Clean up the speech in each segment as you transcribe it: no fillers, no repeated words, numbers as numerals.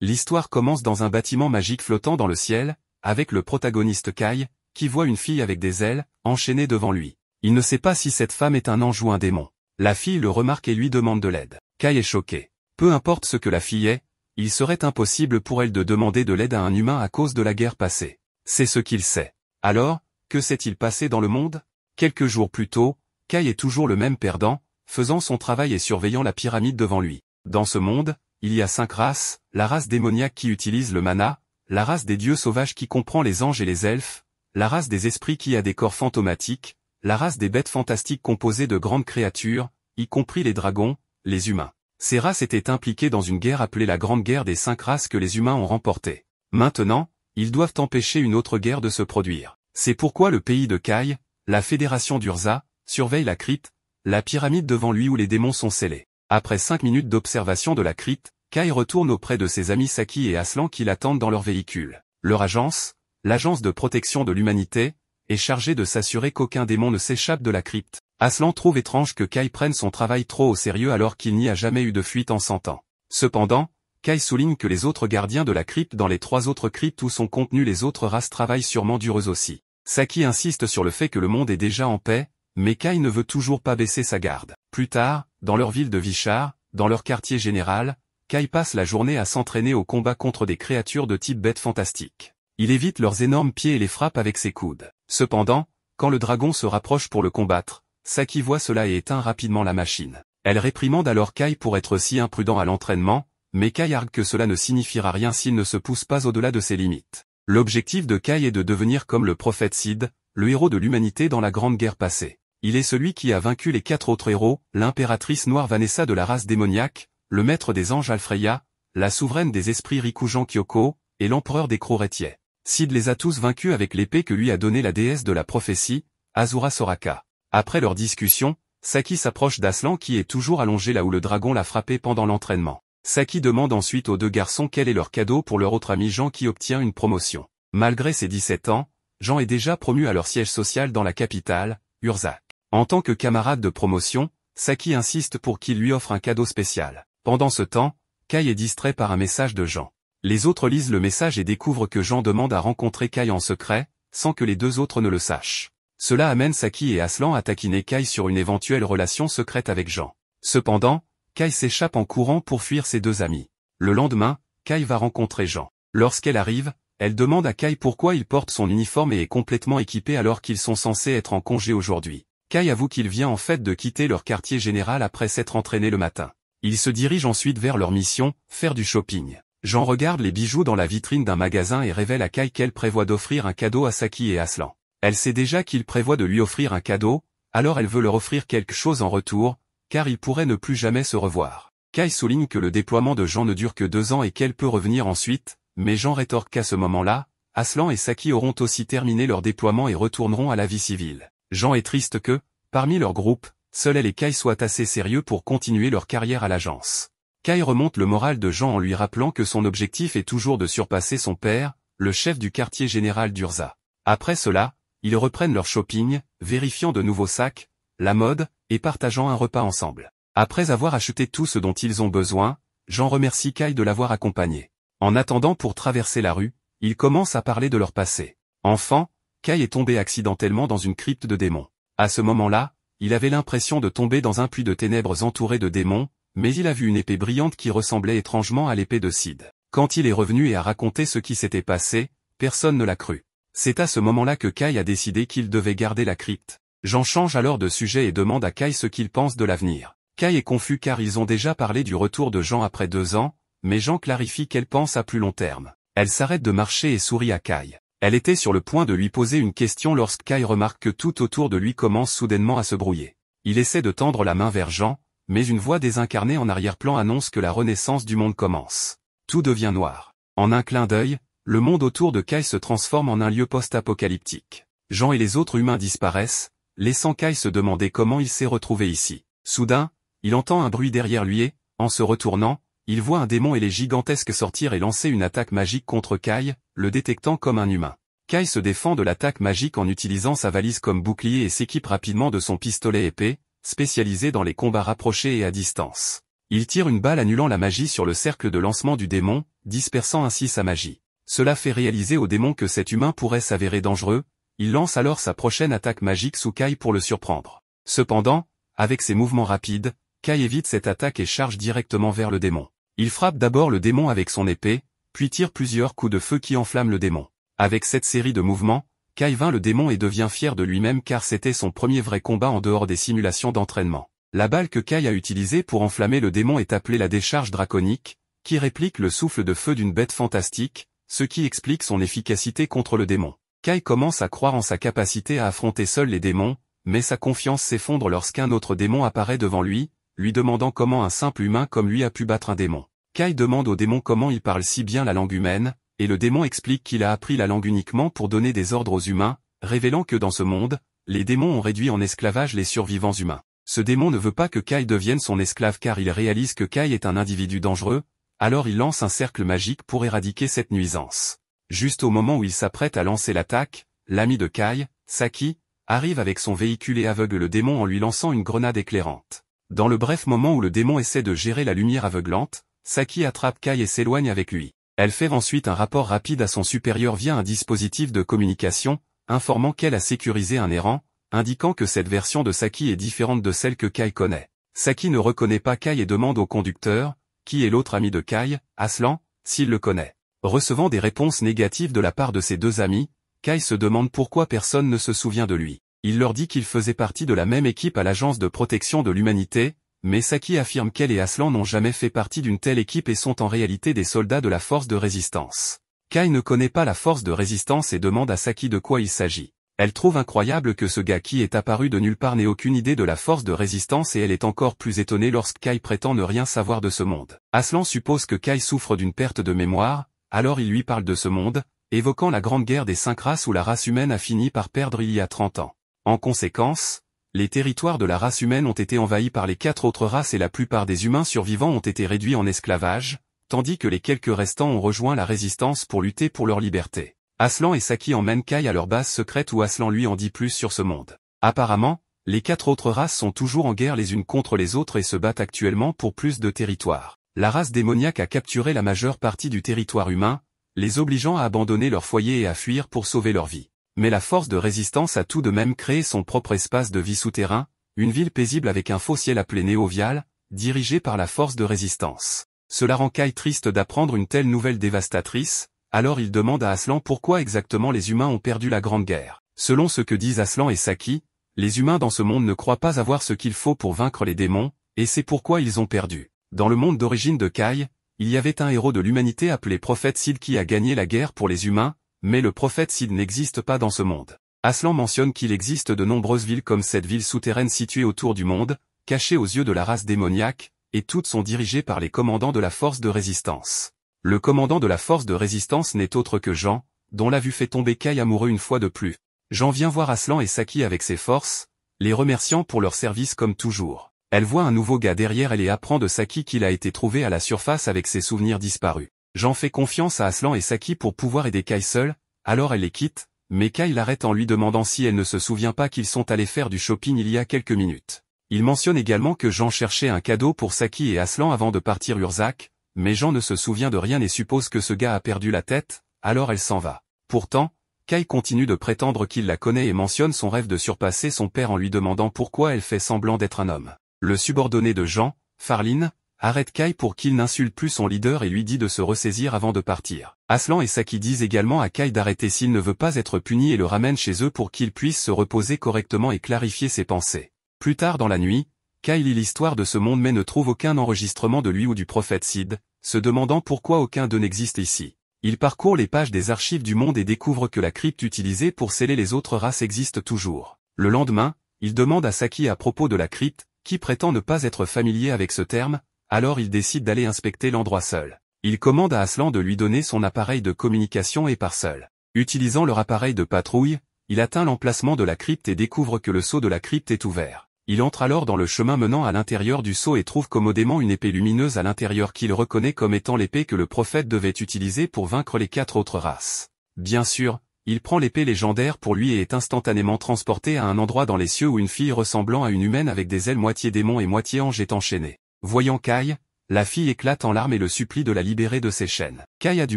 L'histoire commence dans un bâtiment magique flottant dans le ciel, avec le protagoniste Kai, qui voit une fille avec des ailes, enchaînée devant lui. Il ne sait pas si cette femme est un ange ou un démon. La fille le remarque et lui demande de l'aide. Kai est choqué. Peu importe ce que la fille est, il serait impossible pour elle de demander de l'aide à un humain à cause de la guerre passée. C'est ce qu'il sait. Alors, que s'est-il passé dans le monde? Quelques jours plus tôt, Kai est toujours le même perdant, faisant son travail et surveillant la pyramide devant lui. Dans ce monde, il y a 5 races, la race démoniaque qui utilise le mana, la race des dieux sauvages qui comprend les anges et les elfes, la race des esprits qui a des corps fantomatiques, la race des bêtes fantastiques composée de grandes créatures, y compris les dragons, les humains. Ces races étaient impliquées dans une guerre appelée la Grande Guerre des 5 races que les humains ont remportée. Maintenant, ils doivent empêcher une autre guerre de se produire. C'est pourquoi le pays de Kai, la fédération d'Urza, surveille la crypte, la pyramide devant lui où les démons sont scellés. Après 5 minutes d'observation de la crypte, Kai retourne auprès de ses amis Saki et Aslan qui l'attendent dans leur véhicule. Leur agence, l'agence de protection de l'humanité, est chargée de s'assurer qu'aucun démon ne s'échappe de la crypte. Aslan trouve étrange que Kai prenne son travail trop au sérieux alors qu'il n'y a jamais eu de fuite en 100 ans. Cependant, Kai souligne que les autres gardiens de la crypte dans les 3 autres cryptes où sont contenues les autres races travaillent sûrement dur eux aussi. Saki insiste sur le fait que le monde est déjà en paix, mais Kai ne veut toujours pas baisser sa garde. Plus tard, dans leur ville de Vishar, dans leur quartier général, Kai passe la journée à s'entraîner au combat contre des créatures de type bête fantastique. Il évite leurs énormes pieds et les frappe avec ses coudes. Cependant, quand le dragon se rapproche pour le combattre, Saki voit cela et éteint rapidement la machine. Elle réprimande alors Kai pour être si imprudent à l'entraînement, mais Kai argue que cela ne signifiera rien s'il ne se pousse pas au-delà de ses limites. L'objectif de Kai est de devenir comme le prophète Sid, le héros de l'humanité dans la Grande Guerre passée. Il est celui qui a vaincu les 4 autres héros, l'impératrice noire Vanessa de la race démoniaque, le maître des anges Alfreya, la souveraine des esprits Rikujan Kyoko, et l'empereur des Crocs-Rétiais. Sid les a tous vaincus avec l'épée que lui a donnée la déesse de la prophétie, Azura Soraka. Après leur discussion, Saki s'approche d'Aslan qui est toujours allongé là où le dragon l'a frappé pendant l'entraînement. Saki demande ensuite aux 2 garçons quel est leur cadeau pour leur autre ami Jean qui obtient une promotion. Malgré ses 17 ans, Jean est déjà promu à leur siège social dans la capitale, Urza. En tant que camarade de promotion, Saki insiste pour qu'il lui offre un cadeau spécial. Pendant ce temps, Kai est distrait par un message de Jean. Les autres lisent le message et découvrent que Jean demande à rencontrer Kai en secret, sans que les 2 autres ne le sachent. Cela amène Saki et Aslan à taquiner Kai sur une éventuelle relation secrète avec Jean. Cependant, Kai s'échappe en courant pour fuir ses 2 amis. Le lendemain, Kai va rencontrer Jean. Lorsqu'elle arrive, elle demande à Kai pourquoi il porte son uniforme et est complètement équipé alors qu'ils sont censés être en congé aujourd'hui. Kai avoue qu'il vient en fait de quitter leur quartier général après s'être entraîné le matin. Ils se dirigent ensuite vers leur mission, faire du shopping. Jean regarde les bijoux dans la vitrine d'un magasin et révèle à Kai qu'elle prévoit d'offrir un cadeau à Saki et Aslan. Elle sait déjà qu'il prévoit de lui offrir un cadeau, alors elle veut leur offrir quelque chose en retour, car ils pourraient ne plus jamais se revoir. Kai souligne que le déploiement de Jean ne dure que 2 ans et qu'elle peut revenir ensuite, mais Jean rétorque qu'à ce moment-là, Aslan et Saki auront aussi terminé leur déploiement et retourneront à la vie civile. Jean est triste que, parmi leur groupe, seuls elle et Kai soient assez sérieux pour continuer leur carrière à l'agence. Kai remonte le moral de Jean en lui rappelant que son objectif est toujours de surpasser son père, le chef du quartier général d'Urza. Après cela, ils reprennent leur shopping, vérifiant de nouveaux sacs, la mode, et partageant un repas ensemble. Après avoir acheté tout ce dont ils ont besoin, Jean remercie Kai de l'avoir accompagné. En attendant pour traverser la rue, ils commencent à parler de leur passé. Enfant, Kai est tombé accidentellement dans une crypte de démons. À ce moment-là, il avait l'impression de tomber dans un puits de ténèbres entouré de démons, mais il a vu une épée brillante qui ressemblait étrangement à l'épée de Sid. Quand il est revenu et a raconté ce qui s'était passé, personne ne l'a cru. C'est à ce moment-là que Kai a décidé qu'il devait garder la crypte. Jean change alors de sujet et demande à Kai ce qu'il pense de l'avenir. Kai est confus car ils ont déjà parlé du retour de Jean après 2 ans, mais Jean clarifie qu'elle pense à plus long terme. Elle s'arrête de marcher et sourit à Kai. Elle était sur le point de lui poser une question lorsque Kai remarque que tout autour de lui commence soudainement à se brouiller. Il essaie de tendre la main vers Jean, mais une voix désincarnée en arrière-plan annonce que la renaissance du monde commence. Tout devient noir. En un clin d'œil, le monde autour de Kai se transforme en un lieu post-apocalyptique. Jean et les autres humains disparaissent, laissant Kai se demander comment il s'est retrouvé ici. Soudain, il entend un bruit derrière lui et, en se retournant, il voit un démon ailé gigantesque sortir et lancer une attaque magique contre Kai, le détectant comme un humain. Kai se défend de l'attaque magique en utilisant sa valise comme bouclier et s'équipe rapidement de son pistolet épée, spécialisé dans les combats rapprochés et à distance. Il tire une balle annulant la magie sur le cercle de lancement du démon, dispersant ainsi sa magie. Cela fait réaliser au démon que cet humain pourrait s'avérer dangereux, il lance alors sa prochaine attaque magique sous Kai pour le surprendre. Cependant, avec ses mouvements rapides, Kai évite cette attaque et charge directement vers le démon. Il frappe d'abord le démon avec son épée, puis tire plusieurs coups de feu qui enflamment le démon. Avec cette série de mouvements, Kai vainc le démon et devient fier de lui-même car c'était son premier vrai combat en dehors des simulations d'entraînement. La balle que Kai a utilisée pour enflammer le démon est appelée la décharge draconique, qui réplique le souffle de feu d'une bête fantastique, ce qui explique son efficacité contre le démon. Kai commence à croire en sa capacité à affronter seul les démons, mais sa confiance s'effondre lorsqu'un autre démon apparaît devant lui demandant comment un simple humain comme lui a pu battre un démon. Kai demande au démon comment il parle si bien la langue humaine, et le démon explique qu'il a appris la langue uniquement pour donner des ordres aux humains, révélant que dans ce monde, les démons ont réduit en esclavage les survivants humains. Ce démon ne veut pas que Kai devienne son esclave car il réalise que Kai est un individu dangereux, alors il lance un cercle magique pour éradiquer cette nuisance. Juste au moment où il s'apprête à lancer l'attaque, l'ami de Kai, Saki, arrive avec son véhicule et aveugle le démon en lui lançant une grenade éclairante. Dans le bref moment où le démon essaie de gérer la lumière aveuglante, Saki attrape Kai et s'éloigne avec lui. Elle fait ensuite un rapport rapide à son supérieur via un dispositif de communication, informant qu'elle a sécurisé un errant, indiquant que cette version de Saki est différente de celle que Kai connaît. Saki ne reconnaît pas Kai et demande au conducteur, qui est l'autre ami de Kai, Aslan, s'il le connaît. Recevant des réponses négatives de la part de ses deux amis, Kai se demande pourquoi personne ne se souvient de lui. Il leur dit qu'il faisait partie de la même équipe à l'Agence de protection de l'humanité, mais Saki affirme qu'elle et Aslan n'ont jamais fait partie d'une telle équipe et sont en réalité des soldats de la force de résistance. Kai ne connaît pas la force de résistance et demande à Saki de quoi il s'agit. Elle trouve incroyable que ce gars qui est apparu de nulle part n'ait aucune idée de la force de résistance et elle est encore plus étonnée lorsque Kai prétend ne rien savoir de ce monde. Aslan suppose que Kai souffre d'une perte de mémoire, alors il lui parle de ce monde, évoquant la grande guerre des 5 races où la race humaine a fini par perdre il y a 30 ans. En conséquence, les territoires de la race humaine ont été envahis par les 4 autres races et la plupart des humains survivants ont été réduits en esclavage, tandis que les quelques restants ont rejoint la résistance pour lutter pour leur liberté. Aslan et Saki emmènent Kai à leur base secrète où Aslan lui en dit plus sur ce monde. Apparemment, les 4 autres races sont toujours en guerre les unes contre les autres et se battent actuellement pour plus de territoire. La race démoniaque a capturé la majeure partie du territoire humain, les obligeant à abandonner leur foyer et à fuir pour sauver leur vie. Mais la force de résistance a tout de même créé son propre espace de vie souterrain, une ville paisible avec un faux ciel appelé Néovial, dirigée par la force de résistance. Cela rend Kai triste d'apprendre une telle nouvelle dévastatrice, alors il demande à Aslan pourquoi exactement les humains ont perdu la Grande Guerre. Selon ce que disent Aslan et Saki, les humains dans ce monde ne croient pas avoir ce qu'il faut pour vaincre les démons, et c'est pourquoi ils ont perdu. Dans le monde d'origine de Kai, il y avait un héros de l'humanité appelé Prophète Sid qui a gagné la guerre pour les humains, mais le prophète Sid n'existe pas dans ce monde. Aslan mentionne qu'il existe de nombreuses villes comme cette ville souterraine située autour du monde, cachée aux yeux de la race démoniaque, et toutes sont dirigées par les commandants de la force de résistance. Le commandant de la force de résistance n'est autre que Jean, dont la vue fait tomber Kai amoureux une fois de plus. Jean vient voir Aslan et Saki avec ses forces, les remerciant pour leur service comme toujours. Elle voit un nouveau gars derrière elle et apprend de Saki qu'il a été trouvé à la surface avec ses souvenirs disparus. Jean fait confiance à Aslan et Saki pour pouvoir aider Kai seul, alors elle les quitte, mais Kai l'arrête en lui demandant si elle ne se souvient pas qu'ils sont allés faire du shopping il y a quelques minutes. Il mentionne également que Jean cherchait un cadeau pour Saki et Aslan avant de partir Urzak, mais Jean ne se souvient de rien et suppose que ce gars a perdu la tête, alors elle s'en va. Pourtant, Kai continue de prétendre qu'il la connaît et mentionne son rêve de surpasser son père en lui demandant pourquoi elle fait semblant d'être un homme. Le subordonné de Jean, Farline, arrête Kai pour qu'il n'insulte plus son leader et lui dit de se ressaisir avant de partir. Aslan et Saki disent également à Kai d'arrêter s'il ne veut pas être puni et le ramènent chez eux pour qu'il puisse se reposer correctement et clarifier ses pensées. Plus tard dans la nuit, Kai lit l'histoire de ce monde mais ne trouve aucun enregistrement de lui ou du prophète Sid, se demandant pourquoi aucun d'eux n'existe ici. Il parcourt les pages des archives du monde et découvre que la crypte utilisée pour sceller les autres races existe toujours. Le lendemain, il demande à Saki à propos de la crypte, qui prétend ne pas être familier avec ce terme, alors il décide d'aller inspecter l'endroit seul. Il commande à Aslan de lui donner son appareil de communication et part seul. Utilisant leur appareil de patrouille, il atteint l'emplacement de la crypte et découvre que le sceau de la crypte est ouvert. Il entre alors dans le chemin menant à l'intérieur du sceau et trouve commodément une épée lumineuse à l'intérieur qu'il reconnaît comme étant l'épée que le prophète devait utiliser pour vaincre les 4 autres races. Bien sûr, il prend l'épée légendaire pour lui et est instantanément transporté à un endroit dans les cieux où une fille ressemblant à une humaine avec des ailes moitié démon et moitié ange est enchaînée. Voyant Kai, la fille éclate en larmes et le supplie de la libérer de ses chaînes. Kai a du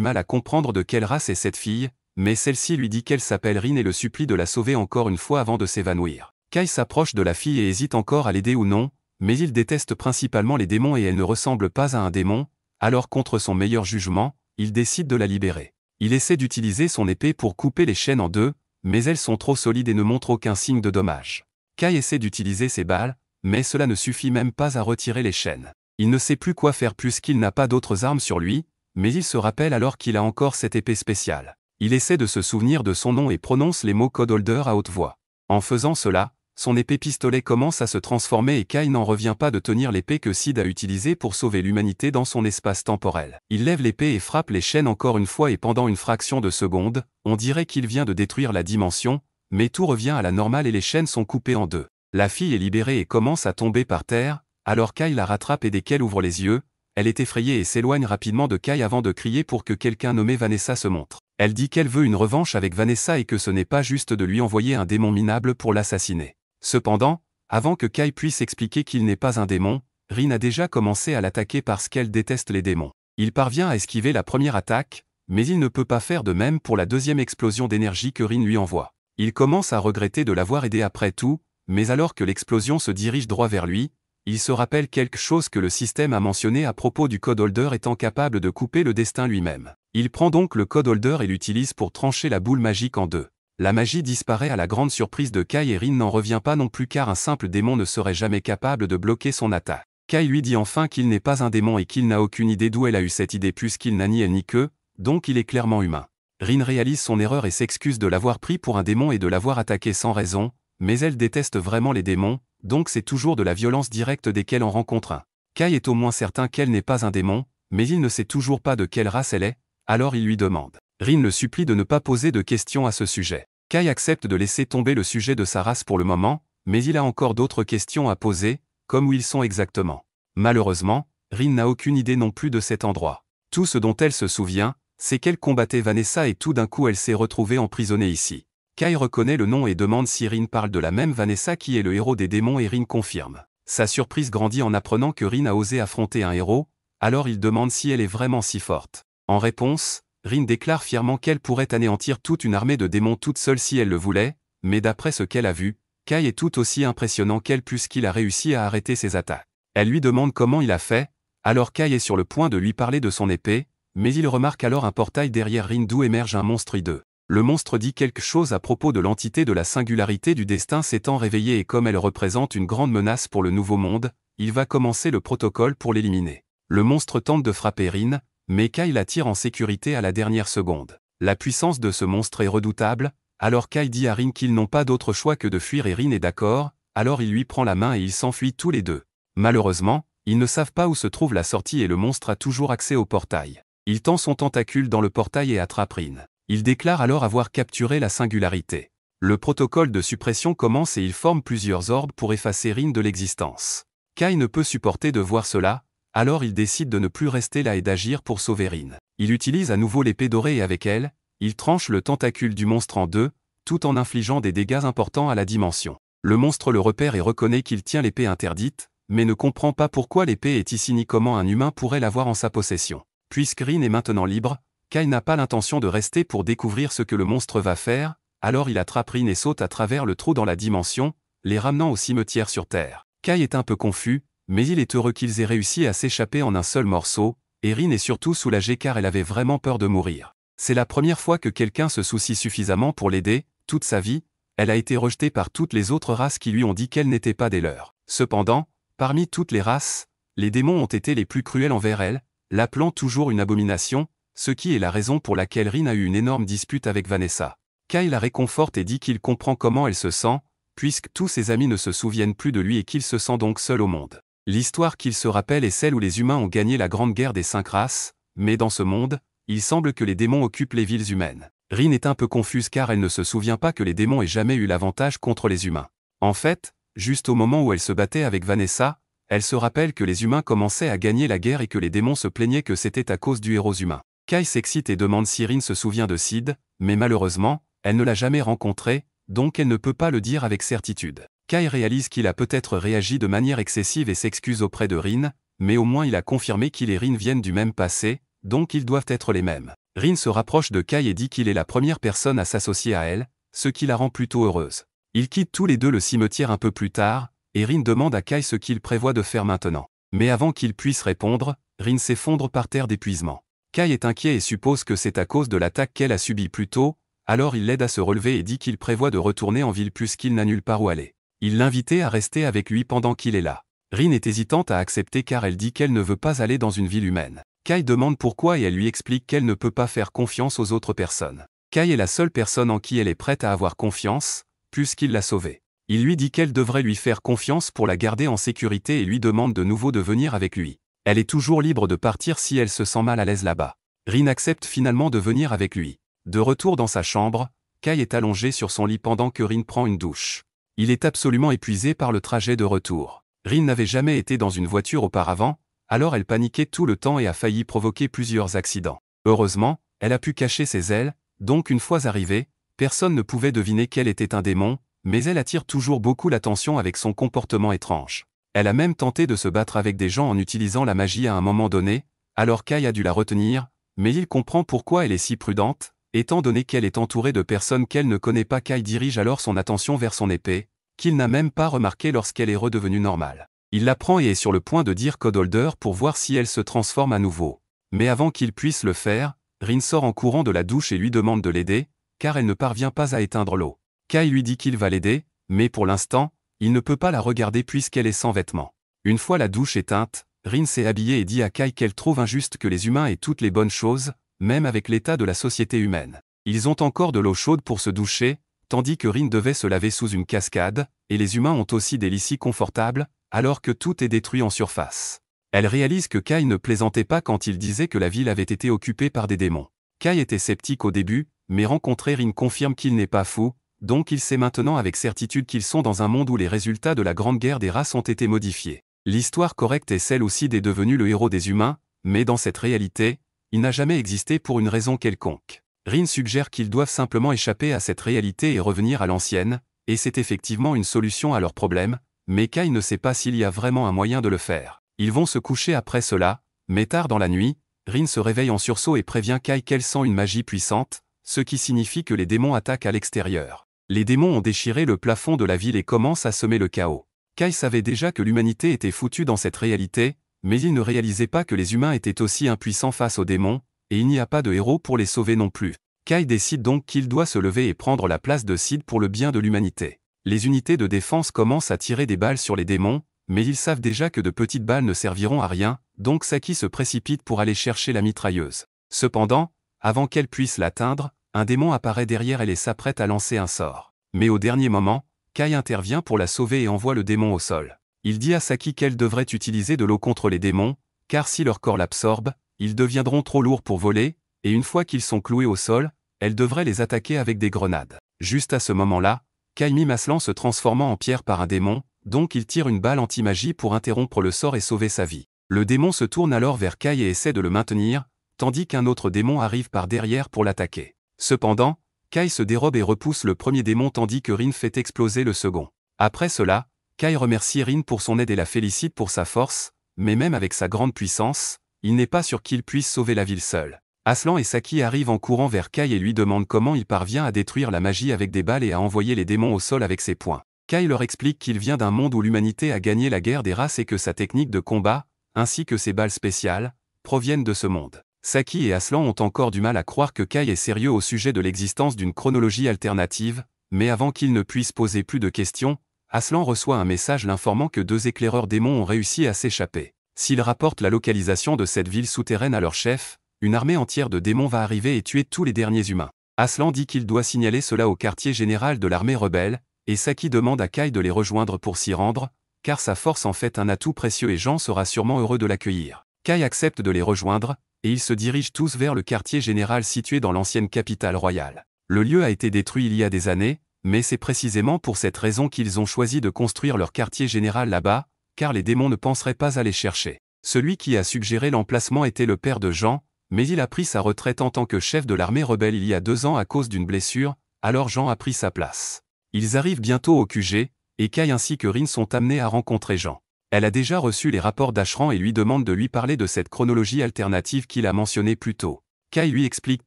mal à comprendre de quelle race est cette fille, mais celle-ci lui dit qu'elle s'appelle Rin et le supplie de la sauver encore une fois avant de s'évanouir. Kai s'approche de la fille et hésite encore à l'aider ou non, mais il déteste principalement les démons et elle ne ressemble pas à un démon, alors contre son meilleur jugement, il décide de la libérer. Il essaie d'utiliser son épée pour couper les chaînes en deux, mais elles sont trop solides et ne montrent aucun signe de dommage. Kai essaie d'utiliser ses balles, mais cela ne suffit même pas à retirer les chaînes. Il ne sait plus quoi faire puisqu'il n'a pas d'autres armes sur lui, mais il se rappelle alors qu'il a encore cette épée spéciale. Il essaie de se souvenir de son nom et prononce les mots Code Holder à haute voix. En faisant cela, son épée pistolet commence à se transformer et Kai n'en revient pas de tenir l'épée que Sid a utilisée pour sauver l'humanité dans son espace temporel. Il lève l'épée et frappe les chaînes encore une fois et pendant une fraction de seconde, on dirait qu'il vient de détruire la dimension, mais tout revient à la normale et les chaînes sont coupées en deux. La fille est libérée et commence à tomber par terre, alors Kai la rattrape et dès qu'elle ouvre les yeux, elle est effrayée et s'éloigne rapidement de Kai avant de crier pour que quelqu'un nommé Vanessa se montre. Elle dit qu'elle veut une revanche avec Vanessa et que ce n'est pas juste de lui envoyer un démon minable pour l'assassiner. Cependant, avant que Kai puisse expliquer qu'il n'est pas un démon, Rin a déjà commencé à l'attaquer parce qu'elle déteste les démons. Il parvient à esquiver la première attaque, mais il ne peut pas faire de même pour la deuxième explosion d'énergie que Rin lui envoie. Il commence à regretter de l'avoir aidé après tout, mais alors que l'explosion se dirige droit vers lui, il se rappelle quelque chose que le système a mentionné à propos du Code Holder étant capable de couper le destin lui-même. Il prend donc le Code Holder et l'utilise pour trancher la boule magique en deux. La magie disparaît à la grande surprise de Kai et Rin n'en revient pas non plus car un simple démon ne serait jamais capable de bloquer son attaque. Kai lui dit enfin qu'il n'est pas un démon et qu'il n'a aucune idée d'où elle a eu cette idée puisqu'il n'a ni elle ni qu'eux, donc il est clairement humain. Rin réalise son erreur et s'excuse de l'avoir pris pour un démon et de l'avoir attaqué sans raison, mais elle déteste vraiment les démons, donc c'est toujours de la violence directe dès qu'elle en rencontre un. Kai est au moins certain qu'elle n'est pas un démon, mais il ne sait toujours pas de quelle race elle est, alors il lui demande. Rin le supplie de ne pas poser de questions à ce sujet. Kai accepte de laisser tomber le sujet de sa race pour le moment, mais il a encore d'autres questions à poser, comme où ils sont exactement. Malheureusement, Rin n'a aucune idée non plus de cet endroit. Tout ce dont elle se souvient, c'est qu'elle combattait Vanessa et tout d'un coup elle s'est retrouvée emprisonnée ici. Kai reconnaît le nom et demande si Rin parle de la même Vanessa qui est le héros des démons et Rin confirme. Sa surprise grandit en apprenant que Rin a osé affronter un héros, alors il demande si elle est vraiment si forte. En réponse, Rin déclare fièrement qu'elle pourrait anéantir toute une armée de démons toute seule si elle le voulait, mais d'après ce qu'elle a vu, Kai est tout aussi impressionnant qu'elle puisqu'il a réussi à arrêter ses attaques. Elle lui demande comment il a fait, alors Kai est sur le point de lui parler de son épée, mais il remarque alors un portail derrière Rin d'où émerge un monstre hideux. Le monstre dit quelque chose à propos de l'entité de la singularité du destin s'étant réveillée et comme elle représente une grande menace pour le nouveau monde, il va commencer le protocole pour l'éliminer. Le monstre tente de frapper Rin, mais Kai la tire en sécurité à la dernière seconde. La puissance de ce monstre est redoutable, alors Kai dit à Rin qu'ils n'ont pas d'autre choix que de fuir et Rin est d'accord, alors il lui prend la main et ils s'enfuient tous les deux. Malheureusement, ils ne savent pas où se trouve la sortie et le monstre a toujours accès au portail. Il tend son tentacule dans le portail et attrape Rin. Il déclare alors avoir capturé la singularité. Le protocole de suppression commence et il forme plusieurs orbes pour effacer Rin de l'existence. Kai ne peut supporter de voir cela, alors il décide de ne plus rester là et d'agir pour sauver Rin. Il utilise à nouveau l'épée dorée et avec elle, il tranche le tentacule du monstre en deux, tout en infligeant des dégâts importants à la dimension. Le monstre le repère et reconnaît qu'il tient l'épée interdite, mais ne comprend pas pourquoi l'épée est ici ni comment un humain pourrait l'avoir en sa possession. Puisque Rin est maintenant libre, Kai n'a pas l'intention de rester pour découvrir ce que le monstre va faire, alors il attrape Rin et saute à travers le trou dans la dimension, les ramenant au cimetière sur Terre. Kai est un peu confus, mais il est heureux qu'ils aient réussi à s'échapper en un seul morceau, et Rin est surtout soulagée car elle avait vraiment peur de mourir. C'est la première fois que quelqu'un se soucie suffisamment pour l'aider, toute sa vie, elle a été rejetée par toutes les autres races qui lui ont dit qu'elle n'était pas des leurs. Cependant, parmi toutes les races, les démons ont été les plus cruels envers elle, l'appelant toujours une abomination, ce qui est la raison pour laquelle Rin a eu une énorme dispute avec Vanessa. Kai la réconforte et dit qu'il comprend comment elle se sent, puisque tous ses amis ne se souviennent plus de lui et qu'il se sent donc seul au monde. L'histoire qu'il se rappelle est celle où les humains ont gagné la grande guerre des 5 races, mais dans ce monde, il semble que les démons occupent les villes humaines. Rin est un peu confuse car elle ne se souvient pas que les démons aient jamais eu l'avantage contre les humains. En fait, juste au moment où elle se battait avec Vanessa, elle se rappelle que les humains commençaient à gagner la guerre et que les démons se plaignaient que c'était à cause du héros humain. Kai s'excite et demande si Rin se souvient de Sid, mais malheureusement, elle ne l'a jamais rencontré, donc elle ne peut pas le dire avec certitude. Kai réalise qu'il a peut-être réagi de manière excessive et s'excuse auprès de Rin, mais au moins il a confirmé qu'il et Rin viennent du même passé, donc ils doivent être les mêmes. Rin se rapproche de Kai et dit qu'il est la première personne à s'associer à elle, ce qui la rend plutôt heureuse. Ils quittent tous les deux le cimetière un peu plus tard, et Rin demande à Kai ce qu'il prévoit de faire maintenant. Mais avant qu'il puisse répondre, Rin s'effondre par terre d'épuisement. Kai est inquiet et suppose que c'est à cause de l'attaque qu'elle a subie plus tôt, alors il l'aide à se relever et dit qu'il prévoit de retourner en ville puisqu'il n'a nulle part où aller. Il l'invitait à rester avec lui pendant qu'il est là. Rin est hésitante à accepter car elle dit qu'elle ne veut pas aller dans une ville humaine. Kai demande pourquoi et elle lui explique qu'elle ne peut pas faire confiance aux autres personnes. Kai est la seule personne en qui elle est prête à avoir confiance, puisqu'il l'a sauvée. Il lui dit qu'elle devrait lui faire confiance pour la garder en sécurité et lui demande de nouveau de venir avec lui. Elle est toujours libre de partir si elle se sent mal à l'aise là-bas. Rin accepte finalement de venir avec lui. De retour dans sa chambre, Kai est allongé sur son lit pendant que Rin prend une douche. Il est absolument épuisé par le trajet de retour. Rin n'avait jamais été dans une voiture auparavant, alors elle paniquait tout le temps et a failli provoquer plusieurs accidents. Heureusement, elle a pu cacher ses ailes, donc une fois arrivée, personne ne pouvait deviner qu'elle était un démon, mais elle attire toujours beaucoup l'attention avec son comportement étrange. Elle a même tenté de se battre avec des gens en utilisant la magie à un moment donné, alors Kai a dû la retenir, mais il comprend pourquoi elle est si prudente, étant donné qu'elle est entourée de personnes qu'elle ne connaît pas. Kai dirige alors son attention vers son épée, qu'il n'a même pas remarqué lorsqu'elle est redevenue normale. Il la prend et est sur le point de dire Code Holder pour voir si elle se transforme à nouveau. Mais avant qu'il puisse le faire, Rin sort en courant de la douche et lui demande de l'aider, car elle ne parvient pas à éteindre l'eau. Kai lui dit qu'il va l'aider, mais pour l'instant, il ne peut pas la regarder puisqu'elle est sans vêtements. Une fois la douche éteinte, Rin s'est habillée et dit à Kai qu'elle trouve injuste que les humains aient toutes les bonnes choses, même avec l'état de la société humaine. Ils ont encore de l'eau chaude pour se doucher, tandis que Rin devait se laver sous une cascade, et les humains ont aussi des lits si confortables, alors que tout est détruit en surface. Elle réalise que Kai ne plaisantait pas quand il disait que la ville avait été occupée par des démons. Kai était sceptique au début, mais rencontrer Rin confirme qu'il n'est pas fou, donc il sait maintenant avec certitude qu'ils sont dans un monde où les résultats de la Grande Guerre des races ont été modifiés. L'histoire correcte est celle aussi des devenus le héros des humains, mais dans cette réalité, il n'a jamais existé pour une raison quelconque. Rin suggère qu'ils doivent simplement échapper à cette réalité et revenir à l'ancienne, et c'est effectivement une solution à leurs problèmes, mais Kai ne sait pas s'il y a vraiment un moyen de le faire. Ils vont se coucher après cela, mais tard dans la nuit, Rin se réveille en sursaut et prévient Kai qu'elle sent une magie puissante, ce qui signifie que les démons attaquent à l'extérieur. Les démons ont déchiré le plafond de la ville et commencent à semer le chaos. Kai savait déjà que l'humanité était foutue dans cette réalité, mais il ne réalisait pas que les humains étaient aussi impuissants face aux démons, et il n'y a pas de héros pour les sauver non plus. Kai décide donc qu'il doit se lever et prendre la place de Sid pour le bien de l'humanité. Les unités de défense commencent à tirer des balles sur les démons, mais ils savent déjà que de petites balles ne serviront à rien, donc Saki se précipite pour aller chercher la mitrailleuse. Cependant, avant qu'elle puisse l'atteindre, un démon apparaît derrière elle et s'apprête à lancer un sort. Mais au dernier moment, Kai intervient pour la sauver et envoie le démon au sol. Il dit à Saki qu'elle devrait utiliser de l'eau contre les démons, car si leur corps l'absorbe, ils deviendront trop lourds pour voler, et une fois qu'ils sont cloués au sol, elle devrait les attaquer avec des grenades. Juste à ce moment-là, Kai mime Aslan se transformant en pierre par un démon, donc il tire une balle anti-magie pour interrompre le sort et sauver sa vie. Le démon se tourne alors vers Kai et essaie de le maintenir, tandis qu'un autre démon arrive par derrière pour l'attaquer. Cependant, Kai se dérobe et repousse le premier démon tandis que Rin fait exploser le second. Après cela, Kai remercie Rin pour son aide et la félicite pour sa force, mais même avec sa grande puissance, il n'est pas sûr qu'il puisse sauver la ville seul. Aslan et Saki arrivent en courant vers Kai et lui demandent comment il parvient à détruire la magie avec des balles et à envoyer les démons au sol avec ses poings. Kai leur explique qu'il vient d'un monde où l'humanité a gagné la guerre des races et que sa technique de combat, ainsi que ses balles spéciales, proviennent de ce monde. Saki et Aslan ont encore du mal à croire que Kai est sérieux au sujet de l'existence d'une chronologie alternative, mais avant qu'ils ne puissent poser plus de questions, Aslan reçoit un message l'informant que 2 éclaireurs démons ont réussi à s'échapper. S'ils rapportent la localisation de cette ville souterraine à leur chef, une armée entière de démons va arriver et tuer tous les derniers humains. Aslan dit qu'il doit signaler cela au quartier général de l'armée rebelle, et Saki demande à Kai de les rejoindre pour s'y rendre, car sa force en fait un atout précieux et Jean sera sûrement heureux de l'accueillir. Kai accepte de les rejoindre, et ils se dirigent tous vers le quartier général situé dans l'ancienne capitale royale. Le lieu a été détruit il y a des années, mais c'est précisément pour cette raison qu'ils ont choisi de construire leur quartier général là-bas, car les démons ne penseraient pas à les chercher. Celui qui a suggéré l'emplacement était le père de Jean, mais il a pris sa retraite en tant que chef de l'armée rebelle il y a 2 ans à cause d'une blessure, alors Jean a pris sa place. Ils arrivent bientôt au QG, et Kai ainsi que Rin sont amenés à rencontrer Jean. Elle a déjà reçu les rapports d'Ashran et lui demande de lui parler de cette chronologie alternative qu'il a mentionnée plus tôt. Kai lui explique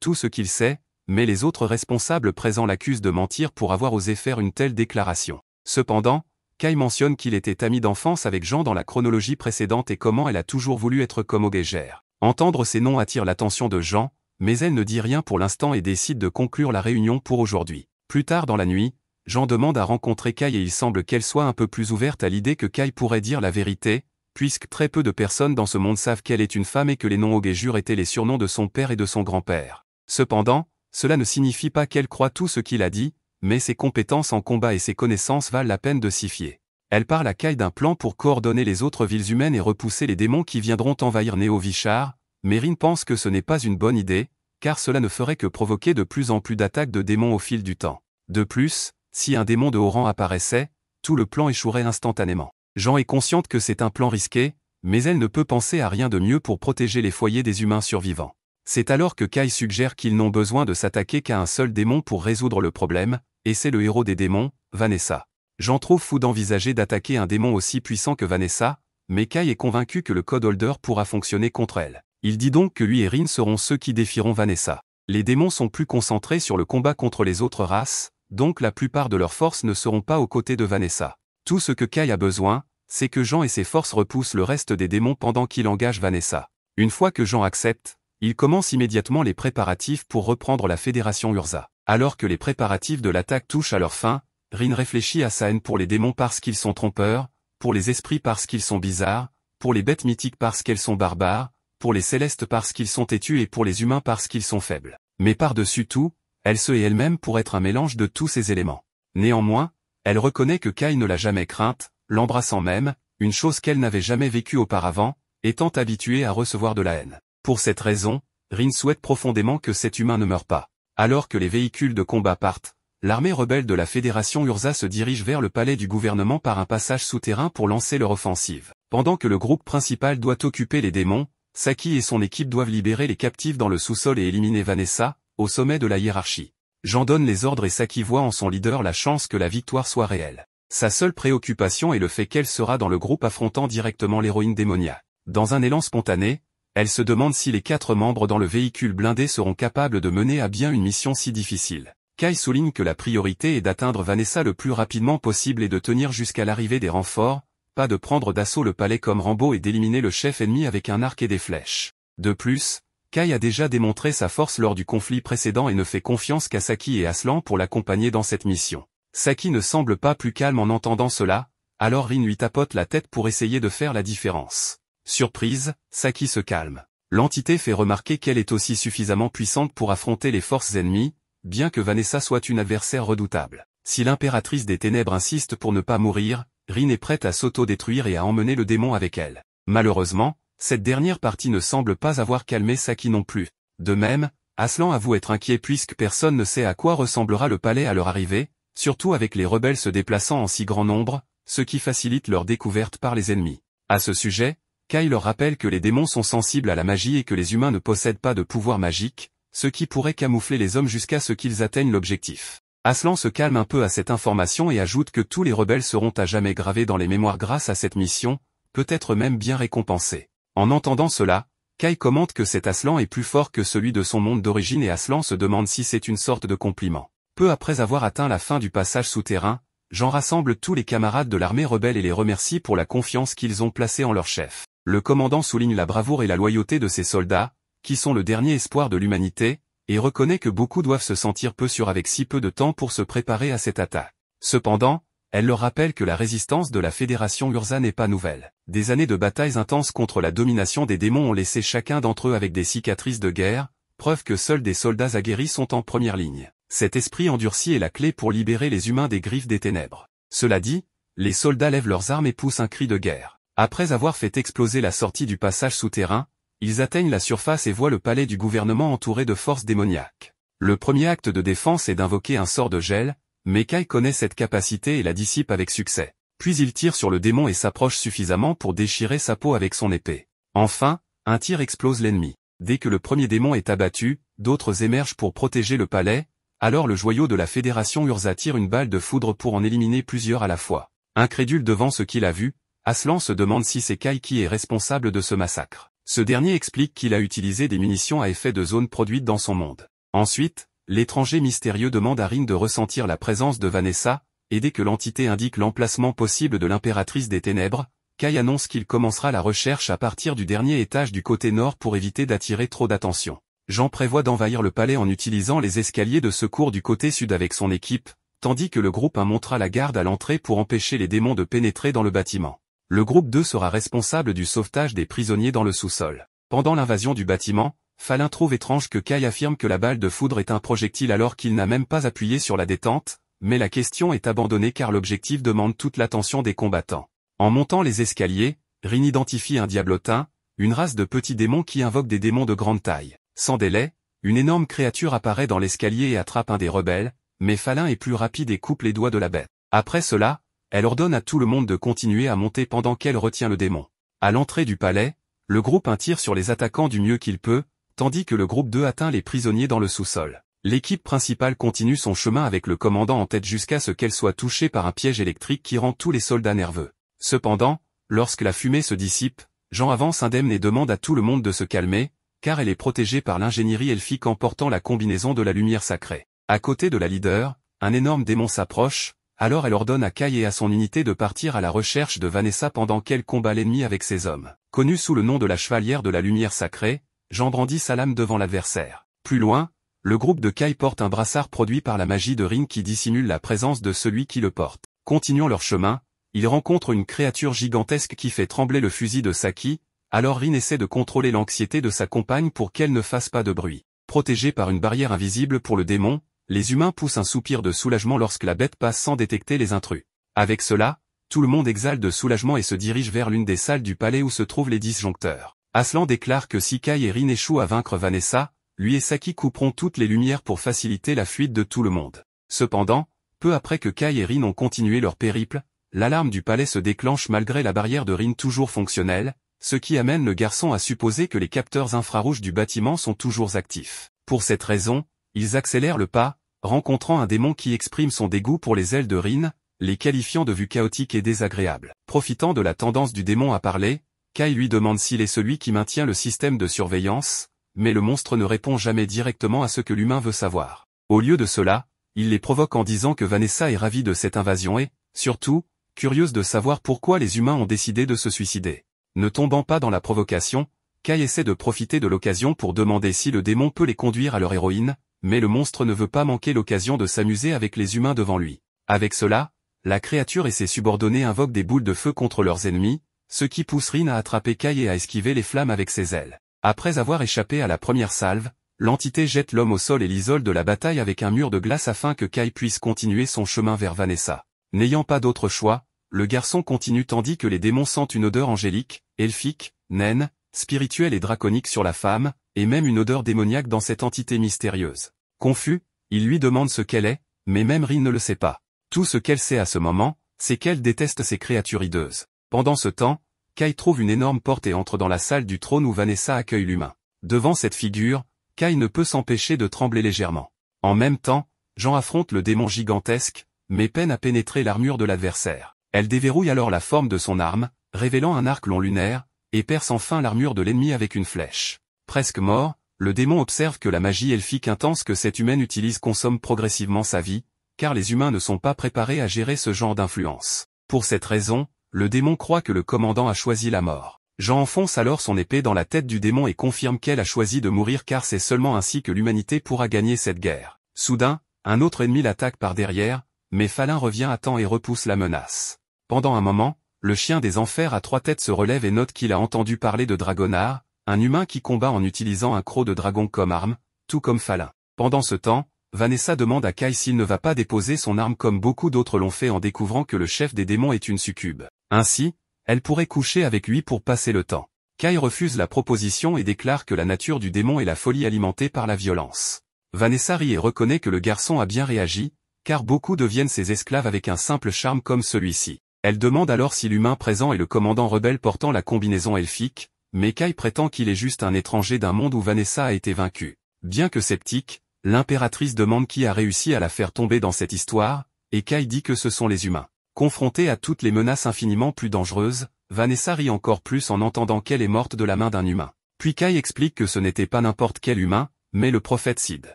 tout ce qu'il sait, mais les autres responsables présents l'accusent de mentir pour avoir osé faire une telle déclaration. Cependant, Kai mentionne qu'il était ami d'enfance avec Jean dans la chronologie précédente et comment elle a toujours voulu être comme Augégère. Entendre ces noms attire l'attention de Jean, mais elle ne dit rien pour l'instant et décide de conclure la réunion pour aujourd'hui. Plus tard dans la nuit, Jean demande à rencontrer Kai et il semble qu'elle soit un peu plus ouverte à l'idée que Kai pourrait dire la vérité, puisque très peu de personnes dans ce monde savent qu'elle est une femme et que les noms Augégure étaient les surnoms de son père et de son grand-père. Cependant, cela ne signifie pas qu'elle croit tout ce qu'il a dit, mais ses compétences en combat et ses connaissances valent la peine de s'y fier. Elle parle à Kai d'un plan pour coordonner les autres villes humaines et repousser les démons qui viendront envahir Néo-Vichar, mais Rin pense que ce n'est pas une bonne idée, car cela ne ferait que provoquer de plus en plus d'attaques de démons au fil du temps. De plus, si un démon de haut rang apparaissait, tout le plan échouerait instantanément. Jean est consciente que c'est un plan risqué, mais elle ne peut penser à rien de mieux pour protéger les foyers des humains survivants. C'est alors que Kai suggère qu'ils n'ont besoin de s'attaquer qu'à un seul démon pour résoudre le problème, et c'est le héros des démons, Vanessa. Jean trouve fou d'envisager d'attaquer un démon aussi puissant que Vanessa, mais Kai est convaincu que le Code Holder pourra fonctionner contre elle. Il dit donc que lui et Rin seront ceux qui défieront Vanessa. Les démons sont plus concentrés sur le combat contre les autres races, donc la plupart de leurs forces ne seront pas aux côtés de Vanessa. Tout ce que Kai a besoin, c'est que Jean et ses forces repoussent le reste des démons pendant qu'il engage Vanessa. Une fois que Jean accepte, il commence immédiatement les préparatifs pour reprendre la Fédération Urza. Alors que les préparatifs de l'attaque touchent à leur fin, Rin réfléchit à sa haine pour les démons parce qu'ils sont trompeurs, pour les esprits parce qu'ils sont bizarres, pour les bêtes mythiques parce qu'elles sont barbares, pour les célestes parce qu'ils sont têtus et pour les humains parce qu'ils sont faibles. Mais par-dessus tout, elle se hait elle-même pour être un mélange de tous ces éléments. Néanmoins, elle reconnaît que Kai ne l'a jamais crainte, l'embrassant même, une chose qu'elle n'avait jamais vécue auparavant, étant habituée à recevoir de la haine. Pour cette raison, Rin souhaite profondément que cet humain ne meure pas. Alors que les véhicules de combat partent, l'armée rebelle de la Fédération Urza se dirige vers le palais du gouvernement par un passage souterrain pour lancer leur offensive. Pendant que le groupe principal doit occuper les démons, Saki et son équipe doivent libérer les captifs dans le sous-sol et éliminer Vanessa, au sommet de la hiérarchie. Jean donne les ordres et Saki voit en son leader la chance que la victoire soit réelle. Sa seule préoccupation est le fait qu'elle sera dans le groupe affrontant directement l'héroïne démoniaque. Dans un élan spontané, elle se demande si les 4 membres dans le véhicule blindé seront capables de mener à bien une mission si difficile. Kai souligne que la priorité est d'atteindre Vanessa le plus rapidement possible et de tenir jusqu'à l'arrivée des renforts, pas de prendre d'assaut le palais comme Rambo et d'éliminer le chef ennemi avec un arc et des flèches. De plus, Kai a déjà démontré sa force lors du conflit précédent et ne fait confiance qu'à Saki et Aslan pour l'accompagner dans cette mission. Saki ne semble pas plus calme en entendant cela, alors Rin lui tapote la tête pour essayer de faire la différence. Surprise, Saki se calme. L'entité fait remarquer qu'elle est aussi suffisamment puissante pour affronter les forces ennemies, bien que Vanessa soit une adversaire redoutable. Si l'impératrice des ténèbres insiste pour ne pas mourir, Rin est prête à s'auto-détruire et à emmener le démon avec elle. Malheureusement, cette dernière partie ne semble pas avoir calmé Saki non plus. De même, Aslan avoue être inquiet puisque personne ne sait à quoi ressemblera le palais à leur arrivée, surtout avec les rebelles se déplaçant en si grand nombre, ce qui facilite leur découverte par les ennemis. À ce sujet, Kai leur rappelle que les démons sont sensibles à la magie et que les humains ne possèdent pas de pouvoir magique, ce qui pourrait camoufler les hommes jusqu'à ce qu'ils atteignent l'objectif. Aslan se calme un peu à cette information et ajoute que tous les rebelles seront à jamais gravés dans les mémoires grâce à cette mission, peut-être même bien récompensés. En entendant cela, Kai commente que cet Aslan est plus fort que celui de son monde d'origine et Aslan se demande si c'est une sorte de compliment. Peu après avoir atteint la fin du passage souterrain, Jean rassemble tous les camarades de l'armée rebelle et les remercie pour la confiance qu'ils ont placée en leur chef. Le commandant souligne la bravoure et la loyauté de ses soldats, qui sont le dernier espoir de l'humanité, et reconnaît que beaucoup doivent se sentir peu sûrs avec si peu de temps pour se préparer à cette attaque. Cependant, elle leur rappelle que la résistance de la Fédération Urza n'est pas nouvelle. Des années de batailles intenses contre la domination des démons ont laissé chacun d'entre eux avec des cicatrices de guerre, preuve que seuls des soldats aguerris sont en première ligne. Cet esprit endurci est la clé pour libérer les humains des griffes des ténèbres. Cela dit, les soldats lèvent leurs armes et poussent un cri de guerre. Après avoir fait exploser la sortie du passage souterrain, ils atteignent la surface et voient le palais du gouvernement entouré de forces démoniaques. Le premier acte de défense est d'invoquer un sort de gel, mais Kai connaît cette capacité et la dissipe avec succès. Puis il tire sur le démon et s'approche suffisamment pour déchirer sa peau avec son épée. Enfin, un tir explose l'ennemi. Dès que le premier démon est abattu, d'autres émergent pour protéger le palais, alors le joyau de la Fédération Urza tire une balle de foudre pour en éliminer plusieurs à la fois. Incrédule devant ce qu'il a vu, Aslan se demande si c'est Kai qui est responsable de ce massacre. Ce dernier explique qu'il a utilisé des munitions à effet de zone produites dans son monde. Ensuite, l'étranger mystérieux demande à Rin de ressentir la présence de Vanessa, et dès que l'entité indique l'emplacement possible de l'impératrice des ténèbres, Kai annonce qu'il commencera la recherche à partir du dernier étage du côté nord pour éviter d'attirer trop d'attention. Jean prévoit d'envahir le palais en utilisant les escaliers de secours du côté sud avec son équipe, tandis que le groupe 1 montera la garde à l'entrée pour empêcher les démons de pénétrer dans le bâtiment. Le groupe 2 sera responsable du sauvetage des prisonniers dans le sous-sol. Pendant l'invasion du bâtiment, Falin trouve étrange que Kai affirme que la balle de foudre est un projectile alors qu'il n'a même pas appuyé sur la détente, mais la question est abandonnée car l'objectif demande toute l'attention des combattants. En montant les escaliers, Rin identifie un diablotin, une race de petits démons qui invoquent des démons de grande taille. Sans délai, une énorme créature apparaît dans l'escalier et attrape un des rebelles, mais Falin est plus rapide et coupe les doigts de la bête. Après cela, elle ordonne à tout le monde de continuer à monter pendant qu'elle retient le démon. À l'entrée du palais, le groupe 1 tire sur les attaquants du mieux qu'il peut, tandis que le groupe 2 atteint les prisonniers dans le sous-sol. L'équipe principale continue son chemin avec le commandant en tête jusqu'à ce qu'elle soit touchée par un piège électrique qui rend tous les soldats nerveux. Cependant, lorsque la fumée se dissipe, Jean avance indemne et demande à tout le monde de se calmer, car elle est protégée par l'ingénierie elfique en portant la combinaison de la lumière sacrée. À côté de la leader, un énorme démon s'approche, alors elle ordonne à Kai et à son unité de partir à la recherche de Vanessa pendant qu'elle combat l'ennemi avec ses hommes. Connue sous le nom de la chevalière de la lumière sacrée, Jean brandit sa lame devant l'adversaire. Plus loin, le groupe de Kai porte un brassard produit par la magie de Rin qui dissimule la présence de celui qui le porte. Continuant leur chemin, ils rencontrent une créature gigantesque qui fait trembler le fusil de Saki, alors Rin essaie de contrôler l'anxiété de sa compagne pour qu'elle ne fasse pas de bruit. Protégée par une barrière invisible pour le démon, les humains poussent un soupir de soulagement lorsque la bête passe sans détecter les intrus. Avec cela, tout le monde exhale de soulagement et se dirige vers l'une des salles du palais où se trouvent les disjoncteurs. Aslan déclare que si Kai et Rin échouent à vaincre Vanessa, lui et Saki couperont toutes les lumières pour faciliter la fuite de tout le monde. Cependant, peu après que Kai et Rin ont continué leur périple, l'alarme du palais se déclenche malgré la barrière de Rin toujours fonctionnelle, ce qui amène le garçon à supposer que les capteurs infrarouges du bâtiment sont toujours actifs. Pour cette raison, ils accélèrent le pas, rencontrant un démon qui exprime son dégoût pour les ailes de Rin, les qualifiant de vue chaotique et désagréable. Profitant de la tendance du démon à parler, Kai lui demande s'il est celui qui maintient le système de surveillance, mais le monstre ne répond jamais directement à ce que l'humain veut savoir. Au lieu de cela, il les provoque en disant que Vanessa est ravie de cette invasion et, surtout, curieuse de savoir pourquoi les humains ont décidé de se suicider. Ne tombant pas dans la provocation, Kai essaie de profiter de l'occasion pour demander si le démon peut les conduire à leur héroïne, mais le monstre ne veut pas manquer l'occasion de s'amuser avec les humains devant lui. Avec cela, la créature et ses subordonnés invoquent des boules de feu contre leurs ennemis, ce qui pousse Rin à attraper Kai et à esquiver les flammes avec ses ailes. Après avoir échappé à la première salve, l'entité jette l'homme au sol et l'isole de la bataille avec un mur de glace afin que Kai puisse continuer son chemin vers Vanessa. N'ayant pas d'autre choix, le garçon continue tandis que les démons sentent une odeur angélique, elfique, naine, spirituelle et draconique sur la femme, et même une odeur démoniaque dans cette entité mystérieuse. Confus, il lui demande ce qu'elle est, mais même Rin ne le sait pas. Tout ce qu'elle sait à ce moment, c'est qu'elle déteste ces créatures hideuses. Pendant ce temps, Kai trouve une énorme porte et entre dans la salle du trône où Vanessa accueille l'humain. Devant cette figure, Kai ne peut s'empêcher de trembler légèrement. En même temps, Jean affronte le démon gigantesque, mais peine à pénétrer l'armure de l'adversaire. Elle déverrouille alors la forme de son arme, révélant un arc long lunaire, et perce enfin l'armure de l'ennemi avec une flèche. Presque mort, le démon observe que la magie elfique intense que cette humaine utilise consomme progressivement sa vie, car les humains ne sont pas préparés à gérer ce genre d'influence. Pour cette raison, le démon croit que le commandant a choisi la mort. Jean enfonce alors son épée dans la tête du démon et confirme qu'elle a choisi de mourir car c'est seulement ainsi que l'humanité pourra gagner cette guerre. Soudain, un autre ennemi l'attaque par derrière, mais Falin revient à temps et repousse la menace. Pendant un moment, le chien des enfers à 3 têtes se relève et note qu'il a entendu parler de Dragonard, un humain qui combat en utilisant un croc de dragon comme arme, tout comme Falin. Pendant ce temps, Vanessa demande à Kai s'il ne va pas déposer son arme comme beaucoup d'autres l'ont fait en découvrant que le chef des démons est une succube. Ainsi, elle pourrait coucher avec lui pour passer le temps. Kai refuse la proposition et déclare que la nature du démon est la folie alimentée par la violence. Vanessa rit et reconnaît que le garçon a bien réagi, car beaucoup deviennent ses esclaves avec un simple charme comme celui-ci. Elle demande alors si l'humain présent est le commandant rebelle portant la combinaison elfique, mais Kai prétend qu'il est juste un étranger d'un monde où Vanessa a été vaincue. Bien que sceptique, l'impératrice demande qui a réussi à la faire tomber dans cette histoire, et Kai dit que ce sont les humains. Confronté à toutes les menaces infiniment plus dangereuses, Vanessa rit encore plus en entendant qu'elle est morte de la main d'un humain. Puis Kai explique que ce n'était pas n'importe quel humain, mais le prophète Sid.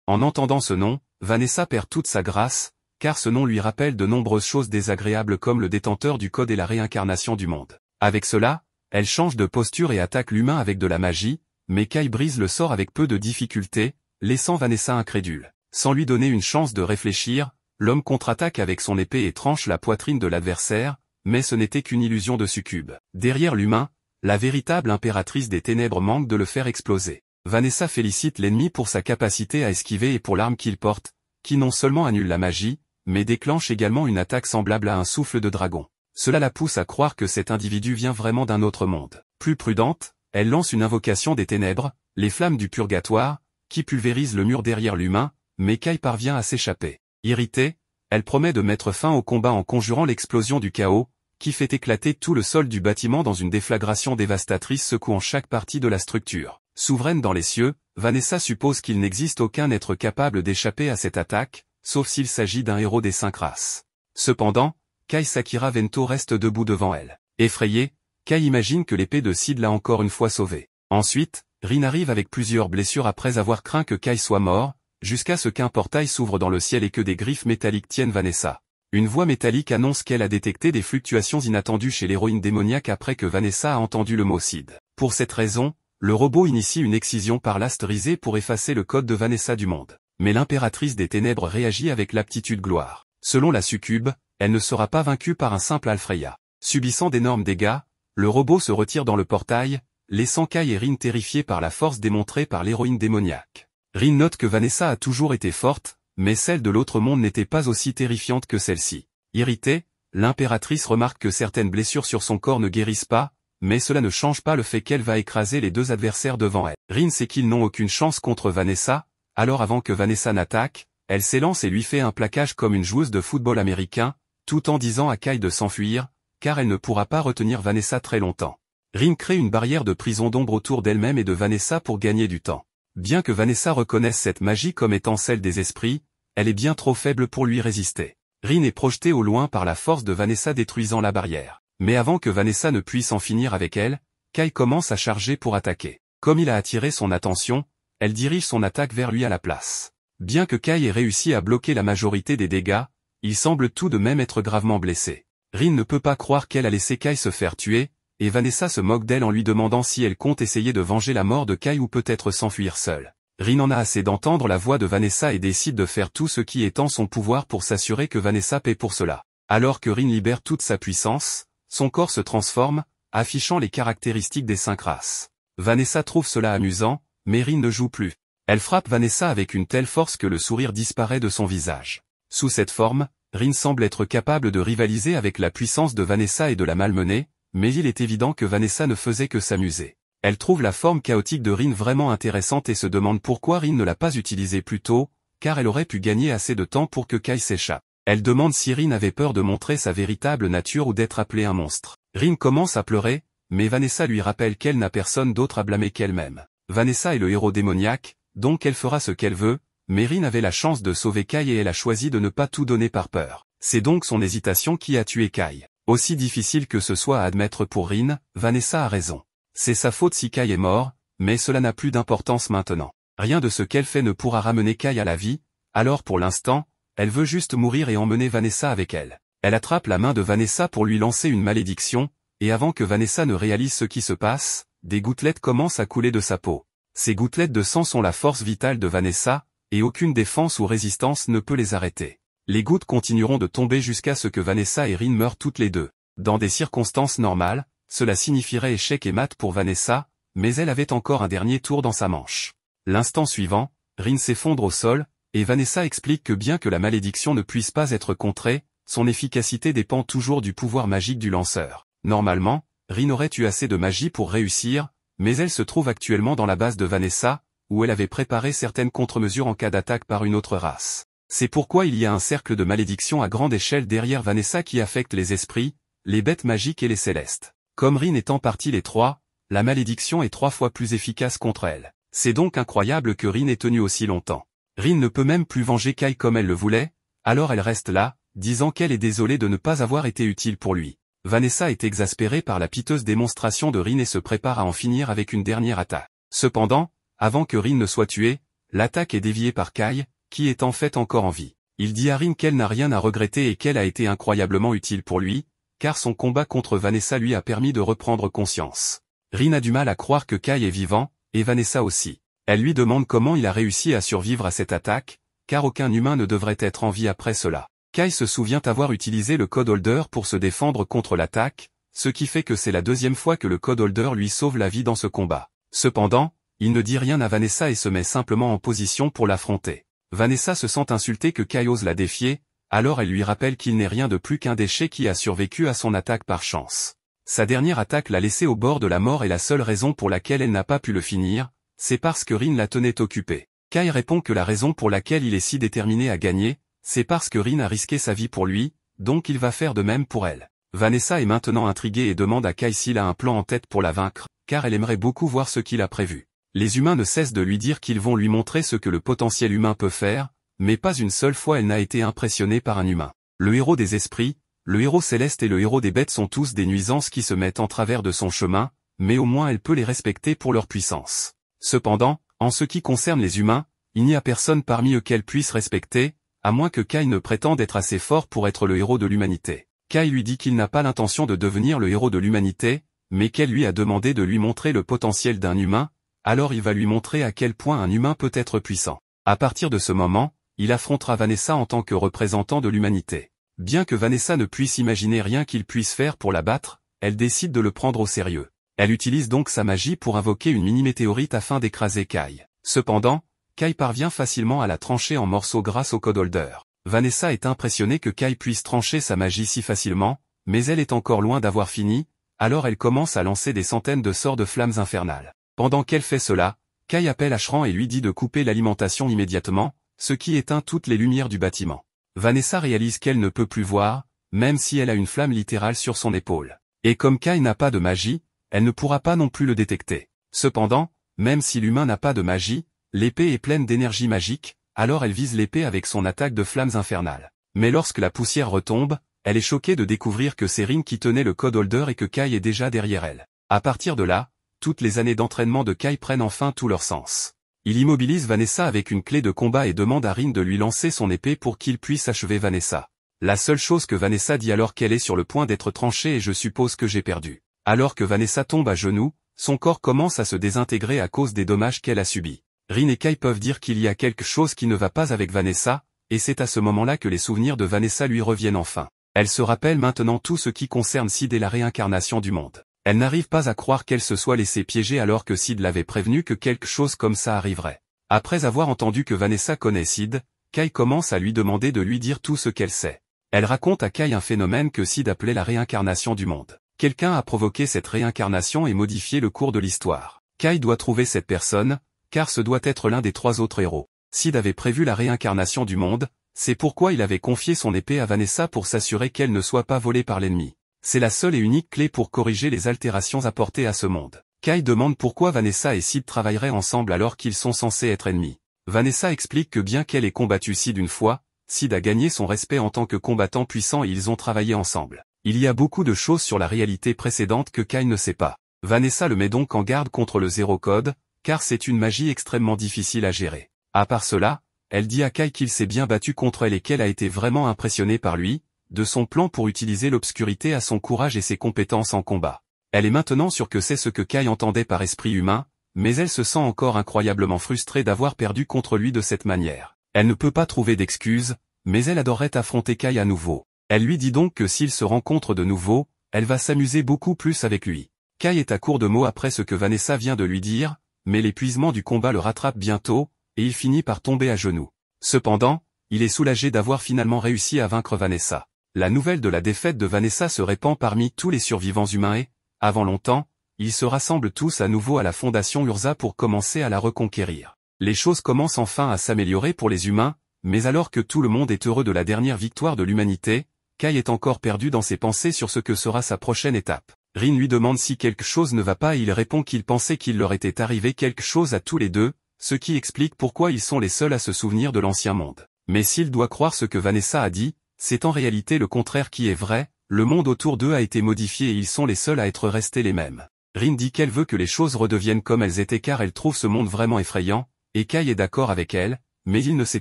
En entendant ce nom, Vanessa perd toute sa grâce, car ce nom lui rappelle de nombreuses choses désagréables comme le détenteur du code et la réincarnation du monde. Avec cela, elle change de posture et attaque l'humain avec de la magie, mais Kai brise le sort avec peu de difficulté, laissant Vanessa incrédule. Sans lui donner une chance de réfléchir, l'homme contre-attaque avec son épée et tranche la poitrine de l'adversaire, mais ce n'était qu'une illusion de succube. Derrière l'humain, la véritable impératrice des ténèbres manque de le faire exploser. Vanessa félicite l'ennemi pour sa capacité à esquiver et pour l'arme qu'il porte, qui non seulement annule la magie, mais déclenche également une attaque semblable à un souffle de dragon. Cela la pousse à croire que cet individu vient vraiment d'un autre monde. Plus prudente, elle lance une invocation des ténèbres, les flammes du purgatoire, qui pulvérisent le mur derrière l'humain, mais Kai parvient à s'échapper. Irritée, elle promet de mettre fin au combat en conjurant l'explosion du chaos, qui fait éclater tout le sol du bâtiment dans une déflagration dévastatrice secouant chaque partie de la structure. Souveraine dans les cieux, Vanessa suppose qu'il n'existe aucun être capable d'échapper à cette attaque, sauf s'il s'agit d'un héros des 5 races. Cependant, Kai Sakura Vento reste debout devant elle. Effrayée, Kai imagine que l'épée de Sid l'a encore une fois sauvée. Ensuite, Rin arrive avec plusieurs blessures après avoir craint que Kai soit mort, jusqu'à ce qu'un portail s'ouvre dans le ciel et que des griffes métalliques tiennent Vanessa. Une voix métallique annonce qu'elle a détecté des fluctuations inattendues chez l'héroïne démoniaque après que Vanessa a entendu le mot Sid. Pour cette raison, le robot initie une excision par l'astérisé pour effacer le code de Vanessa du monde. Mais l'impératrice des ténèbres réagit avec l'aptitude gloire. Selon la succube, elle ne sera pas vaincue par un simple Alfreya. Subissant d'énormes dégâts, le robot se retire dans le portail, laissant Kai et Rin terrifiés par la force démontrée par l'héroïne démoniaque. Rin note que Vanessa a toujours été forte, mais celle de l'autre monde n'était pas aussi terrifiante que celle-ci. Irritée, l'impératrice remarque que certaines blessures sur son corps ne guérissent pas, mais cela ne change pas le fait qu'elle va écraser les 2 adversaires devant elle. Rin sait qu'ils n'ont aucune chance contre Vanessa, alors avant que Vanessa n'attaque, elle s'élance et lui fait un plaquage comme une joueuse de football américain, tout en disant à Kai de s'enfuir, car elle ne pourra pas retenir Vanessa très longtemps. Rin crée une barrière de prison d'ombre autour d'elle-même et de Vanessa pour gagner du temps. Bien que Vanessa reconnaisse cette magie comme étant celle des esprits, elle est bien trop faible pour lui résister. Rin est projetée au loin par la force de Vanessa détruisant la barrière. Mais avant que Vanessa ne puisse en finir avec elle, Kai commence à charger pour attaquer. Comme il a attiré son attention, elle dirige son attaque vers lui à la place. Bien que Kai ait réussi à bloquer la majorité des dégâts, il semble tout de même être gravement blessé. Rin ne peut pas croire qu'elle a laissé Kai se faire tuer, et Vanessa se moque d'elle en lui demandant si elle compte essayer de venger la mort de Kai ou peut-être s'enfuir seule. Rin en a assez d'entendre la voix de Vanessa et décide de faire tout ce qui est en son pouvoir pour s'assurer que Vanessa paie pour cela. Alors que Rin libère toute sa puissance, son corps se transforme, affichant les caractéristiques des 5 races. Vanessa trouve cela amusant, mais Rin ne joue plus. Elle frappe Vanessa avec une telle force que le sourire disparaît de son visage. Sous cette forme, Rin semble être capable de rivaliser avec la puissance de Vanessa et de la malmener, mais il est évident que Vanessa ne faisait que s'amuser. Elle trouve la forme chaotique de Rin vraiment intéressante et se demande pourquoi Rin ne l'a pas utilisée plus tôt, car elle aurait pu gagner assez de temps pour que Kai s'échappe. Elle demande si Rin avait peur de montrer sa véritable nature ou d'être appelée un monstre. Rin commence à pleurer, mais Vanessa lui rappelle qu'elle n'a personne d'autre à blâmer qu'elle-même. Vanessa est le héros démoniaque, donc elle fera ce qu'elle veut, mais Rin avait la chance de sauver Kai et elle a choisi de ne pas tout donner par peur. C'est donc son hésitation qui a tué Kai. Aussi difficile que ce soit à admettre pour Rin, Vanessa a raison. C'est sa faute si Kai est mort, mais cela n'a plus d'importance maintenant. Rien de ce qu'elle fait ne pourra ramener Kai à la vie, alors pour l'instant, elle veut juste mourir et emmener Vanessa avec elle. Elle attrape la main de Vanessa pour lui lancer une malédiction, et avant que Vanessa ne réalise ce qui se passe, des gouttelettes commencent à couler de sa peau. Ces gouttelettes de sang sont la force vitale de Vanessa, et aucune défense ou résistance ne peut les arrêter. Les gouttes continueront de tomber jusqu'à ce que Vanessa et Rin meurent toutes les deux. Dans des circonstances normales, cela signifierait échec et mat pour Vanessa, mais elle avait encore un dernier tour dans sa manche. L'instant suivant, Rin s'effondre au sol, et Vanessa explique que bien que la malédiction ne puisse pas être contrée, son efficacité dépend toujours du pouvoir magique du lanceur. Normalement, Rin aurait eu assez de magie pour réussir, mais elle se trouve actuellement dans la base de Vanessa, où elle avait préparé certaines contre-mesures en cas d'attaque par une autre race. C'est pourquoi il y a un cercle de malédiction à grande échelle derrière Vanessa qui affecte les esprits, les bêtes magiques et les célestes. Comme Rin est en partie les 3, la malédiction est 3 fois plus efficace contre elle. C'est donc incroyable que Rin ait tenu aussi longtemps. Rin ne peut même plus venger Kai comme elle le voulait, alors elle reste là, disant qu'elle est désolée de ne pas avoir été utile pour lui. Vanessa est exaspérée par la piteuse démonstration de Rin et se prépare à en finir avec une dernière attaque. Cependant, avant que Rin ne soit tuée, l'attaque est déviée par Kai, qui est en fait encore en vie. Il dit à Rin qu'elle n'a rien à regretter et qu'elle a été incroyablement utile pour lui, car son combat contre Vanessa lui a permis de reprendre conscience. Rin a du mal à croire que Kai est vivant, et Vanessa aussi. Elle lui demande comment il a réussi à survivre à cette attaque, car aucun humain ne devrait être en vie après cela. Kai se souvient avoir utilisé le code holder pour se défendre contre l'attaque, ce qui fait que c'est la deuxième fois que le code holder lui sauve la vie dans ce combat. Cependant, il ne dit rien à Vanessa et se met simplement en position pour l'affronter. Vanessa se sent insultée que Kai ose la défier, alors elle lui rappelle qu'il n'est rien de plus qu'un déchet qui a survécu à son attaque par chance. Sa dernière attaque l'a laissé au bord de la mort et la seule raison pour laquelle elle n'a pas pu le finir, c'est parce que Rin la tenait occupée. Kai répond que la raison pour laquelle il est si déterminé à gagner, c'est parce que Rin a risqué sa vie pour lui, donc il va faire de même pour elle. Vanessa est maintenant intriguée et demande à Kai s'il a un plan en tête pour la vaincre, car elle aimerait beaucoup voir ce qu'il a prévu. Les humains ne cessent de lui dire qu'ils vont lui montrer ce que le potentiel humain peut faire, mais pas une seule fois elle n'a été impressionnée par un humain. Le héros des esprits, le héros céleste et le héros des bêtes sont tous des nuisances qui se mettent en travers de son chemin, mais au moins elle peut les respecter pour leur puissance. Cependant, en ce qui concerne les humains, il n'y a personne parmi eux qu'elle puisse respecter, à moins que Kai ne prétende être assez fort pour être le héros de l'humanité. Kai lui dit qu'il n'a pas l'intention de devenir le héros de l'humanité, mais qu'elle lui a demandé de lui montrer le potentiel d'un humain, alors il va lui montrer à quel point un humain peut être puissant. À partir de ce moment, il affrontera Vanessa en tant que représentant de l'humanité. Bien que Vanessa ne puisse imaginer rien qu'il puisse faire pour la battre, elle décide de le prendre au sérieux. Elle utilise donc sa magie pour invoquer une mini-météorite afin d'écraser Kai. Cependant, Kai parvient facilement à la trancher en morceaux grâce au code holder. Vanessa est impressionnée que Kai puisse trancher sa magie si facilement, mais elle est encore loin d'avoir fini, alors elle commence à lancer des centaines de sorts de flammes infernales. Pendant qu'elle fait cela, Kai appelle Ashran et lui dit de couper l'alimentation immédiatement, ce qui éteint toutes les lumières du bâtiment. Vanessa réalise qu'elle ne peut plus voir, même si elle a une flamme littérale sur son épaule. Et comme Kai n'a pas de magie, elle ne pourra pas non plus le détecter. Cependant, même si l'humain n'a pas de magie, l'épée est pleine d'énergie magique, alors elle vise l'épée avec son attaque de flammes infernales. Mais lorsque la poussière retombe, elle est choquée de découvrir que c'est Rin qui tenait le code holder et que Kai est déjà derrière elle. À partir de là, toutes les années d'entraînement de Kai prennent enfin tout leur sens. Il immobilise Vanessa avec une clé de combat et demande à Rin de lui lancer son épée pour qu'il puisse achever Vanessa. La seule chose que Vanessa dit alors qu'elle est sur le point d'être tranchée est « je suppose que j'ai perdu ». Alors que Vanessa tombe à genoux, son corps commence à se désintégrer à cause des dommages qu'elle a subis. Rin et Kai peuvent dire qu'il y a quelque chose qui ne va pas avec Vanessa, et c'est à ce moment-là que les souvenirs de Vanessa lui reviennent enfin. Elle se rappelle maintenant tout ce qui concerne Sid et la réincarnation du monde. Elle n'arrive pas à croire qu'elle se soit laissée piéger alors que Sid l'avait prévenue que quelque chose comme ça arriverait. Après avoir entendu que Vanessa connaît Sid, Kai commence à lui demander de lui dire tout ce qu'elle sait. Elle raconte à Kai un phénomène que Sid appelait la réincarnation du monde. Quelqu'un a provoqué cette réincarnation et modifié le cours de l'histoire. Kai doit trouver cette personne, car ce doit être l'un des 3 autres héros. Sid avait prévu la réincarnation du monde, c'est pourquoi il avait confié son épée à Vanessa pour s'assurer qu'elle ne soit pas volée par l'ennemi. C'est la seule et unique clé pour corriger les altérations apportées à ce monde. Kai demande pourquoi Vanessa et Sid travailleraient ensemble alors qu'ils sont censés être ennemis. Vanessa explique que bien qu'elle ait combattu Sid une fois, Sid a gagné son respect en tant que combattant puissant et ils ont travaillé ensemble. Il y a beaucoup de choses sur la réalité précédente que Kai ne sait pas. Vanessa le met donc en garde contre le zéro code, car c'est une magie extrêmement difficile à gérer. À part cela, elle dit à Kai qu'il s'est bien battu contre elle et qu'elle a été vraiment impressionnée par lui, de son plan pour utiliser l'obscurité à son courage et ses compétences en combat. Elle est maintenant sûre que c'est ce que Kai entendait par esprit humain, mais elle se sent encore incroyablement frustrée d'avoir perdu contre lui de cette manière. Elle ne peut pas trouver d'excuses, mais elle adorerait affronter Kai à nouveau. Elle lui dit donc que s'ils se rencontrent de nouveau, elle va s'amuser beaucoup plus avec lui. Kai est à court de mots après ce que Vanessa vient de lui dire, mais l'épuisement du combat le rattrape bientôt, et il finit par tomber à genoux. Cependant, il est soulagé d'avoir finalement réussi à vaincre Vanessa. La nouvelle de la défaite de Vanessa se répand parmi tous les survivants humains et, avant longtemps, ils se rassemblent tous à nouveau à la Fondation Urza pour commencer à la reconquérir. Les choses commencent enfin à s'améliorer pour les humains, mais alors que tout le monde est heureux de la dernière victoire de l'humanité, Kai est encore perdu dans ses pensées sur ce que sera sa prochaine étape. Rin lui demande si quelque chose ne va pas et il répond qu'il pensait qu'il leur était arrivé quelque chose à tous les deux, ce qui explique pourquoi ils sont les seuls à se souvenir de l'ancien monde. Mais s'il doit croire ce que Vanessa a dit, c'est en réalité le contraire qui est vrai, le monde autour d'eux a été modifié et ils sont les seuls à être restés les mêmes. Rin dit qu'elle veut que les choses redeviennent comme elles étaient car elle trouve ce monde vraiment effrayant, et Kai est d'accord avec elle, mais il ne sait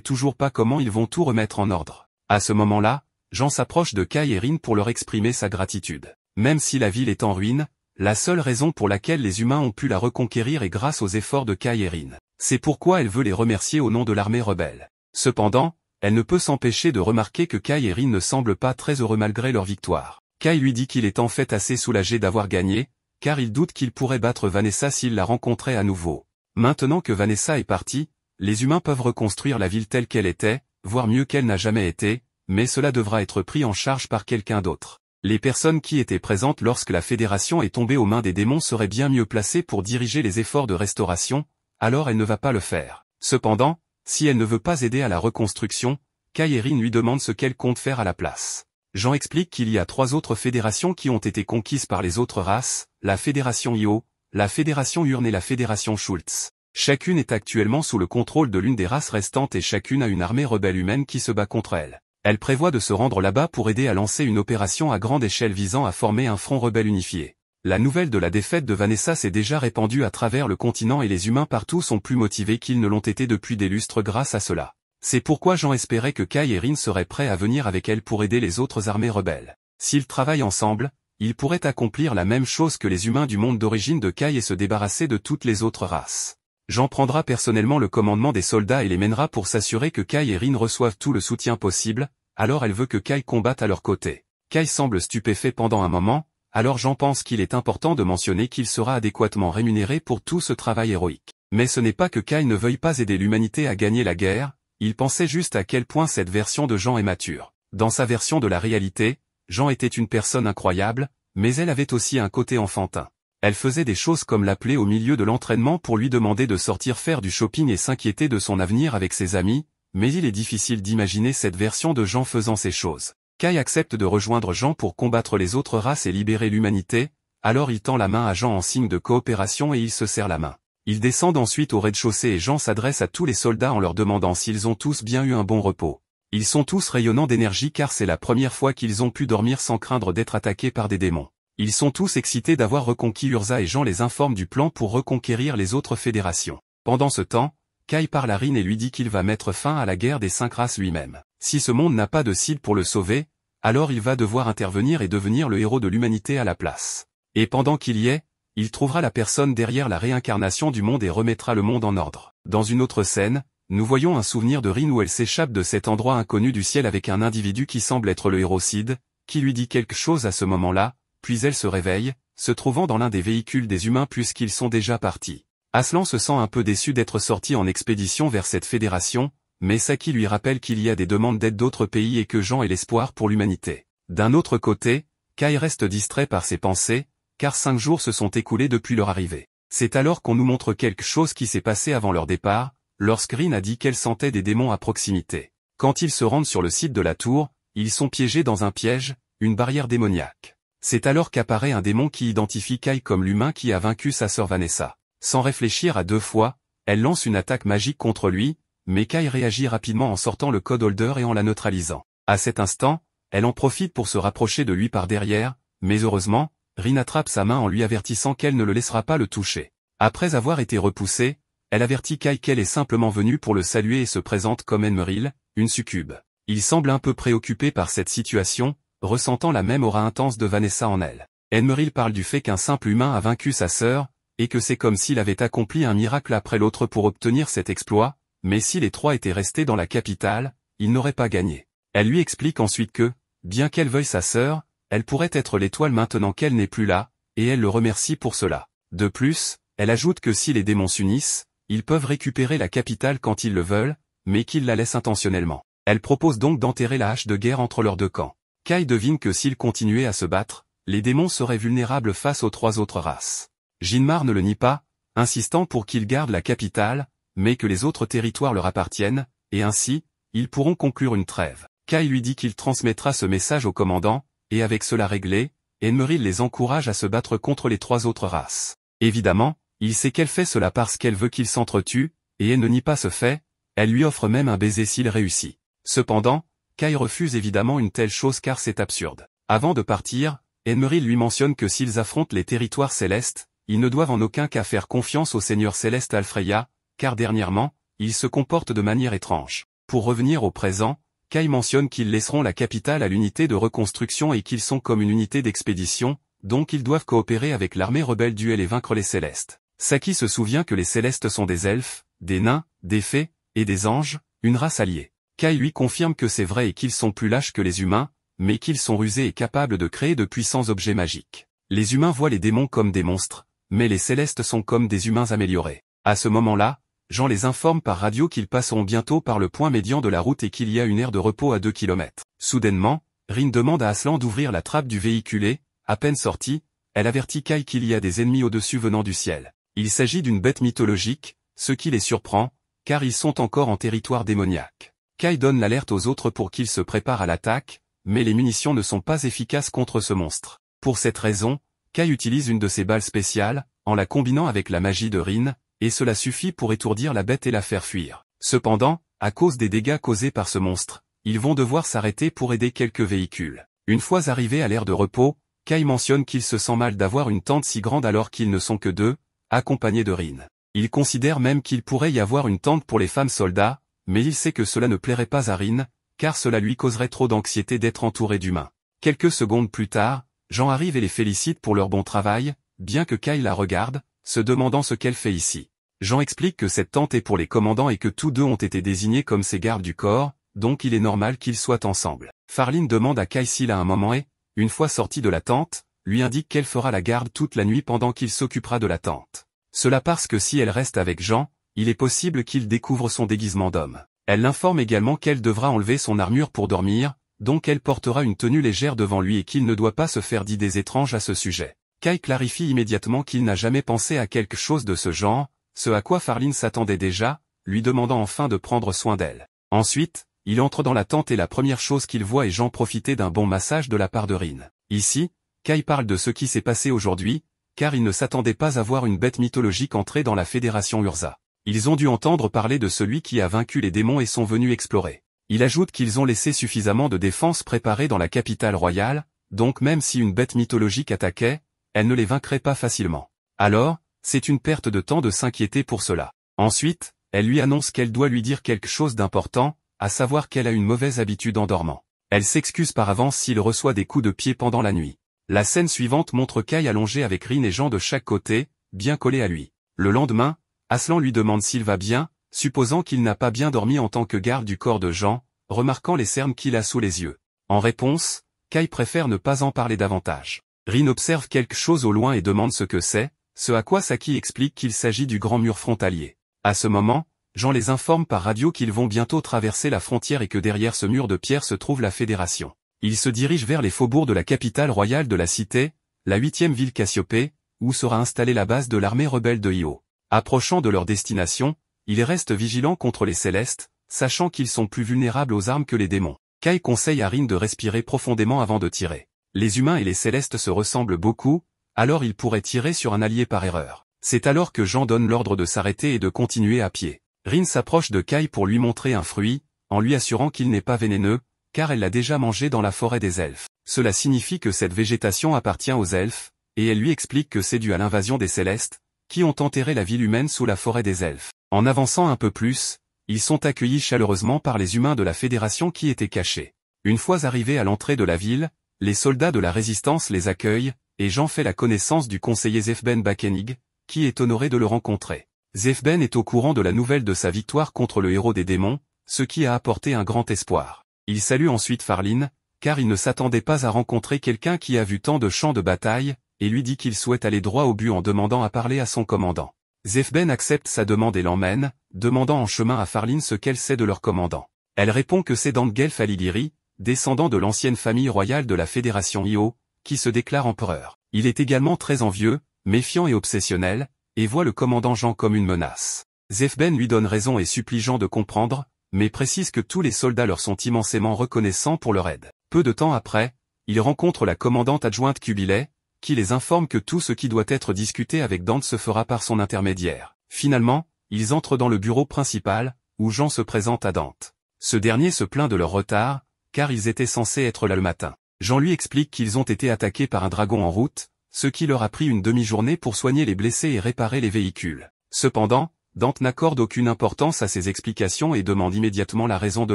toujours pas comment ils vont tout remettre en ordre. À ce moment-là, Jean s'approche de Kai et Rin pour leur exprimer sa gratitude. Même si la ville est en ruine, la seule raison pour laquelle les humains ont pu la reconquérir est grâce aux efforts de Kai et Rin. C'est pourquoi elle veut les remercier au nom de l'armée rebelle. Cependant, elle ne peut s'empêcher de remarquer que Kai et Rin ne semblent pas très heureux malgré leur victoire. Kai lui dit qu'il est en fait assez soulagé d'avoir gagné, car il doute qu'il pourrait battre Vanessa s'il la rencontrait à nouveau. Maintenant que Vanessa est partie, les humains peuvent reconstruire la ville telle qu'elle était, voire mieux qu'elle n'a jamais été, mais cela devra être pris en charge par quelqu'un d'autre. Les personnes qui étaient présentes lorsque la Fédération est tombée aux mains des démons seraient bien mieux placées pour diriger les efforts de restauration, alors elle ne va pas le faire. Cependant, si elle ne veut pas aider à la reconstruction, Kai et Rin lui demandent ce qu'elle compte faire à la place. Jean explique qu'il y a 3 autres fédérations qui ont été conquises par les autres races, la Fédération Io, la Fédération Urne et la Fédération Schultz. Chacune est actuellement sous le contrôle de l'une des races restantes et chacune a une armée rebelle humaine qui se bat contre elle. Elle prévoit de se rendre là-bas pour aider à lancer une opération à grande échelle visant à former un front rebelle unifié. La nouvelle de la défaite de Vanessa s'est déjà répandue à travers le continent et les humains partout sont plus motivés qu'ils ne l'ont été depuis des lustres grâce à cela. C'est pourquoi Jean espérait que Kai et Rin seraient prêts à venir avec elle pour aider les autres armées rebelles. S'ils travaillent ensemble, ils pourraient accomplir la même chose que les humains du monde d'origine de Kai et se débarrasser de toutes les autres races. Jean prendra personnellement le commandement des soldats et les mènera pour s'assurer que Kai et Rin reçoivent tout le soutien possible, alors elle veut que Kai combatte à leur côté. Kai semble stupéfait pendant un moment, alors Jean pense qu'il est important de mentionner qu'il sera adéquatement rémunéré pour tout ce travail héroïque. Mais ce n'est pas que Kai ne veuille pas aider l'humanité à gagner la guerre, il pensait juste à quel point cette version de Jean est mature. Dans sa version de la réalité, Jean était une personne incroyable, mais elle avait aussi un côté enfantin. Elle faisait des choses comme l'appeler au milieu de l'entraînement pour lui demander de sortir faire du shopping et s'inquiéter de son avenir avec ses amis, mais il est difficile d'imaginer cette version de Jean faisant ces choses. Kai accepte de rejoindre Jean pour combattre les autres races et libérer l'humanité, alors il tend la main à Jean en signe de coopération et ils se serrent la main. Ils descendent ensuite au rez-de-chaussée et Jean s'adresse à tous les soldats en leur demandant s'ils ont tous bien eu un bon repos. Ils sont tous rayonnants d'énergie car c'est la première fois qu'ils ont pu dormir sans craindre d'être attaqués par des démons. Ils sont tous excités d'avoir reconquis Urza et Jean les informe du plan pour reconquérir les autres fédérations. Pendant ce temps, Kai parle à Rin et lui dit qu'il va mettre fin à la guerre des 5 races lui-même. Si ce monde n'a pas de cible pour le sauver, alors il va devoir intervenir et devenir le héros de l'humanité à la place. Et pendant qu'il y est, il trouvera la personne derrière la réincarnation du monde et remettra le monde en ordre. Dans une autre scène, nous voyons un souvenir de Rin où elle s'échappe de cet endroit inconnu du ciel avec un individu qui semble être le héros Sid, qui lui dit quelque chose à ce moment-là, puis elle se réveille, se trouvant dans l'un des véhicules des humains puisqu'ils sont déjà partis. Aslan se sent un peu déçu d'être sorti en expédition vers cette fédération, mais Saki lui rappelle qu'il y a des demandes d'aide d'autres pays et que Jean est l'espoir pour l'humanité. D'un autre côté, Kai reste distrait par ses pensées, car 5 jours se sont écoulés depuis leur arrivée. C'est alors qu'on nous montre quelque chose qui s'est passé avant leur départ, lorsque Rin a dit qu'elle sentait des démons à proximité. Quand ils se rendent sur le site de la tour, ils sont piégés dans un piège, une barrière démoniaque. C'est alors qu'apparaît un démon qui identifie Kai comme l'humain qui a vaincu sa sœur Vanessa. Sans réfléchir à 2 fois, elle lance une attaque magique contre lui, mais Kai réagit rapidement en sortant le code holder et en la neutralisant. À cet instant, elle en profite pour se rapprocher de lui par derrière, mais heureusement, Rin attrape sa main en lui avertissant qu'elle ne le laissera pas le toucher. Après avoir été repoussée, elle avertit Kai qu'elle est simplement venue pour le saluer et se présente comme Enmeril, une succube. Il semble un peu préoccupé par cette situation, ressentant la même aura intense de Vanessa en elle. Enmeril parle du fait qu'un simple humain a vaincu sa sœur, et que c'est comme s'il avait accompli un miracle après l'autre pour obtenir cet exploit, mais si les 3 étaient restés dans la capitale, ils n'auraient pas gagné. Elle lui explique ensuite que, bien qu'elle veuille sa sœur, elle pourrait être l'étoile maintenant qu'elle n'est plus là, et elle le remercie pour cela. De plus, elle ajoute que si les démons s'unissent, ils peuvent récupérer la capitale quand ils le veulent, mais qu'ils la laissent intentionnellement. Elle propose donc d'enterrer la hache de guerre entre leurs 2 camps. Kai devine que s'ils continuaient à se battre, les démons seraient vulnérables face aux 3 autres races. Jinmar ne le nie pas, insistant pour qu'ils gardent la capitale, mais que les autres territoires leur appartiennent, et ainsi, ils pourront conclure une trêve. Kai lui dit qu'il transmettra ce message au commandant, et avec cela réglé, Enmeril les encourage à se battre contre les 3 autres races. Évidemment, il sait qu'elle fait cela parce qu'elle veut qu'ils s'entretuent, et elle ne nie pas ce fait, elle lui offre même un baiser s'il réussit. Cependant, Kai refuse évidemment une telle chose car c'est absurde. Avant de partir, Emery lui mentionne que s'ils affrontent les territoires célestes, ils ne doivent en aucun cas faire confiance au seigneur céleste Alfreya, car dernièrement, il se comporte de manière étrange. Pour revenir au présent, Kai mentionne qu'ils laisseront la capitale à l'unité de reconstruction et qu'ils sont comme une unité d'expédition, donc ils doivent coopérer avec l'armée rebelle duel et vaincre les célestes. Saki se souvient que les célestes sont des elfes, des nains, des fées, et des anges, une race alliée. Kai lui confirme que c'est vrai et qu'ils sont plus lâches que les humains, mais qu'ils sont rusés et capables de créer de puissants objets magiques. Les humains voient les démons comme des monstres, mais les célestes sont comme des humains améliorés. À ce moment-là, Jean les informe par radio qu'ils passeront bientôt par le point médian de la route et qu'il y a une aire de repos à 2 km. Soudainement, Rin demande à Aslan d'ouvrir la trappe du véhicule et, à peine sortie, elle avertit Kai qu'il y a des ennemis au-dessus venant du ciel. Il s'agit d'une bête mythologique, ce qui les surprend, car ils sont encore en territoire démoniaque. Kai donne l'alerte aux autres pour qu'ils se préparent à l'attaque, mais les munitions ne sont pas efficaces contre ce monstre. Pour cette raison, Kai utilise une de ses balles spéciales, en la combinant avec la magie de Rin, et cela suffit pour étourdir la bête et la faire fuir. Cependant, à cause des dégâts causés par ce monstre, ils vont devoir s'arrêter pour aider quelques véhicules. Une fois arrivés à l'aire de repos, Kai mentionne qu'il se sent mal d'avoir une tente si grande alors qu'ils ne sont que 2, accompagnés de Rin. Il considère même qu'il pourrait y avoir une tente pour les femmes soldats, mais il sait que cela ne plairait pas à Rin, car cela lui causerait trop d'anxiété d'être entouré d'humains. Quelques secondes plus tard, Jean arrive et les félicite pour leur bon travail, bien que Kai la regarde, se demandant ce qu'elle fait ici. Jean explique que cette tente est pour les commandants et que tous deux ont été désignés comme ses gardes du corps, donc il est normal qu'ils soient ensemble. Farline demande à Kai s'il a un moment et, une fois sorti de la tente, lui indique qu'elle fera la garde toute la nuit pendant qu'il s'occupera de la tente. Cela parce que si elle reste avec Jean, il est possible qu'il découvre son déguisement d'homme. Elle l'informe également qu'elle devra enlever son armure pour dormir, donc elle portera une tenue légère devant lui et qu'il ne doit pas se faire d'idées étranges à ce sujet. Kai clarifie immédiatement qu'il n'a jamais pensé à quelque chose de ce genre, ce à quoi Farline s'attendait déjà, lui demandant enfin de prendre soin d'elle. Ensuite, il entre dans la tente et la première chose qu'il voit est Jean profiter d'un bon massage de la part de Rin. Ici, Kai parle de ce qui s'est passé aujourd'hui, car il ne s'attendait pas à voir une bête mythologique entrer dans la Fédération Urza. Ils ont dû entendre parler de celui qui a vaincu les démons et sont venus explorer. Il ajoute qu'ils ont laissé suffisamment de défenses préparées dans la capitale royale, donc même si une bête mythologique attaquait, elle ne les vaincrait pas facilement. Alors, c'est une perte de temps de s'inquiéter pour cela. Ensuite, elle lui annonce qu'elle doit lui dire quelque chose d'important, à savoir qu'elle a une mauvaise habitude en dormant. Elle s'excuse par avance s'il reçoit des coups de pied pendant la nuit. La scène suivante montre Kai allongé avec Rin et Jean de chaque côté, bien collés à lui. Le lendemain, Aslan lui demande s'il va bien, supposant qu'il n'a pas bien dormi en tant que garde du corps de Jean, remarquant les cernes qu'il a sous les yeux. En réponse, Kai préfère ne pas en parler davantage. Rin observe quelque chose au loin et demande ce que c'est, ce à quoi Saki explique qu'il s'agit du grand mur frontalier. À ce moment, Jean les informe par radio qu'ils vont bientôt traverser la frontière et que derrière ce mur de pierre se trouve la Fédération. Ils se dirigent vers les faubourgs de la capitale royale de la cité, la 8e ville Cassiopée, où sera installée la base de l'armée rebelle de Io. Approchant de leur destination, ils restent vigilants contre les Célestes, sachant qu'ils sont plus vulnérables aux armes que les démons. Kai conseille à Rin de respirer profondément avant de tirer. Les humains et les Célestes se ressemblent beaucoup, alors ils pourraient tirer sur un allié par erreur. C'est alors que Jean donne l'ordre de s'arrêter et de continuer à pied. Rin s'approche de Kai pour lui montrer un fruit, en lui assurant qu'il n'est pas vénéneux, car elle l'a déjà mangé dans la forêt des elfes. Cela signifie que cette végétation appartient aux elfes, et elle lui explique que c'est dû à l'invasion des Célestes, qui ont enterré la ville humaine sous la forêt des elfes. En avançant un peu plus, ils sont accueillis chaleureusement par les humains de la Fédération qui étaient cachés. Une fois arrivés à l'entrée de la ville, les soldats de la Résistance les accueillent, et Jean fait la connaissance du conseiller Zefben Bakenig, qui est honoré de le rencontrer. Zefben est au courant de la nouvelle de sa victoire contre le héros des démons, ce qui a apporté un grand espoir. Il salue ensuite Farline, car il ne s'attendait pas à rencontrer quelqu'un qui a vu tant de champs de bataille, et lui dit qu'il souhaite aller droit au but en demandant à parler à son commandant. Zefben accepte sa demande et l'emmène, demandant en chemin à Farline ce qu'elle sait de leur commandant. Elle répond que c'est Dangelf Alighieri, descendant de l'ancienne famille royale de la Fédération Io, qui se déclare empereur. Il est également très envieux, méfiant et obsessionnel, et voit le commandant Jean comme une menace. Zefben lui donne raison et supplie Jean de comprendre, mais précise que tous les soldats leur sont immensément reconnaissants pour leur aide. Peu de temps après, il rencontre la commandante adjointe Kubilai, qui les informe que tout ce qui doit être discuté avec Dante se fera par son intermédiaire. Finalement, ils entrent dans le bureau principal, où Jean se présente à Dante. Ce dernier se plaint de leur retard, car ils étaient censés être là le matin. Jean lui explique qu'ils ont été attaqués par un dragon en route, ce qui leur a pris une demi-journée pour soigner les blessés et réparer les véhicules. Cependant, Dante n'accorde aucune importance à ces explications et demande immédiatement la raison de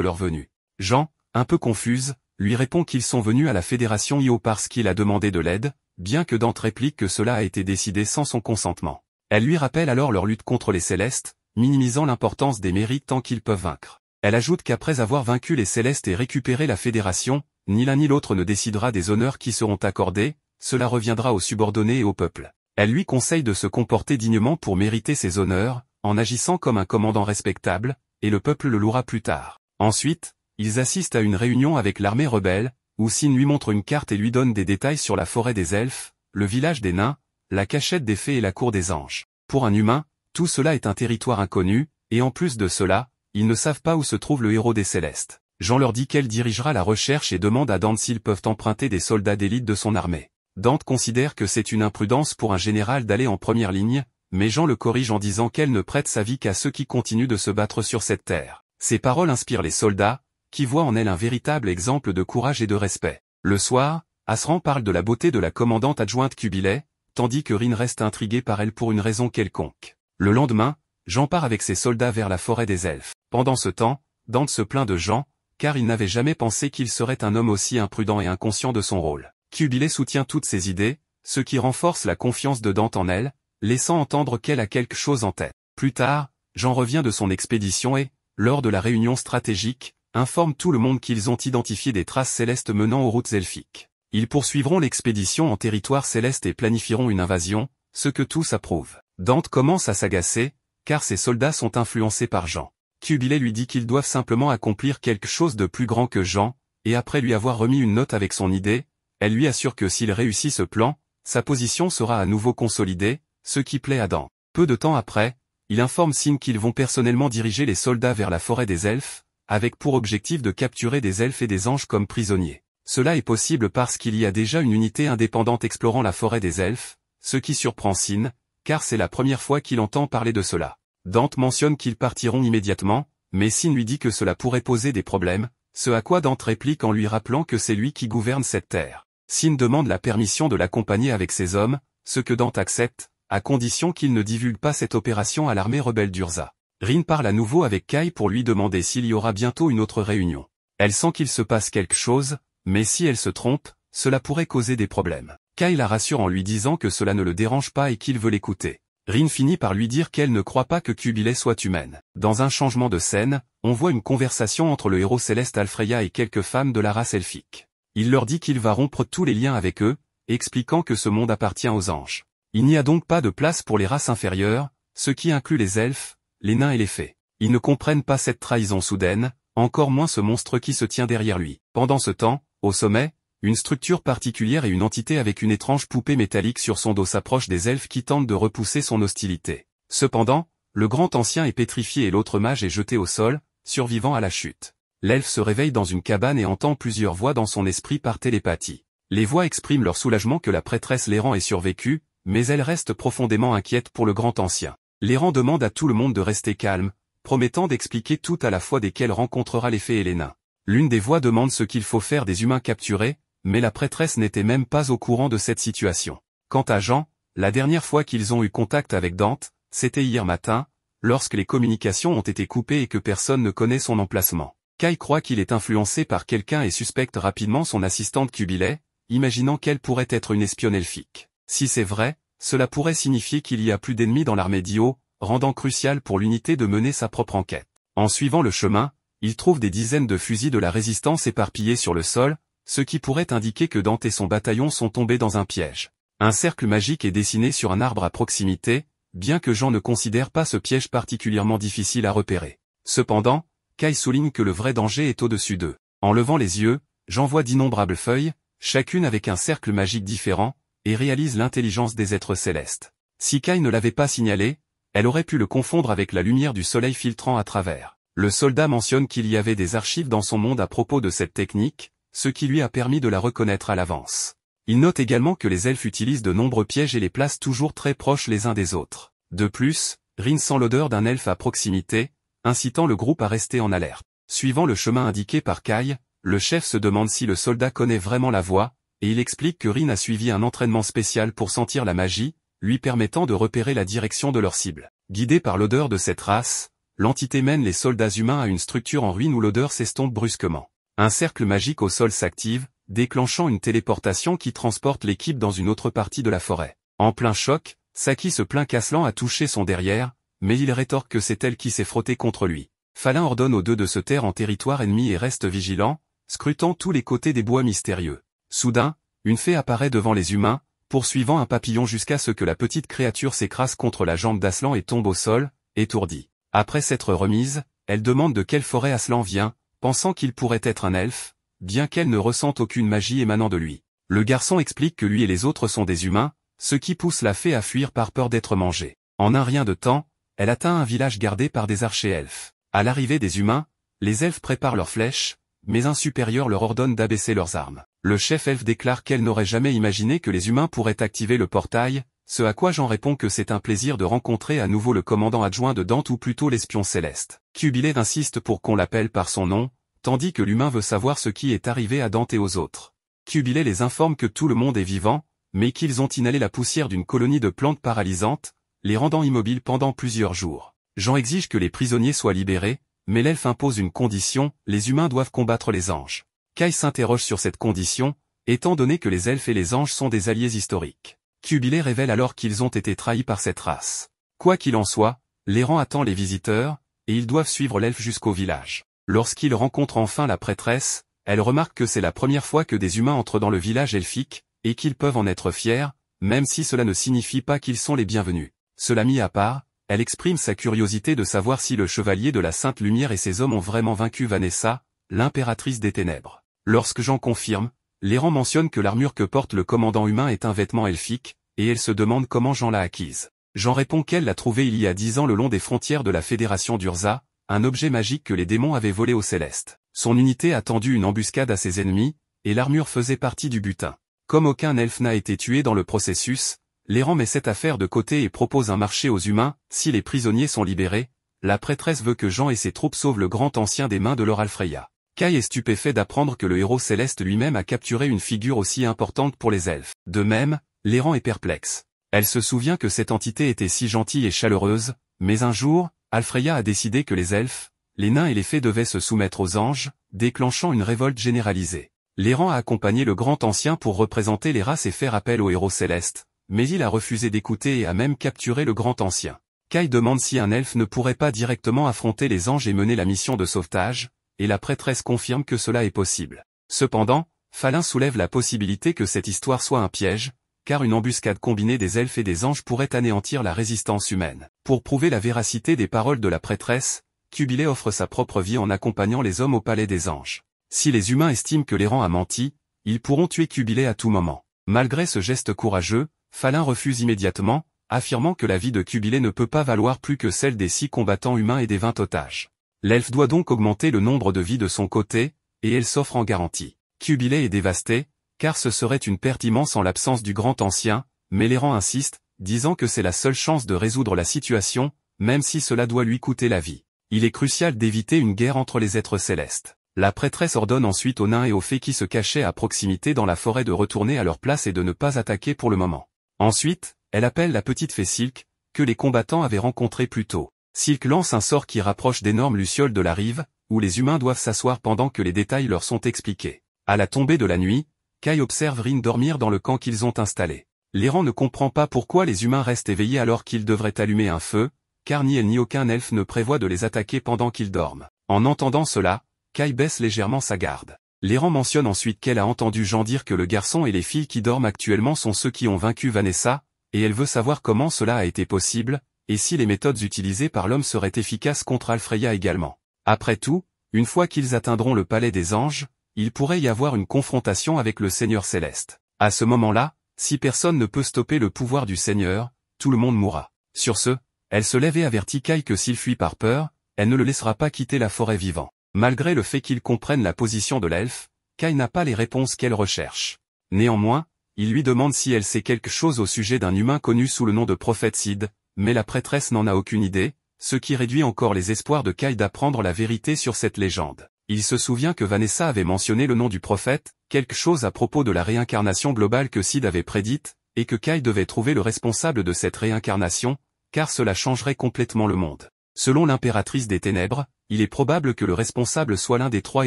leur venue. Jean, un peu confuse, lui répond qu'ils sont venus à la Fédération Io parce qu'il a demandé de l'aide, bien que Dante réplique que cela a été décidé sans son consentement. Elle lui rappelle alors leur lutte contre les Célestes, minimisant l'importance des mérites tant qu'ils peuvent vaincre. Elle ajoute qu'après avoir vaincu les Célestes et récupéré la Fédération, ni l'un ni l'autre ne décidera des honneurs qui seront accordés, cela reviendra aux subordonnés et au peuple. Elle lui conseille de se comporter dignement pour mériter ces honneurs, en agissant comme un commandant respectable, et le peuple le louera plus tard. Ensuite, ils assistent à une réunion avec l'armée rebelle, où Sin lui montre une carte et lui donne des détails sur la forêt des elfes, le village des nains, la cachette des fées et la cour des anges. Pour un humain, tout cela est un territoire inconnu, et en plus de cela, ils ne savent pas où se trouve le héros des Célestes. Jean leur dit qu'elle dirigera la recherche et demande à Dante s'ils peuvent emprunter des soldats d'élite de son armée. Dante considère que c'est une imprudence pour un général d'aller en première ligne, mais Jean le corrige en disant qu'elle ne prête sa vie qu'à ceux qui continuent de se battre sur cette terre. Ces paroles inspirent les soldats, qui voient en elle un véritable exemple de courage et de respect. Le soir, Asran parle de la beauté de la commandante adjointe Kubilai, tandis que Rin reste intrigué par elle pour une raison quelconque. Le lendemain, Jean part avec ses soldats vers la forêt des elfes. Pendant ce temps, Dante se plaint de Jean, car il n'avait jamais pensé qu'il serait un homme aussi imprudent et inconscient de son rôle. Kubilai soutient toutes ses idées, ce qui renforce la confiance de Dante en elle, laissant entendre qu'elle a quelque chose en tête. Plus tard, Jean revient de son expédition et, lors de la réunion stratégique, informe tout le monde qu'ils ont identifié des traces célestes menant aux routes elfiques. Ils poursuivront l'expédition en territoire céleste et planifieront une invasion, ce que tous approuvent. Dante commence à s'agacer, car ses soldats sont influencés par Jean. Kubilai lui dit qu'ils doivent simplement accomplir quelque chose de plus grand que Jean, et après lui avoir remis une note avec son idée, elle lui assure que s'il réussit ce plan, sa position sera à nouveau consolidée, ce qui plaît à Dante. Peu de temps après, il informe Sin qu'ils vont personnellement diriger les soldats vers la forêt des elfes, avec pour objectif de capturer des elfes et des anges comme prisonniers. Cela est possible parce qu'il y a déjà une unité indépendante explorant la forêt des elfes, ce qui surprend Sin, car c'est la première fois qu'il entend parler de cela. Dante mentionne qu'ils partiront immédiatement, mais Sin lui dit que cela pourrait poser des problèmes, ce à quoi Dante réplique en lui rappelant que c'est lui qui gouverne cette terre. Sin demande la permission de l'accompagner avec ses hommes, ce que Dante accepte, à condition qu'il ne divulgue pas cette opération à l'armée rebelle d'Urza. Rin parle à nouveau avec Kai pour lui demander s'il y aura bientôt une autre réunion. Elle sent qu'il se passe quelque chose, mais si elle se trompe, cela pourrait causer des problèmes. Kai la rassure en lui disant que cela ne le dérange pas et qu'il veut l'écouter. Rin finit par lui dire qu'elle ne croit pas que Kubilai soit humaine. Dans un changement de scène, on voit une conversation entre le héros céleste Alfreya et quelques femmes de la race elfique. Il leur dit qu'il va rompre tous les liens avec eux, expliquant que ce monde appartient aux anges. Il n'y a donc pas de place pour les races inférieures, ce qui inclut les elfes, les nains et les fées. Ils ne comprennent pas cette trahison soudaine, encore moins ce monstre qui se tient derrière lui. Pendant ce temps, au sommet, une structure particulière et une entité avec une étrange poupée métallique sur son dos s'approche des elfes qui tentent de repousser son hostilité. Cependant, le grand ancien est pétrifié et l'autre mage est jeté au sol, survivant à la chute. L'elfe se réveille dans une cabane et entend plusieurs voix dans son esprit par télépathie. Les voix expriment leur soulagement que la prêtresse Léran ait survécu, mais elle reste profondément inquiète pour le grand ancien. Léran demande à tout le monde de rester calme, promettant d'expliquer tout à la fois desquels rencontrera les fées et les nains. L'une des voix demande ce qu'il faut faire des humains capturés, mais la prêtresse n'était même pas au courant de cette situation. Quant à Jean, la dernière fois qu'ils ont eu contact avec Dante, c'était hier matin, lorsque les communications ont été coupées et que personne ne connaît son emplacement. Kai croit qu'il est influencé par quelqu'un et suspecte rapidement son assistante Kubilai, imaginant qu'elle pourrait être une espionne elfique. Si c'est vrai, cela pourrait signifier qu'il y a plus d'ennemis dans l'armée d'Io, rendant crucial pour l'unité de mener sa propre enquête. En suivant le chemin, il trouve des dizaines de fusils de la résistance éparpillés sur le sol, ce qui pourrait indiquer que Dante et son bataillon sont tombés dans un piège. Un cercle magique est dessiné sur un arbre à proximité, bien que Jean ne considère pas ce piège particulièrement difficile à repérer. Cependant, Kai souligne que le vrai danger est au-dessus d'eux. En levant les yeux, Jean voit d'innombrables feuilles, chacune avec un cercle magique différent, et réalise l'intelligence des êtres célestes. Si Kai ne l'avait pas signalé, elle aurait pu le confondre avec la lumière du soleil filtrant à travers. Le soldat mentionne qu'il y avait des archives dans son monde à propos de cette technique, ce qui lui a permis de la reconnaître à l'avance. Il note également que les elfes utilisent de nombreux pièges et les placent toujours très proches les uns des autres. De plus, Rin sent l'odeur d'un elfe à proximité, incitant le groupe à rester en alerte. Suivant le chemin indiqué par Kai, Le chef se demande si le soldat connaît vraiment la voie, et il explique que Rin a suivi un entraînement spécial pour sentir la magie, lui permettant de repérer la direction de leur cible. Guidé par l'odeur de cette race, l'entité mène les soldats humains à une structure en ruine où l'odeur s'estompe brusquement. Un cercle magique au sol s'active, déclenchant une téléportation qui transporte l'équipe dans une autre partie de la forêt. En plein choc, Saki se plaint qu'Aslan a touché son derrière, mais il rétorque que c'est elle qui s'est frottée contre lui. Falin ordonne aux deux de se taire en territoire ennemi et reste vigilant, scrutant tous les côtés des bois mystérieux. Soudain, une fée apparaît devant les humains, poursuivant un papillon jusqu'à ce que la petite créature s'écrase contre la jambe d'Aslan et tombe au sol, étourdie. Après s'être remise, elle demande de quelle forêt Aslan vient, pensant qu'il pourrait être un elfe, bien qu'elle ne ressente aucune magie émanant de lui. Le garçon explique que lui et les autres sont des humains, ce qui pousse la fée à fuir par peur d'être mangée. En un rien de temps, elle atteint un village gardé par des archers elfes. À l'arrivée des humains, les elfes préparent leurs flèches, mais un supérieur leur ordonne d'abaisser leurs armes. Le chef elfe déclare qu'elle n'aurait jamais imaginé que les humains pourraient activer le portail, ce à quoi Jean répond que c'est un plaisir de rencontrer à nouveau le commandant adjoint de Dante ou plutôt l'espion céleste. Cubilé insiste pour qu'on l'appelle par son nom, tandis que l'humain veut savoir ce qui est arrivé à Dante et aux autres. Cubilé les informe que tout le monde est vivant, mais qu'ils ont inhalé la poussière d'une colonie de plantes paralysantes, les rendant immobiles pendant plusieurs jours. Jean exige que les prisonniers soient libérés, mais l'elfe impose une condition, les humains doivent combattre les anges. Kai s'interroge sur cette condition, étant donné que les elfes et les anges sont des alliés historiques. Cubilé révèle alors qu'ils ont été trahis par cette race. Quoi qu'il en soit, l'errant attend les visiteurs, et ils doivent suivre l'elfe jusqu'au village. Lorsqu'ils rencontrent enfin la prêtresse, elle remarque que c'est la première fois que des humains entrent dans le village elfique, et qu'ils peuvent en être fiers, même si cela ne signifie pas qu'ils sont les bienvenus. Cela mis à part, elle exprime sa curiosité de savoir si le chevalier de la Sainte Lumière et ses hommes ont vraiment vaincu Vanessa, l'impératrice des ténèbres. Lorsque Jean confirme, l'errant mentionne que l'armure que porte le commandant humain est un vêtement elfique, et elle se demande comment Jean l'a acquise. Jean répond qu'elle l'a trouvé il y a 10 ans le long des frontières de la Fédération d'Urza, un objet magique que les démons avaient volé aux Célestes. Son unité a tendu une embuscade à ses ennemis, et l'armure faisait partie du butin. Comme aucun elfe n'a été tué dans le processus, l'errant met cette affaire de côté et propose un marché aux humains. Si les prisonniers sont libérés, la prêtresse veut que Jean et ses troupes sauvent le grand ancien des mains de Laure Alfreya. Kai est stupéfait d'apprendre que le héros céleste lui-même a capturé une figure aussi importante pour les elfes. De même, l'errant est perplexe. Elle se souvient que cette entité était si gentille et chaleureuse, mais un jour, Alfreya a décidé que les elfes, les nains et les fées devaient se soumettre aux anges, déclenchant une révolte généralisée. L'errant a accompagné le grand ancien pour représenter les races et faire appel au héros céleste, mais il a refusé d'écouter et a même capturé le grand ancien. Kai demande si un elfe ne pourrait pas directement affronter les anges et mener la mission de sauvetage, et la prêtresse confirme que cela est possible. Cependant, Falin soulève la possibilité que cette histoire soit un piège, car une embuscade combinée des elfes et des anges pourrait anéantir la résistance humaine. Pour prouver la véracité des paroles de la prêtresse, Cubilé offre sa propre vie en accompagnant les hommes au palais des anges. Si les humains estiment que l'errant a menti, ils pourront tuer Cubilé à tout moment. Malgré ce geste courageux, Falin refuse immédiatement, affirmant que la vie de Cubilé ne peut pas valoir plus que celle des 6 combattants humains et des 20 otages. L'elfe doit donc augmenter le nombre de vies de son côté, et elle s'offre en garantie. Cubilé est dévasté, car ce serait une perte immense en l'absence du grand ancien, mais l'errant insiste, disant que c'est la seule chance de résoudre la situation, même si cela doit lui coûter la vie. Il est crucial d'éviter une guerre entre les êtres célestes. La prêtresse ordonne ensuite aux nains et aux fées qui se cachaient à proximité dans la forêt de retourner à leur place et de ne pas attaquer pour le moment. Ensuite, elle appelle la petite fée Silk, que les combattants avaient rencontrée plus tôt. Silk lance un sort qui rapproche d'énormes lucioles de la rive, où les humains doivent s'asseoir pendant que les détails leur sont expliqués. À la tombée de la nuit, Kai observe Rin dormir dans le camp qu'ils ont installé. L'errant ne comprend pas pourquoi les humains restent éveillés alors qu'ils devraient allumer un feu, car ni elle ni aucun elfe ne prévoit de les attaquer pendant qu'ils dorment. En entendant cela, Kai baisse légèrement sa garde. L'errant mentionne ensuite qu'elle a entendu Jean dire que le garçon et les filles qui dorment actuellement sont ceux qui ont vaincu Vanessa, et elle veut savoir comment cela a été possible, et si les méthodes utilisées par l'homme seraient efficaces contre Alfreya également. Après tout, une fois qu'ils atteindront le palais des anges, il pourrait y avoir une confrontation avec le Seigneur Céleste. À ce moment-là, si personne ne peut stopper le pouvoir du Seigneur, tout le monde mourra. Sur ce, elle se lève et avertit Kai que s'il fuit par peur, elle ne le laissera pas quitter la forêt vivant. Malgré le fait qu'il comprenne la position de l'elfe, Kai n'a pas les réponses qu'elle recherche. Néanmoins, il lui demande si elle sait quelque chose au sujet d'un humain connu sous le nom de Prophète Sid, mais la prêtresse n'en a aucune idée, ce qui réduit encore les espoirs de Kai d'apprendre la vérité sur cette légende. Il se souvient que Vanessa avait mentionné le nom du prophète, quelque chose à propos de la réincarnation globale que Sid avait prédite, et que Kai devait trouver le responsable de cette réincarnation, car cela changerait complètement le monde. Selon l'impératrice des ténèbres, il est probable que le responsable soit l'un des 3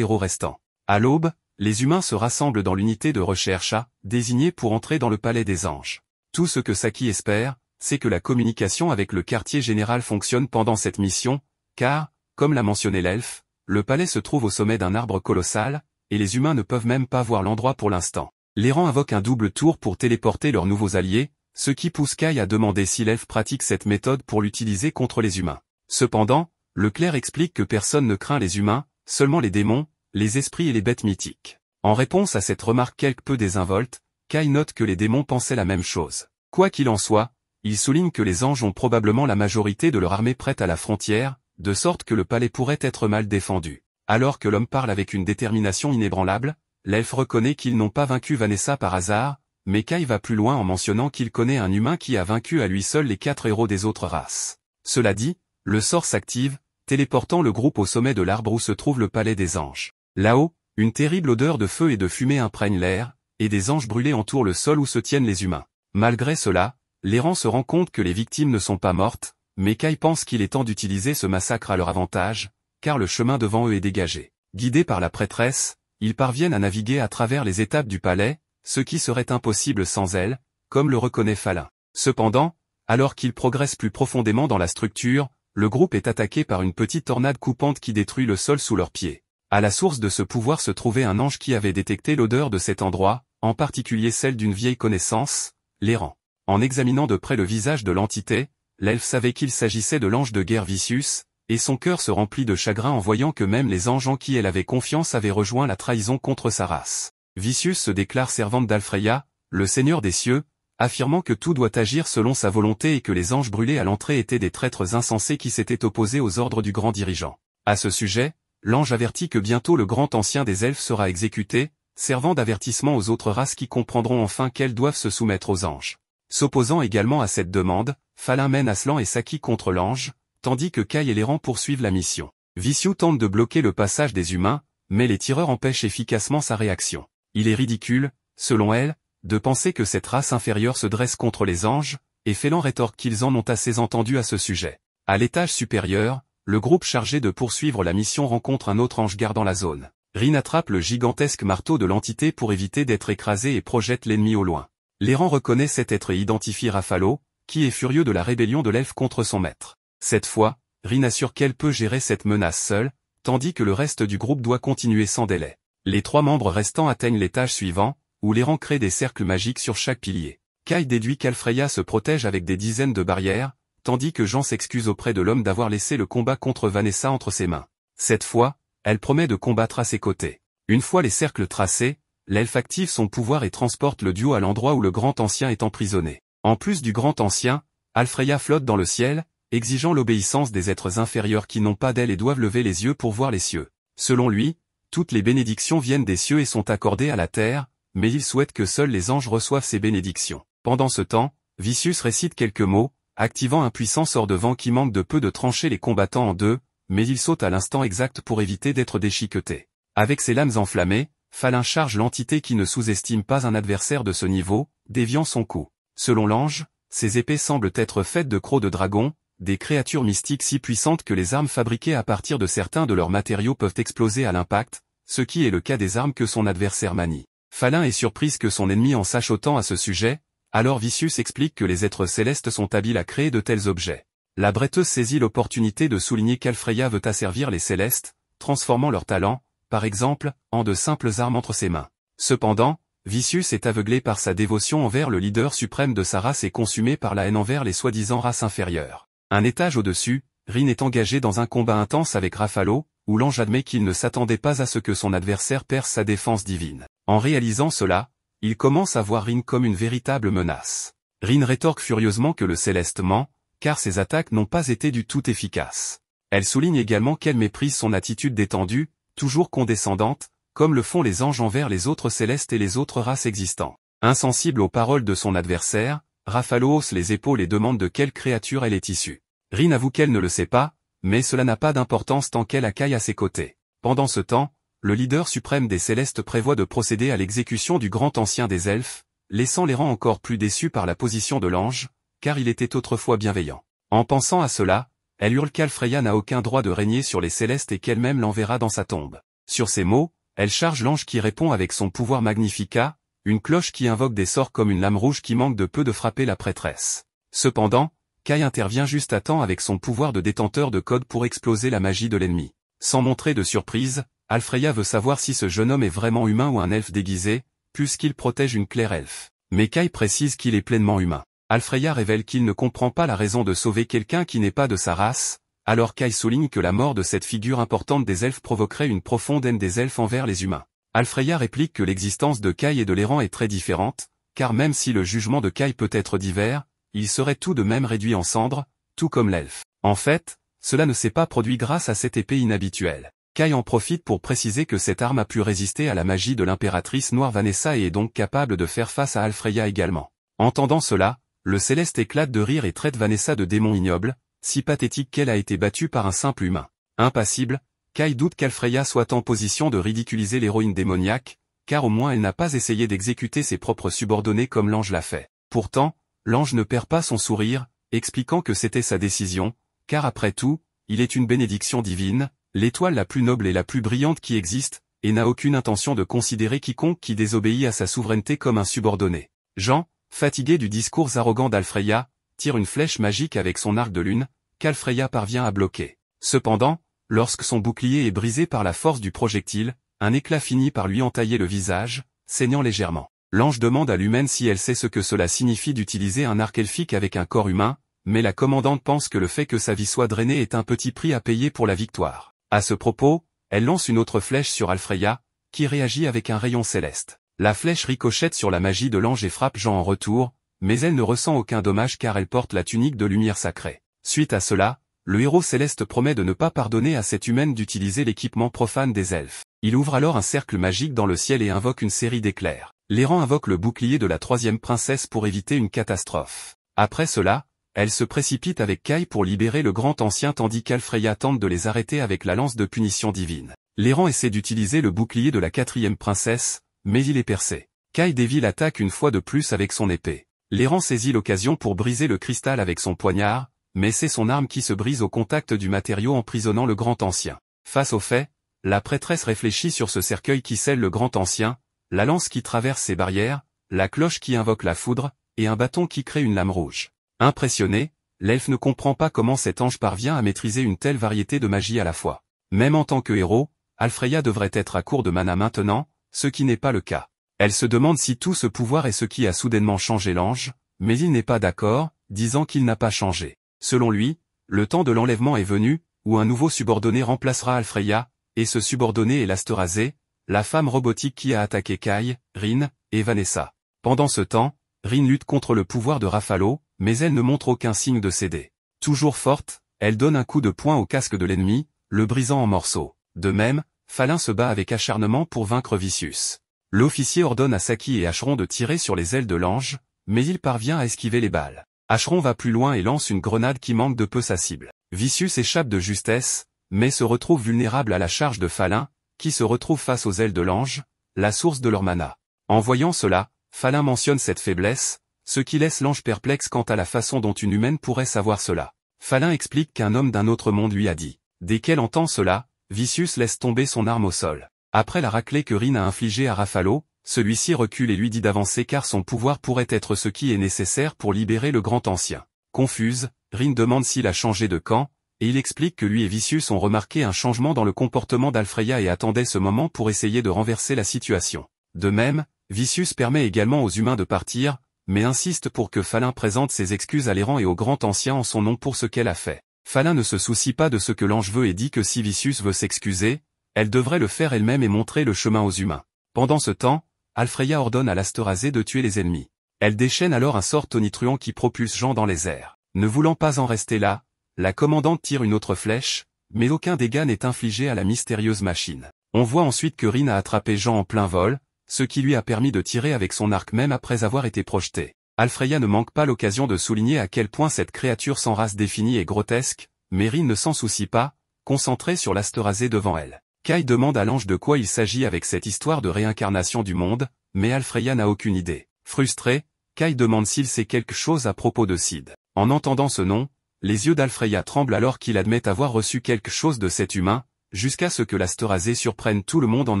héros restants. À l'aube, les humains se rassemblent dans l'unité de recherche A, désignée pour entrer dans le palais des anges. Tout ce que Saki espère, c'est que la communication avec le quartier général fonctionne pendant cette mission, car, comme l'a mentionné l'elfe, le palais se trouve au sommet d'un arbre colossal, et les humains ne peuvent même pas voir l'endroit pour l'instant. L'errant invoque un double tour pour téléporter leurs nouveaux alliés, ce qui pousse Kai à demander si l'elfe pratique cette méthode pour l'utiliser contre les humains. Cependant, le clerc explique que personne ne craint les humains, seulement les démons, les esprits et les bêtes mythiques. En réponse à cette remarque quelque peu désinvolte, Kai note que les démons pensaient la même chose. Quoi qu'il en soit, il souligne que les anges ont probablement la majorité de leur armée prête à la frontière, de sorte que le palais pourrait être mal défendu. Alors que l'homme parle avec une détermination inébranlable, l'elfe reconnaît qu'ils n'ont pas vaincu Vanessa par hasard, mais Kai va plus loin en mentionnant qu'il connaît un humain qui a vaincu à lui seul les 4 héros des autres races. Cela dit, le sort s'active, téléportant le groupe au sommet de l'arbre où se trouve le palais des anges. Là-haut, une terrible odeur de feu et de fumée imprègne l'air, et des anges brûlés entourent le sol où se tiennent les humains. Malgré cela, l'errant se rend compte que les victimes ne sont pas mortes, mais Kai pense qu'il est temps d'utiliser ce massacre à leur avantage, car le chemin devant eux est dégagé. Guidés par la prêtresse, ils parviennent à naviguer à travers les étapes du palais, ce qui serait impossible sans elle, comme le reconnaît Falin. Cependant, alors qu'ils progressent plus profondément dans la structure, le groupe est attaqué par une petite tornade coupante qui détruit le sol sous leurs pieds. À la source de ce pouvoir se trouvait un ange qui avait détecté l'odeur de cet endroit, en particulier celle d'une vieille connaissance, l'errant. En examinant de près le visage de l'entité, l'elfe savait qu'il s'agissait de l'ange de guerre Vicius, et son cœur se remplit de chagrin en voyant que même les anges en qui elle avait confiance avaient rejoint la trahison contre sa race. Vicius se déclare servante d'Alfreya, le seigneur des cieux, affirmant que tout doit agir selon sa volonté et que les anges brûlés à l'entrée étaient des traîtres insensés qui s'étaient opposés aux ordres du grand dirigeant. À ce sujet, l'ange avertit que bientôt le grand ancien des elfes sera exécuté, servant d'avertissement aux autres races qui comprendront enfin qu'elles doivent se soumettre aux anges. S'opposant également à cette demande, Falin mène Aslan et Saki contre l'ange, tandis que Kai et l'errant poursuivent la mission. Vicious tente de bloquer le passage des humains, mais les tireurs empêchent efficacement sa réaction. Il est ridicule, selon elle, de penser que cette race inférieure se dresse contre les anges, et Félan rétorque qu'ils en ont assez entendu à ce sujet. À l'étage supérieur, le groupe chargé de poursuivre la mission rencontre un autre ange gardant la zone. Rin attrape le gigantesque marteau de l'entité pour éviter d'être écrasé et projette l'ennemi au loin. L'errant reconnaît cet être et identifie Rafalo, qui est furieux de la rébellion de l'elfe contre son maître. Cette fois, Rin assure qu'elle peut gérer cette menace seule, tandis que le reste du groupe doit continuer sans délai. Les 3 membres restants atteignent l'étage suivant, où l'errant crée des cercles magiques sur chaque pilier. Kai déduit qu'Alfreya se protège avec des dizaines de barrières, tandis que Jean s'excuse auprès de l'homme d'avoir laissé le combat contre Vanessa entre ses mains. Cette fois, elle promet de combattre à ses côtés. Une fois les cercles tracés, l'elfe active son pouvoir et transporte le duo à l'endroit où le grand ancien est emprisonné. En plus du grand ancien, Alfreya flotte dans le ciel, exigeant l'obéissance des êtres inférieurs qui n'ont pas d'ailes et doivent lever les yeux pour voir les cieux. Selon lui, toutes les bénédictions viennent des cieux et sont accordées à la terre, mais il souhaite que seuls les anges reçoivent ces bénédictions. Pendant ce temps, Vicius récite quelques mots, activant un puissant sort de vent qui manque de peu de trancher les combattants en deux, mais il saute à l'instant exact pour éviter d'être déchiqueté. Avec ses lames enflammées, Falin charge l'entité qui ne sous-estime pas un adversaire de ce niveau, déviant son coup. Selon l'ange, ces épées semblent être faites de crocs de dragon, des créatures mystiques si puissantes que les armes fabriquées à partir de certains de leurs matériaux peuvent exploser à l'impact, ce qui est le cas des armes que son adversaire manie. Falin est surprise que son ennemi en sache autant à ce sujet, alors Vicius explique que les êtres célestes sont habiles à créer de tels objets. La bretteuse saisit l'opportunité de souligner qu'Alfreya veut asservir les célestes, transformant leurs talents, par exemple, en de simples armes entre ses mains. Cependant, Vicius est aveuglé par sa dévotion envers le leader suprême de sa race et consumé par la haine envers les soi-disant races inférieures. Un étage au-dessus, Rin est engagé dans un combat intense avec Rafalo, où l'ange admet qu'il ne s'attendait pas à ce que son adversaire perce sa défense divine. En réalisant cela, il commence à voir Rin comme une véritable menace. Rin rétorque furieusement que le céleste ment, car ses attaques n'ont pas été du tout efficaces. Elle souligne également qu'elle méprise son attitude détendue, toujours condescendante, comme le font les anges envers les autres célestes et les autres races existantes. Insensible aux paroles de son adversaire, Rafalo hausse les épaules et demande de quelle créature elle est issue. Rin avoue qu'elle ne le sait pas, mais cela n'a pas d'importance tant qu'elle a Kai à ses côtés. Pendant ce temps, le leader suprême des Célestes prévoit de procéder à l'exécution du grand ancien des elfes, laissant les rangs encore plus déçus par la position de l'ange, car il était autrefois bienveillant. En pensant à cela, elle hurle qu'Alfreya n'a aucun droit de régner sur les Célestes et qu'elle-même l'enverra dans sa tombe. Sur ces mots, elle charge l'ange qui répond avec son pouvoir Magnifica, une cloche qui invoque des sorts comme une lame rouge qui manque de peu de frapper la prêtresse. Cependant, Kai intervient juste à temps avec son pouvoir de détenteur de code pour exploser la magie de l'ennemi. Sans montrer de surprise, Alfreya veut savoir si ce jeune homme est vraiment humain ou un elfe déguisé, puisqu'il protège une claire elfe. Mais Kai précise qu'il est pleinement humain. Alfreya révèle qu'il ne comprend pas la raison de sauver quelqu'un qui n'est pas de sa race, alors Kai souligne que la mort de cette figure importante des elfes provoquerait une profonde haine des elfes envers les humains. Alfreya réplique que l'existence de Kai et de l'errant est très différente, car même si le jugement de Kai peut être divers, il serait tout de même réduit en cendres, tout comme l'elfe. En fait, cela ne s'est pas produit grâce à cette épée inhabituelle. Kai en profite pour préciser que cette arme a pu résister à la magie de l'impératrice noire Vanessa et est donc capable de faire face à Alfreya également. Entendant cela, le Céleste éclate de rire et traite Vanessa de démon ignoble, si pathétique qu'elle a été battue par un simple humain. Impassible, Kai doute qu'Alfreya soit en position de ridiculiser l'héroïne démoniaque, car au moins elle n'a pas essayé d'exécuter ses propres subordonnés comme l'ange l'a fait. Pourtant, l'ange ne perd pas son sourire, expliquant que c'était sa décision, car après tout, il est une bénédiction divine, l'étoile la plus noble et la plus brillante qui existe, et n'a aucune intention de considérer quiconque qui désobéit à sa souveraineté comme un subordonné. Jean, fatigué du discours arrogant d'Alfreya, tire une flèche magique avec son arc de lune, qu'Alfreya parvient à bloquer. Cependant, lorsque son bouclier est brisé par la force du projectile, un éclat finit par lui entailler le visage, saignant légèrement. L'ange demande à l'humaine si elle sait ce que cela signifie d'utiliser un arc elfique avec un corps humain, mais la commandante pense que le fait que sa vie soit drainée est un petit prix à payer pour la victoire. À ce propos, elle lance une autre flèche sur Alfreya, qui réagit avec un rayon céleste. La flèche ricochette sur la magie de l'ange et frappe Jean en retour, mais elle ne ressent aucun dommage car elle porte la tunique de lumière sacrée. Suite à cela, le héros céleste promet de ne pas pardonner à cette humaine d'utiliser l'équipement profane des elfes. Il ouvre alors un cercle magique dans le ciel et invoque une série d'éclairs. L'errant invoque le bouclier de la troisième princesse pour éviter une catastrophe. Après cela, elle se précipite avec Kai pour libérer le grand ancien tandis qu'Alfreya tente de les arrêter avec la lance de punition divine. L'errant essaie d'utiliser le bouclier de la quatrième princesse, mais il est percé. Kai dévie l'attaque une fois de plus avec son épée. L'errant saisit l'occasion pour briser le cristal avec son poignard, mais c'est son arme qui se brise au contact du matériau emprisonnant le grand ancien. Face au fait, la prêtresse réfléchit sur ce cercueil qui scelle le grand ancien, la lance qui traverse ses barrières, la cloche qui invoque la foudre, et un bâton qui crée une lame rouge. Impressionné, l'elfe ne comprend pas comment cet ange parvient à maîtriser une telle variété de magie à la fois. Même en tant que héros, Alfreya devrait être à court de mana maintenant, ce qui n'est pas le cas. Elle se demande si tout ce pouvoir est ce qui a soudainement changé l'ange, mais il n'est pas d'accord, disant qu'il n'a pas changé. Selon lui, le temps de l'enlèvement est venu, où un nouveau subordonné remplacera Alfreya, et ce subordonné est l'Asterazé, la femme robotique qui a attaqué Kai, Rin, et Vanessa. Pendant ce temps, Rin lutte contre le pouvoir de Raphalo, mais elle ne montre aucun signe de céder. Toujours forte, elle donne un coup de poing au casque de l'ennemi, le brisant en morceaux. De même, Falin se bat avec acharnement pour vaincre Vicious. L'officier ordonne à Saki et Acheron de tirer sur les ailes de l'ange, mais il parvient à esquiver les balles. Acheron va plus loin et lance une grenade qui manque de peu sa cible. Vicious échappe de justesse, mais se retrouve vulnérable à la charge de Falin, qui se retrouve face aux ailes de l'ange, la source de leur mana. En voyant cela, Falin mentionne cette faiblesse, ce qui laisse l'ange perplexe quant à la façon dont une humaine pourrait savoir cela. Falin explique qu'un homme d'un autre monde lui a dit. Dès qu'elle entend cela, Vicious laisse tomber son arme au sol. Après la raclée que Rin a infligée à Raphalo, celui-ci recule et lui dit d'avancer car son pouvoir pourrait être ce qui est nécessaire pour libérer le grand ancien. Confuse, Rin demande s'il a changé de camp, et il explique que lui et Vicious ont remarqué un changement dans le comportement d'Alfreya et attendaient ce moment pour essayer de renverser la situation. De même, Vicious permet également aux humains de partir, mais insiste pour que Falin présente ses excuses à l'errant et au grand ancien en son nom pour ce qu'elle a fait. Falin ne se soucie pas de ce que l'ange veut et dit que si Vicious veut s'excuser, elle devrait le faire elle-même et montrer le chemin aux humains. Pendant ce temps, Alfreya ordonne à l'Asterazé de tuer les ennemis. Elle déchaîne alors un sort tonitruant qui propulse Jean dans les airs. Ne voulant pas en rester là, la commandante tire une autre flèche, mais aucun dégât n'est infligé à la mystérieuse machine. On voit ensuite que Rin a attrapé Jean en plein vol, ce qui lui a permis de tirer avec son arc même après avoir été projeté. Alfreya ne manque pas l'occasion de souligner à quel point cette créature sans race définie est grotesque, mais Rin ne s'en soucie pas, concentrée sur l'Asterazé devant elle. Kai demande à l'ange de quoi il s'agit avec cette histoire de réincarnation du monde, mais Alfreya n'a aucune idée. Frustré, Kai demande s'il sait quelque chose à propos de Sid. En entendant ce nom, les yeux d'Alfreya tremblent alors qu'il admet avoir reçu quelque chose de cet humain, jusqu'à ce que l'Asterazé surprenne tout le monde en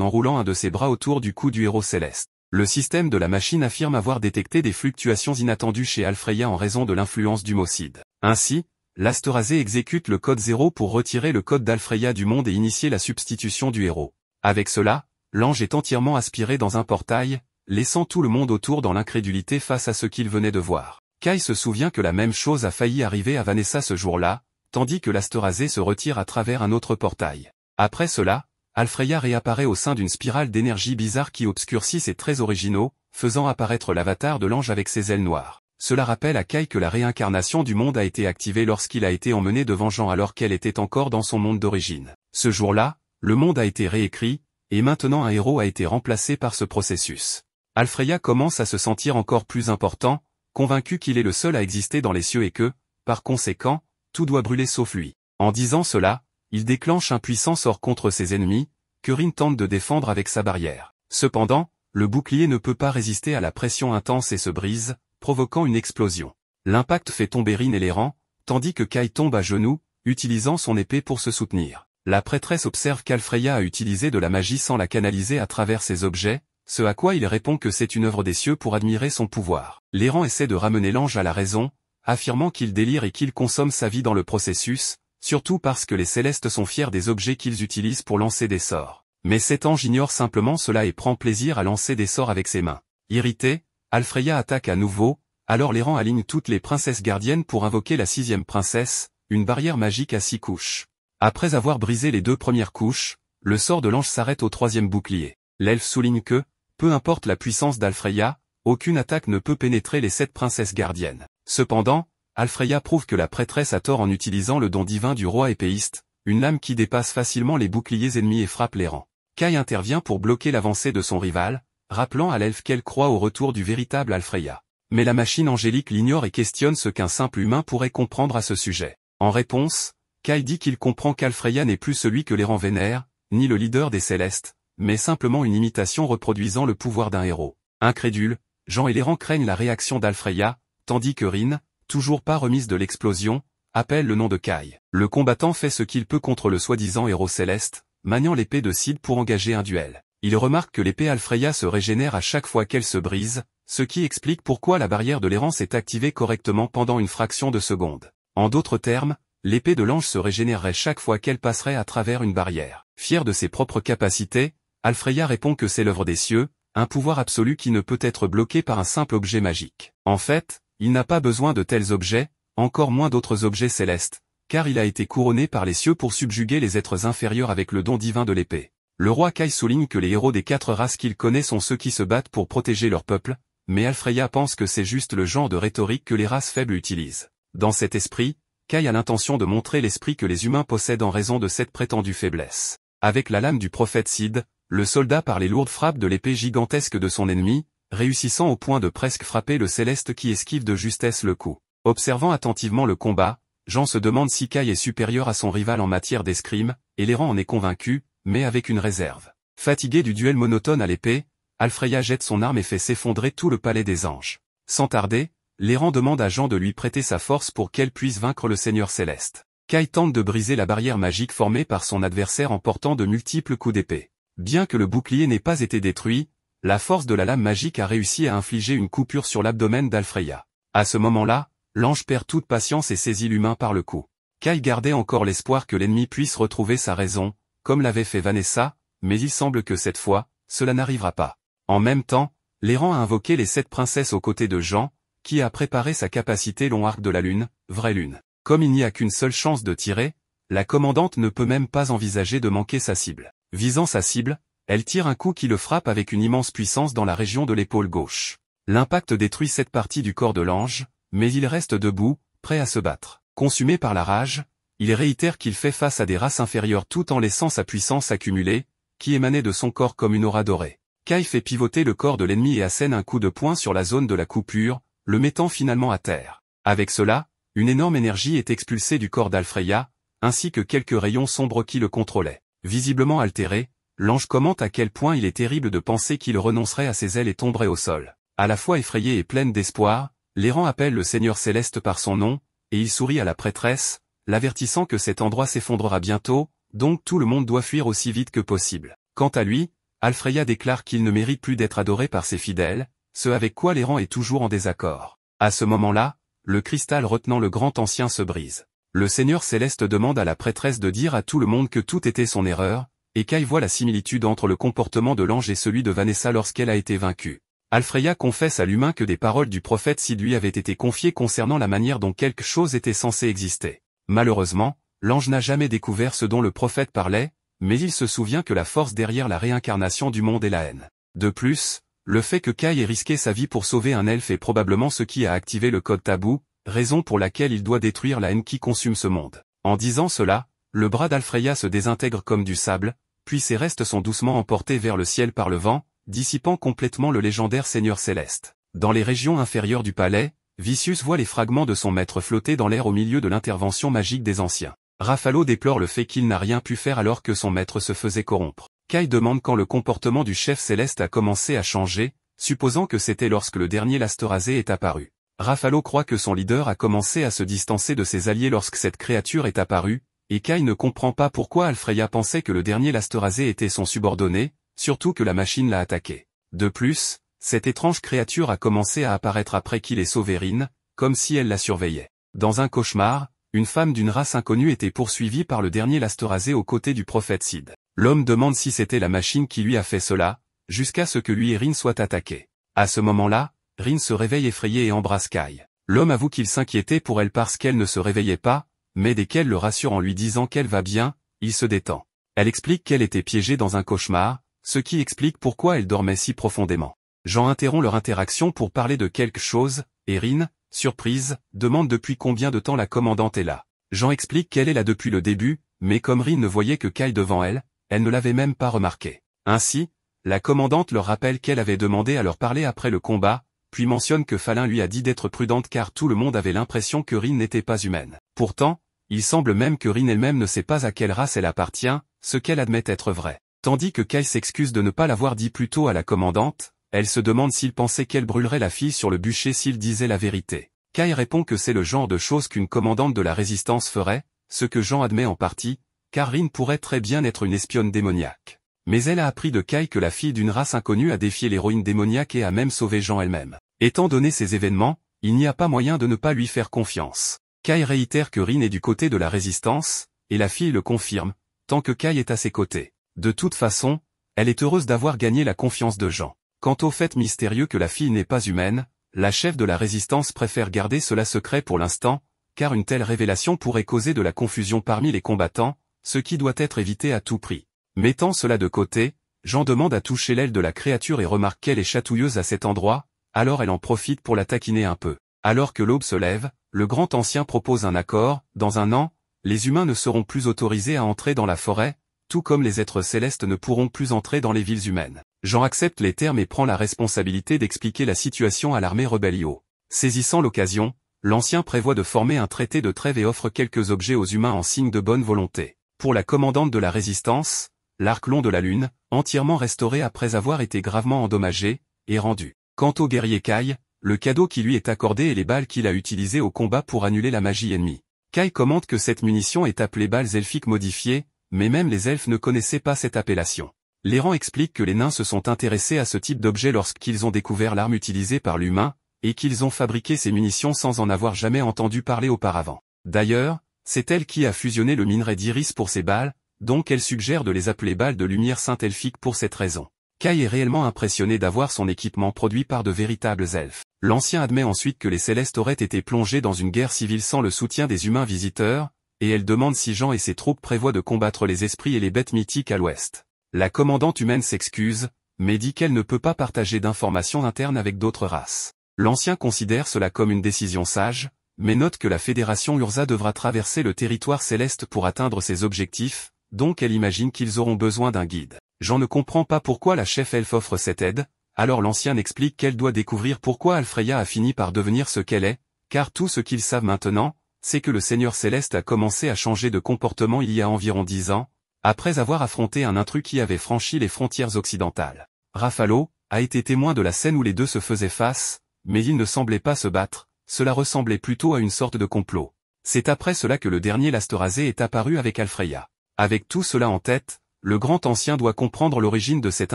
enroulant un de ses bras autour du cou du héros céleste. Le système de la machine affirme avoir détecté des fluctuations inattendues chez Alfreya en raison de l'influence du mot Sid. Ainsi, l'Asterazé exécute le code 0 pour retirer le code d'Alfreya du monde et initier la substitution du héros. Avec cela, l'ange est entièrement aspiré dans un portail, laissant tout le monde autour dans l'incrédulité face à ce qu'il venait de voir. Kai se souvient que la même chose a failli arriver à Vanessa ce jour-là, tandis que l'Asterazé se retire à travers un autre portail. Après cela, Alfreya réapparaît au sein d'une spirale d'énergie bizarre qui obscurcit ses traits originaux, faisant apparaître l'avatar de l'ange avec ses ailes noires. Cela rappelle à Kai que la réincarnation du monde a été activée lorsqu'il a été emmené devant Jean alors qu'elle était encore dans son monde d'origine. Ce jour-là, le monde a été réécrit, et maintenant un héros a été remplacé par ce processus. Alfreya commence à se sentir encore plus important, convaincu qu'il est le seul à exister dans les cieux et que, par conséquent, tout doit brûler sauf lui. En disant cela, il déclenche un puissant sort contre ses ennemis, que Rin tente de défendre avec sa barrière. Cependant, le bouclier ne peut pas résister à la pression intense et se brise, provoquant une explosion. L'impact fait tomber Rin et les rangs, tandis que Kai tombe à genoux, utilisant son épée pour se soutenir. La prêtresse observe qu'Alfreya a utilisé de la magie sans la canaliser à travers ses objets, ce à quoi il répond que c'est une œuvre des cieux pour admirer son pouvoir. Les rangs essaient de ramener l'ange à la raison, affirmant qu'il délire et qu'il consomme sa vie dans le processus, surtout parce que les célestes sont fiers des objets qu'ils utilisent pour lancer des sorts. Mais cet ange ignore simplement cela et prend plaisir à lancer des sorts avec ses mains. Irrité, Alfreya attaque à nouveau, alors les rangs alignent toutes les princesses gardiennes pour invoquer la 6e princesse, une barrière magique à 6 couches. Après avoir brisé les 2 premières couches, le sort de l'ange s'arrête au 3e bouclier. L'elfe souligne que, peu importe la puissance d'Alfreya, aucune attaque ne peut pénétrer les 7 princesses gardiennes. Cependant, Alfreya prouve que la prêtresse a tort en utilisant le don divin du roi épéiste, une lame qui dépasse facilement les boucliers ennemis et frappe les rangs. Kai intervient pour bloquer l'avancée de son rival, rappelant à l'elfe qu'elle croit au retour du véritable Alfreya. Mais la machine angélique l'ignore et questionne ce qu'un simple humain pourrait comprendre à ce sujet. En réponse, Kai dit qu'il comprend qu'Alfreya n'est plus celui que les rangs vénèrent, ni le leader des célestes, mais simplement une imitation reproduisant le pouvoir d'un héros. Incrédule, Jean et les rangs craignent la réaction d'Alfreya, tandis que Rin, toujours pas remise de l'explosion, appelle le nom de Kai. Le combattant fait ce qu'il peut contre le soi-disant héros céleste, maniant l'épée de Sid pour engager un duel. Il remarque que l'épée Alfreya se régénère à chaque fois qu'elle se brise, ce qui explique pourquoi la barrière de l'errance est activée correctement pendant une fraction de seconde. En d'autres termes, l'épée de l'ange se régénérerait chaque fois qu'elle passerait à travers une barrière. Fier de ses propres capacités, Alfreya répond que c'est l'œuvre des cieux, un pouvoir absolu qui ne peut être bloqué par un simple objet magique. En fait, il n'a pas besoin de tels objets, encore moins d'autres objets célestes, car il a été couronné par les cieux pour subjuguer les êtres inférieurs avec le don divin de l'épée. Le roi Kai souligne que les héros des 4 races qu'il connaît sont ceux qui se battent pour protéger leur peuple, mais Alfreya pense que c'est juste le genre de rhétorique que les races faibles utilisent. Dans cet esprit, Kai a l'intention de montrer l'esprit que les humains possèdent en raison de cette prétendue faiblesse. Avec la lame du prophète Sid, le soldat par les lourdes frappes de l'épée gigantesque de son ennemi, réussissant au point de presque frapper le céleste qui esquive de justesse le coup. Observant attentivement le combat, Jean se demande si Kai est supérieur à son rival en matière d'escrime, et l'errant en est convaincu, mais avec une réserve. Fatigué du duel monotone à l'épée, Alfreya jette son arme et fait s'effondrer tout le palais des anges. Sans tarder, l'errant demande à Jean de lui prêter sa force pour qu'elle puisse vaincre le Seigneur céleste. Kai tente de briser la barrière magique formée par son adversaire en portant de multiples coups d'épée. Bien que le bouclier n'ait pas été détruit, la force de la lame magique a réussi à infliger une coupure sur l'abdomen d'Alfreya. À ce moment-là, l'ange perd toute patience et saisit l'humain par le cou. Kai gardait encore l'espoir que l'ennemi puisse retrouver sa raison, comme l'avait fait Vanessa, mais il semble que cette fois, cela n'arrivera pas. En même temps, l'errant a invoqué les 7 princesses aux côtés de Jean, qui a préparé sa capacité long arc de la lune, vraie lune. Comme il n'y a qu'une seule chance de tirer, la commandante ne peut même pas envisager de manquer sa cible. Visant sa cible, elle tire un coup qui le frappe avec une immense puissance dans la région de l'épaule gauche. L'impact détruit cette partie du corps de l'ange, mais il reste debout, prêt à se battre. Consumé par la rage, il réitère qu'il fait face à des races inférieures tout en laissant sa puissance accumuler, qui émanait de son corps comme une aura dorée. Kai fait pivoter le corps de l'ennemi et assène un coup de poing sur la zone de la coupure, le mettant finalement à terre. Avec cela, une énorme énergie est expulsée du corps d'Alfreya, ainsi que quelques rayons sombres qui le contrôlaient. Visiblement altéré, l'ange commente à quel point il est terrible de penser qu'il renoncerait à ses ailes et tomberait au sol. À la fois effrayée et pleine d'espoir, l'errant appelle le Seigneur céleste par son nom, et il sourit à la prêtresse, l'avertissant que cet endroit s'effondrera bientôt, donc tout le monde doit fuir aussi vite que possible. Quant à lui, Alfreya déclare qu'il ne mérite plus d'être adoré par ses fidèles, ce avec quoi l'errant est toujours en désaccord. À ce moment-là, le cristal retenant le grand ancien se brise. Le Seigneur céleste demande à la prêtresse de dire à tout le monde que tout était son erreur, et Kai voit la similitude entre le comportement de l'ange et celui de Vanessa lorsqu'elle a été vaincue. Alfreya confesse à l'humain que des paroles du prophète Sid lui avaient été confiées concernant la manière dont quelque chose était censé exister. Malheureusement, l'ange n'a jamais découvert ce dont le prophète parlait, mais il se souvient que la force derrière la réincarnation du monde est la haine. De plus, le fait que Kai ait risqué sa vie pour sauver un elfe est probablement ce qui a activé le code tabou, raison pour laquelle il doit détruire la haine qui consume ce monde. En disant cela, le bras d'Alfreya se désintègre comme du sable, puis ses restes sont doucement emportés vers le ciel par le vent, dissipant complètement le légendaire Seigneur céleste. Dans les régions inférieures du palais, Vicious voit les fragments de son maître flotter dans l'air au milieu de l'intervention magique des anciens. Raffalo déplore le fait qu'il n'a rien pu faire alors que son maître se faisait corrompre. Kai demande quand le comportement du chef céleste a commencé à changer, supposant que c'était lorsque le dernier Lasterasé est apparu. Raffalo croit que son leader a commencé à se distancer de ses alliés lorsque cette créature est apparue, et Kai ne comprend pas pourquoi Alfreya pensait que le dernier Lasterasé était son subordonné, surtout que la machine l'a attaqué. De plus, cette étrange créature a commencé à apparaître après qu'il ait sauvé Rin, comme si elle la surveillait. Dans un cauchemar, une femme d'une race inconnue était poursuivie par le dernier Lasterasé aux côtés du prophète Sid. L'homme demande si c'était la machine qui lui a fait cela, jusqu'à ce que lui et Rin soient attaqués. À ce moment-là, Rin se réveille effrayée et embrasse Kai. L'homme avoue qu'il s'inquiétait pour elle parce qu'elle ne se réveillait pas, mais dès qu'elle le rassure en lui disant qu'elle va bien, il se détend. Elle explique qu'elle était piégée dans un cauchemar, ce qui explique pourquoi elle dormait si profondément. Jean interrompt leur interaction pour parler de quelque chose, et Rin, surprise, demande depuis combien de temps la commandante est là. Jean explique qu'elle est là depuis le début, mais comme Rin ne voyait que Kai devant elle, elle ne l'avait même pas remarqué. Ainsi, la commandante leur rappelle qu'elle avait demandé à leur parler après le combat, puis mentionne que Falin lui a dit d'être prudente car tout le monde avait l'impression que Rin n'était pas humaine. Pourtant, il semble même que Rin elle-même ne sait pas à quelle race elle appartient, ce qu'elle admet être vrai. Tandis que Kai s'excuse de ne pas l'avoir dit plus tôt à la commandante, elle se demande s'il pensait qu'elle brûlerait la fille sur le bûcher s'il disait la vérité. Kai répond que c'est le genre de choses qu'une commandante de la résistance ferait, ce que Jean admet en partie, car Rin pourrait très bien être une espionne démoniaque. Mais elle a appris de Kai que la fille d'une race inconnue a défié l'héroïne démoniaque et a même sauvé Jean elle-même. Étant donné ces événements, il n'y a pas moyen de ne pas lui faire confiance. Kai réitère que Rin est du côté de la résistance, et la fille le confirme, tant que Kai est à ses côtés. De toute façon, elle est heureuse d'avoir gagné la confiance de Jean. Quant au fait mystérieux que la fille n'est pas humaine, la chef de la résistance préfère garder cela secret pour l'instant, car une telle révélation pourrait causer de la confusion parmi les combattants, ce qui doit être évité à tout prix. Mettant cela de côté, Jean demande à toucher l'aile de la créature et remarque qu'elle est chatouilleuse à cet endroit, alors elle en profite pour la taquiner un peu. Alors que l'aube se lève, le grand ancien propose un accord, dans un an, les humains ne seront plus autorisés à entrer dans la forêt, tout comme les êtres célestes ne pourront plus entrer dans les villes humaines. Jean accepte les termes et prend la responsabilité d'expliquer la situation à l'armée rebellio. Saisissant l'occasion, l'ancien prévoit de former un traité de trêve et offre quelques objets aux humains en signe de bonne volonté. Pour la commandante de la résistance, l'arc long de la lune, entièrement restauré après avoir été gravement endommagé, est rendu. Quant au guerrier Kai, le cadeau qui lui est accordé est les balles qu'il a utilisées au combat pour annuler la magie ennemie. Kai commente que cette munition est appelée balles elfiques modifiées, mais même les elfes ne connaissaient pas cette appellation. L'errant explique que les nains se sont intéressés à ce type d'objet lorsqu'ils ont découvert l'arme utilisée par l'humain, et qu'ils ont fabriqué ces munitions sans en avoir jamais entendu parler auparavant. D'ailleurs, c'est elle qui a fusionné le minerai d'iris pour ces balles, donc elle suggère de les appeler balles de lumière sainte elfique pour cette raison. Kai est réellement impressionné d'avoir son équipement produit par de véritables elfes. L'ancien admet ensuite que les Célestes auraient été plongés dans une guerre civile sans le soutien des humains visiteurs, et elle demande si Jean et ses troupes prévoient de combattre les esprits et les bêtes mythiques à l'ouest. La commandante humaine s'excuse, mais dit qu'elle ne peut pas partager d'informations internes avec d'autres races. L'ancien considère cela comme une décision sage, mais note que la Fédération Urza devra traverser le territoire céleste pour atteindre ses objectifs, donc elle imagine qu'ils auront besoin d'un guide. Jean ne comprend pas pourquoi la chef elfe offre cette aide, alors l'ancien explique qu'elle doit découvrir pourquoi Alfreya a fini par devenir ce qu'elle est, car tout ce qu'ils savent maintenant, c'est que le Seigneur Céleste a commencé à changer de comportement il y a environ 10 ans, après avoir affronté un intrus qui avait franchi les frontières occidentales. Ruffalo a été témoin de la scène où les deux se faisaient face, mais ils ne semblaient pas se battre, cela ressemblait plutôt à une sorte de complot. C'est après cela que le dernier Lasterasé est apparu avec Alfreya. Avec tout cela en tête, le grand ancien doit comprendre l'origine de cette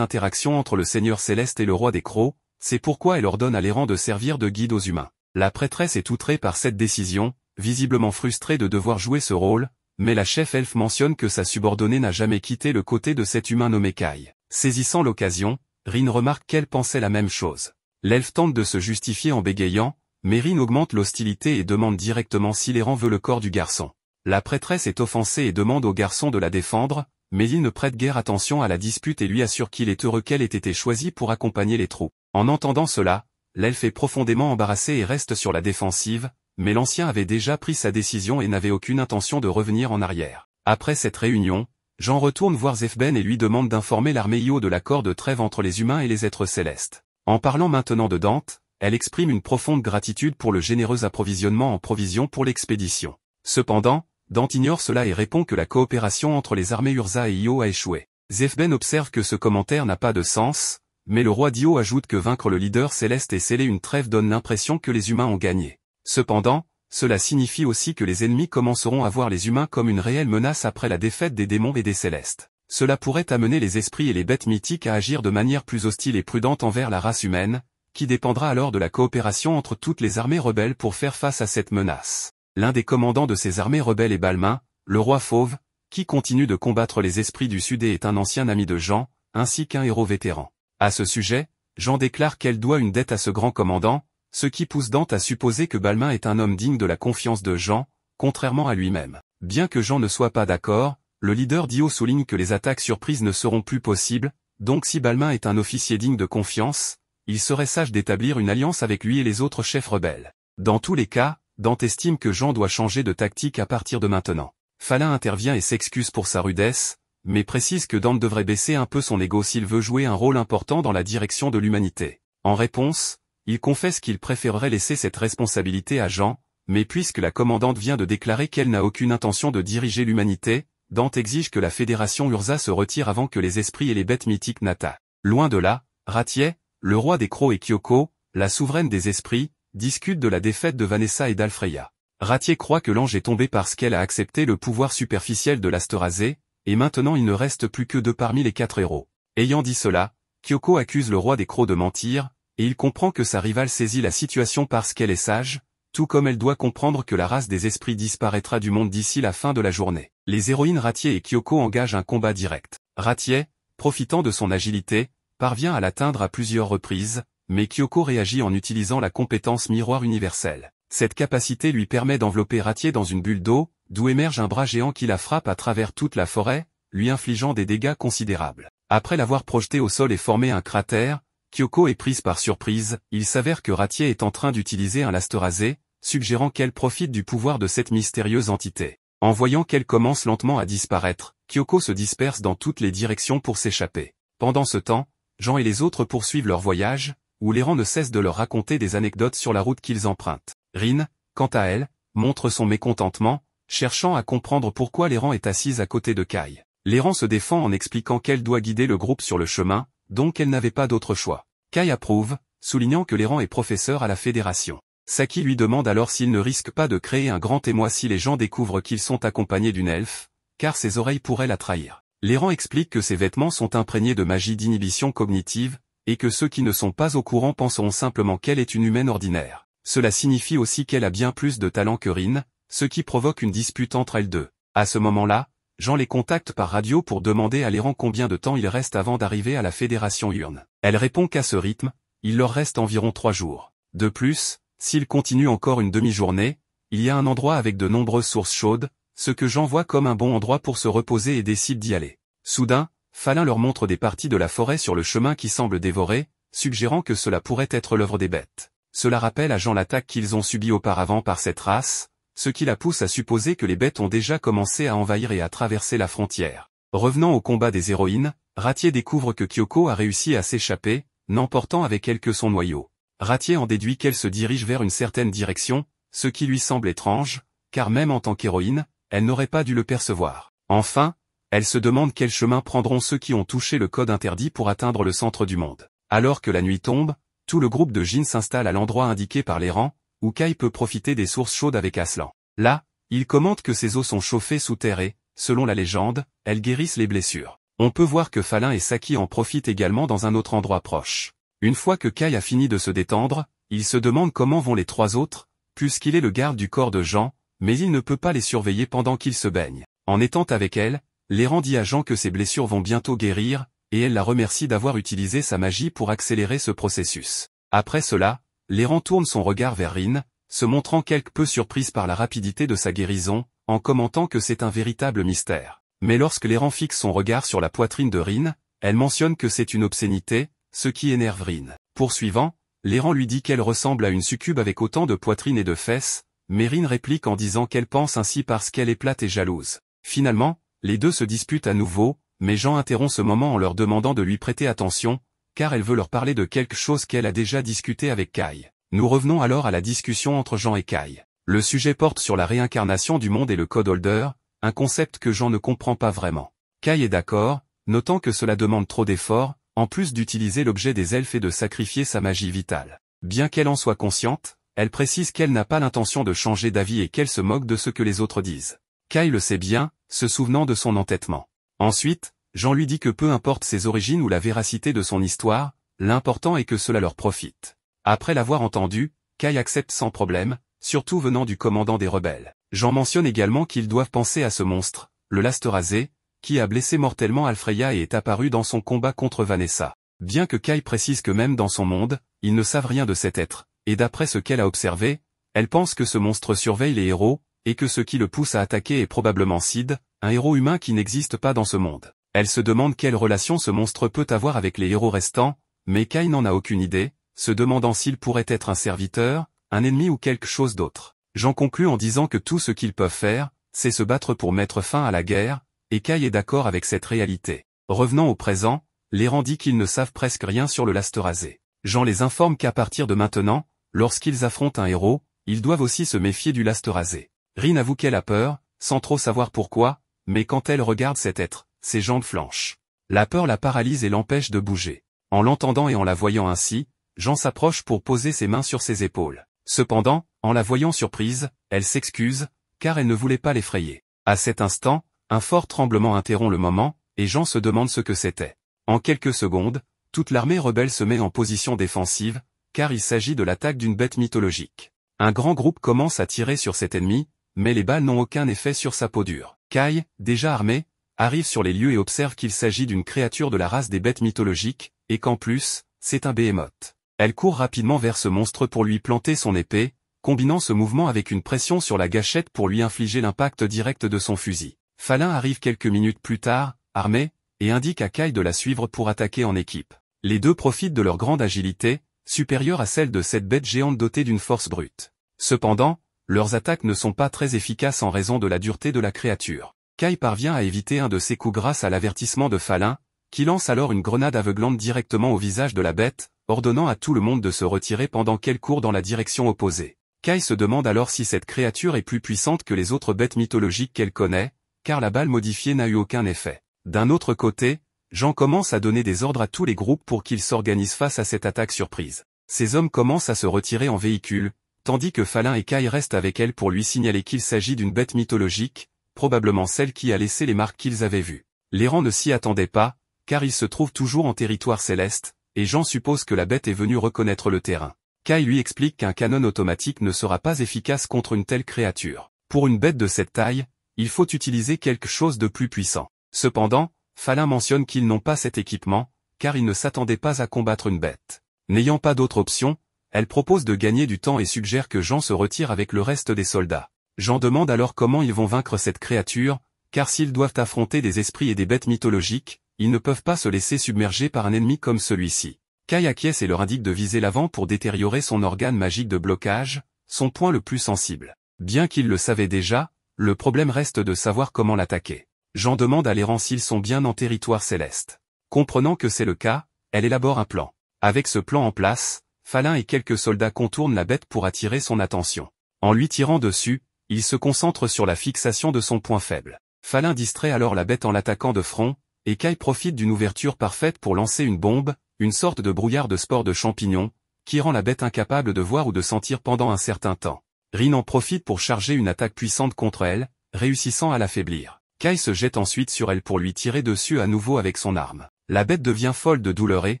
interaction entre le Seigneur Céleste et le roi des Crocs, c'est pourquoi elle ordonne à l'errant de servir de guide aux humains. La prêtresse est outrée par cette décision, visiblement frustrée de devoir jouer ce rôle, mais la chef elfe mentionne que sa subordonnée n'a jamais quitté le côté de cet humain nommé Kai. Saisissant l'occasion, Rin remarque qu'elle pensait la même chose. L'elfe tente de se justifier en bégayant, mais Rin augmente l'hostilité et demande directement si l'errant veut le corps du garçon. La prêtresse est offensée et demande au garçon de la défendre, mais il ne prête guère attention à la dispute et lui assure qu'il est heureux qu'elle ait été choisie pour accompagner les troupes. En entendant cela, l'elfe est profondément embarrassé et reste sur la défensive, mais l'ancien avait déjà pris sa décision et n'avait aucune intention de revenir en arrière. Après cette réunion, Jean retourne voir Zefben et lui demande d'informer l'armée Io de l'accord de trêve entre les humains et les êtres célestes. En parlant maintenant de Dante, elle exprime une profonde gratitude pour le généreux approvisionnement en provisions pour l'expédition. Cependant, Dante ignore cela et répond que la coopération entre les armées Urza et Io a échoué. Zefben observe que ce commentaire n'a pas de sens, mais le roi d'Io ajoute que vaincre le leader céleste et sceller une trêve donne l'impression que les humains ont gagné. Cependant, cela signifie aussi que les ennemis commenceront à voir les humains comme une réelle menace après la défaite des démons et des célestes. Cela pourrait amener les esprits et les bêtes mythiques à agir de manière plus hostile et prudente envers la race humaine, qui dépendra alors de la coopération entre toutes les armées rebelles pour faire face à cette menace. L'un des commandants de ces armées rebelles est Balmain, le roi fauve, qui continue de combattre les esprits du Sud et est un ancien ami de Jean, ainsi qu'un héros vétéran. À ce sujet, Jean déclare qu'elle doit une dette à ce grand commandant, ce qui pousse Dante à supposer que Balmain est un homme digne de la confiance de Jean, contrairement à lui-même. Bien que Jean ne soit pas d'accord, le leader d'Io souligne que les attaques surprises ne seront plus possibles, donc si Balmain est un officier digne de confiance, il serait sage d'établir une alliance avec lui et les autres chefs rebelles. Dans tous les cas, Dante estime que Jean doit changer de tactique à partir de maintenant. Falin intervient et s'excuse pour sa rudesse, mais précise que Dante devrait baisser un peu son ego s'il veut jouer un rôle important dans la direction de l'humanité. En réponse, il confesse qu'il préférerait laisser cette responsabilité à Jean, mais puisque la commandante vient de déclarer qu'elle n'a aucune intention de diriger l'humanité, Dante exige que la fédération Urza se retire avant que les esprits et les bêtes mythiques n'attaquent. Loin de là, Ratier, le roi des Crocs et Kyoko, la souveraine des esprits, discutent de la défaite de Vanessa et d'Alfreya. Ratier croit que l'ange est tombé parce qu'elle a accepté le pouvoir superficiel de l'Asterasé, et maintenant il ne reste plus que 2 parmi les 4 héros. Ayant dit cela, Kyoko accuse le roi des Crocs de mentir, et il comprend que sa rivale saisit la situation parce qu'elle est sage, tout comme elle doit comprendre que la race des esprits disparaîtra du monde d'ici la fin de la journée. Les héroïnes Ratier et Kyoko engagent un combat direct. Ratier, profitant de son agilité, parvient à l'atteindre à plusieurs reprises, mais Kyoko réagit en utilisant la compétence miroir universelle. Cette capacité lui permet d'envelopper Ratier dans une bulle d'eau, d'où émerge un bras géant qui la frappe à travers toute la forêt, lui infligeant des dégâts considérables. Après l'avoir projeté au sol et formé un cratère, Kyoko est prise par surprise, il s'avère que Ratier est en train d'utiliser un Lasterasé, suggérant qu'elle profite du pouvoir de cette mystérieuse entité. En voyant qu'elle commence lentement à disparaître, Kyoko se disperse dans toutes les directions pour s'échapper. Pendant ce temps, Jean et les autres poursuivent leur voyage, où les rangs ne cessent de leur raconter des anecdotes sur la route qu'ils empruntent. Rin, quant à elle, montre son mécontentement, cherchant à comprendre pourquoi l'errant est assise à côté de Kai. L'errant se défend en expliquant qu'elle doit guider le groupe sur le chemin, donc elle n'avait pas d'autre choix. Kai approuve, soulignant que l'errant est professeur à la Fédération. Saki lui demande alors s'il ne risque pas de créer un grand émoi si les gens découvrent qu'ils sont accompagnés d'une elfe, car ses oreilles pourraient la trahir. L'errant explique que ses vêtements sont imprégnés de magie d'inhibition cognitive, et que ceux qui ne sont pas au courant penseront simplement qu'elle est une humaine ordinaire. Cela signifie aussi qu'elle a bien plus de talent que Rin, ce qui provoque une dispute entre elles deux. À ce moment-là, Jean les contacte par radio pour demander à l'errant combien de temps il reste avant d'arriver à la Fédération Urne. Elle répond qu'à ce rythme, il leur reste environ 3 jours. De plus, s'il continue encore une demi-journée, il y a un endroit avec de nombreuses sources chaudes, ce que Jean voit comme un bon endroit pour se reposer et décide d'y aller. Soudain, Falin leur montre des parties de la forêt sur le chemin qui semblent dévorées, suggérant que cela pourrait être l'œuvre des bêtes. Cela rappelle à Jean l'attaque qu'ils ont subie auparavant par cette race, ce qui la pousse à supposer que les bêtes ont déjà commencé à envahir et à traverser la frontière. Revenant au combat des héroïnes, Ratier découvre que Kyoko a réussi à s'échapper, n'emportant avec elle que son noyau. Ratier en déduit qu'elle se dirige vers une certaine direction, ce qui lui semble étrange, car même en tant qu'héroïne, elle n'aurait pas dû le percevoir. Enfin, Elle se demande quel chemin prendront ceux qui ont touché le code interdit pour atteindre le centre du monde. Alors que la nuit tombe, tout le groupe de Jin s'installe à l'endroit indiqué par l'errant, où Kai peut profiter des sources chaudes avec Aslan. Là, il commente que ces eaux sont chauffées sous terre et, selon la légende, elles guérissent les blessures. On peut voir que Falin et Saki en profitent également dans un autre endroit proche. Une fois que Kai a fini de se détendre, il se demande comment vont les trois autres, puisqu'il est le garde du corps de Jean, mais il ne peut pas les surveiller pendant qu'il se baigne. En étant avec elle, l'errant dit à Jean que ses blessures vont bientôt guérir, et elle la remercie d'avoir utilisé sa magie pour accélérer ce processus. Après cela, l'errant tourne son regard vers Rin, se montrant quelque peu surprise par la rapidité de sa guérison, en commentant que c'est un véritable mystère. Mais lorsque l'errant fixe son regard sur la poitrine de Rin, elle mentionne que c'est une obscénité, ce qui énerve Rin. Poursuivant, l'errant lui dit qu'elle ressemble à une succube avec autant de poitrine et de fesses, mais Rin réplique en disant qu'elle pense ainsi parce qu'elle est plate et jalouse. Finalement, les deux se disputent à nouveau, mais Jean interrompt ce moment en leur demandant de lui prêter attention, car elle veut leur parler de quelque chose qu'elle a déjà discuté avec Kai. Nous revenons alors à la discussion entre Jean et Kai. Le sujet porte sur la réincarnation du monde et le code holder, un concept que Jean ne comprend pas vraiment. Kai est d'accord, notant que cela demande trop d'efforts, en plus d'utiliser l'objet des elfes et de sacrifier sa magie vitale. Bien qu'elle en soit consciente, elle précise qu'elle n'a pas l'intention de changer d'avis et qu'elle se moque de ce que les autres disent. Kai le sait bien, se souvenant de son entêtement. Ensuite, Jean lui dit que peu importe ses origines ou la véracité de son histoire, l'important est que cela leur profite. Après l'avoir entendu, Kai accepte sans problème, surtout venant du commandant des rebelles. Jean mentionne également qu'ils doivent penser à ce monstre, le Lasterasé, qui a blessé mortellement Alfreya et est apparu dans son combat contre Vanessa. Bien que Kai précise que même dans son monde, ils ne savent rien de cet être, et d'après ce qu'elle a observé, elle pense que ce monstre surveille les héros, et que ce qui le pousse à attaquer est probablement Sid, un héros humain qui n'existe pas dans ce monde. Elle se demande quelle relation ce monstre peut avoir avec les héros restants, mais Kai n'en a aucune idée, se demandant s'il pourrait être un serviteur, un ennemi ou quelque chose d'autre. J'en conclus en disant que tout ce qu'ils peuvent faire, c'est se battre pour mettre fin à la guerre, et Kai est d'accord avec cette réalité. Revenant au présent, l'errant dit qu'ils ne savent presque rien sur le Lasterasé. Jean les informe qu'à partir de maintenant, lorsqu'ils affrontent un héros, ils doivent aussi se méfier du Lasterasé. Rin avoue qu'elle a peur, sans trop savoir pourquoi, mais quand elle regarde cet être, ses jambes flanchent. La peur la paralyse et l'empêche de bouger. En l'entendant et en la voyant ainsi, Jean s'approche pour poser ses mains sur ses épaules. Cependant, en la voyant surprise, elle s'excuse, car elle ne voulait pas l'effrayer. À cet instant, un fort tremblement interrompt le moment, et Jean se demande ce que c'était. En quelques secondes, toute l'armée rebelle se met en position défensive, car il s'agit de l'attaque d'une bête mythologique. Un grand groupe commence à tirer sur cet ennemi, mais les balles n'ont aucun effet sur sa peau dure. Kai, déjà armé, arrive sur les lieux et observe qu'il s'agit d'une créature de la race des bêtes mythologiques, et qu'en plus, c'est un behemoth. Elle court rapidement vers ce monstre pour lui planter son épée, combinant ce mouvement avec une pression sur la gâchette pour lui infliger l'impact direct de son fusil. Falin arrive quelques minutes plus tard, armé, et indique à Kai de la suivre pour attaquer en équipe. Les deux profitent de leur grande agilité, supérieure à celle de cette bête géante dotée d'une force brute. Cependant, leurs attaques ne sont pas très efficaces en raison de la dureté de la créature. Kai parvient à éviter un de ses coups grâce à l'avertissement de Falin, qui lance alors une grenade aveuglante directement au visage de la bête, ordonnant à tout le monde de se retirer pendant qu'elle court dans la direction opposée. Kai se demande alors si cette créature est plus puissante que les autres bêtes mythologiques qu'elle connaît, car la balle modifiée n'a eu aucun effet. D'un autre côté, Jean commence à donner des ordres à tous les groupes pour qu'ils s'organisent face à cette attaque surprise. Ces hommes commencent à se retirer en véhicule, tandis que Falin et Kai restent avec elle pour lui signaler qu'il s'agit d'une bête mythologique, probablement celle qui a laissé les marques qu'ils avaient vues. L'errant ne s'y attendait pas, car il se trouve toujours en territoire céleste, et Jean suppose que la bête est venue reconnaître le terrain. Kai lui explique qu'un canon automatique ne sera pas efficace contre une telle créature. Pour une bête de cette taille, il faut utiliser quelque chose de plus puissant. Cependant, Falin mentionne qu'ils n'ont pas cet équipement, car ils ne s'attendaient pas à combattre une bête. N'ayant pas d'autre option, elle propose de gagner du temps et suggère que Jean se retire avec le reste des soldats. Jean demande alors comment ils vont vaincre cette créature, car s'ils doivent affronter des esprits et des bêtes mythologiques, ils ne peuvent pas se laisser submerger par un ennemi comme celui-ci. Kai acquiesce et leur indique de viser l'avant pour détériorer son organe magique de blocage, son point le plus sensible. Bien qu'il le savait déjà, le problème reste de savoir comment l'attaquer. Jean demande à l'errant s'ils sont bien en territoire céleste. Comprenant que c'est le cas, elle élabore un plan. Avec ce plan en place, Falin et quelques soldats contournent la bête pour attirer son attention. En lui tirant dessus, il se concentre sur la fixation de son point faible. Falin distrait alors la bête en l'attaquant de front, et Kai profite d'une ouverture parfaite pour lancer une bombe, une sorte de brouillard de spore de champignons, qui rend la bête incapable de voir ou de sentir pendant un certain temps. Rin en profite pour charger une attaque puissante contre elle, réussissant à l'affaiblir. Kai se jette ensuite sur elle pour lui tirer dessus à nouveau avec son arme. La bête devient folle de douleur et,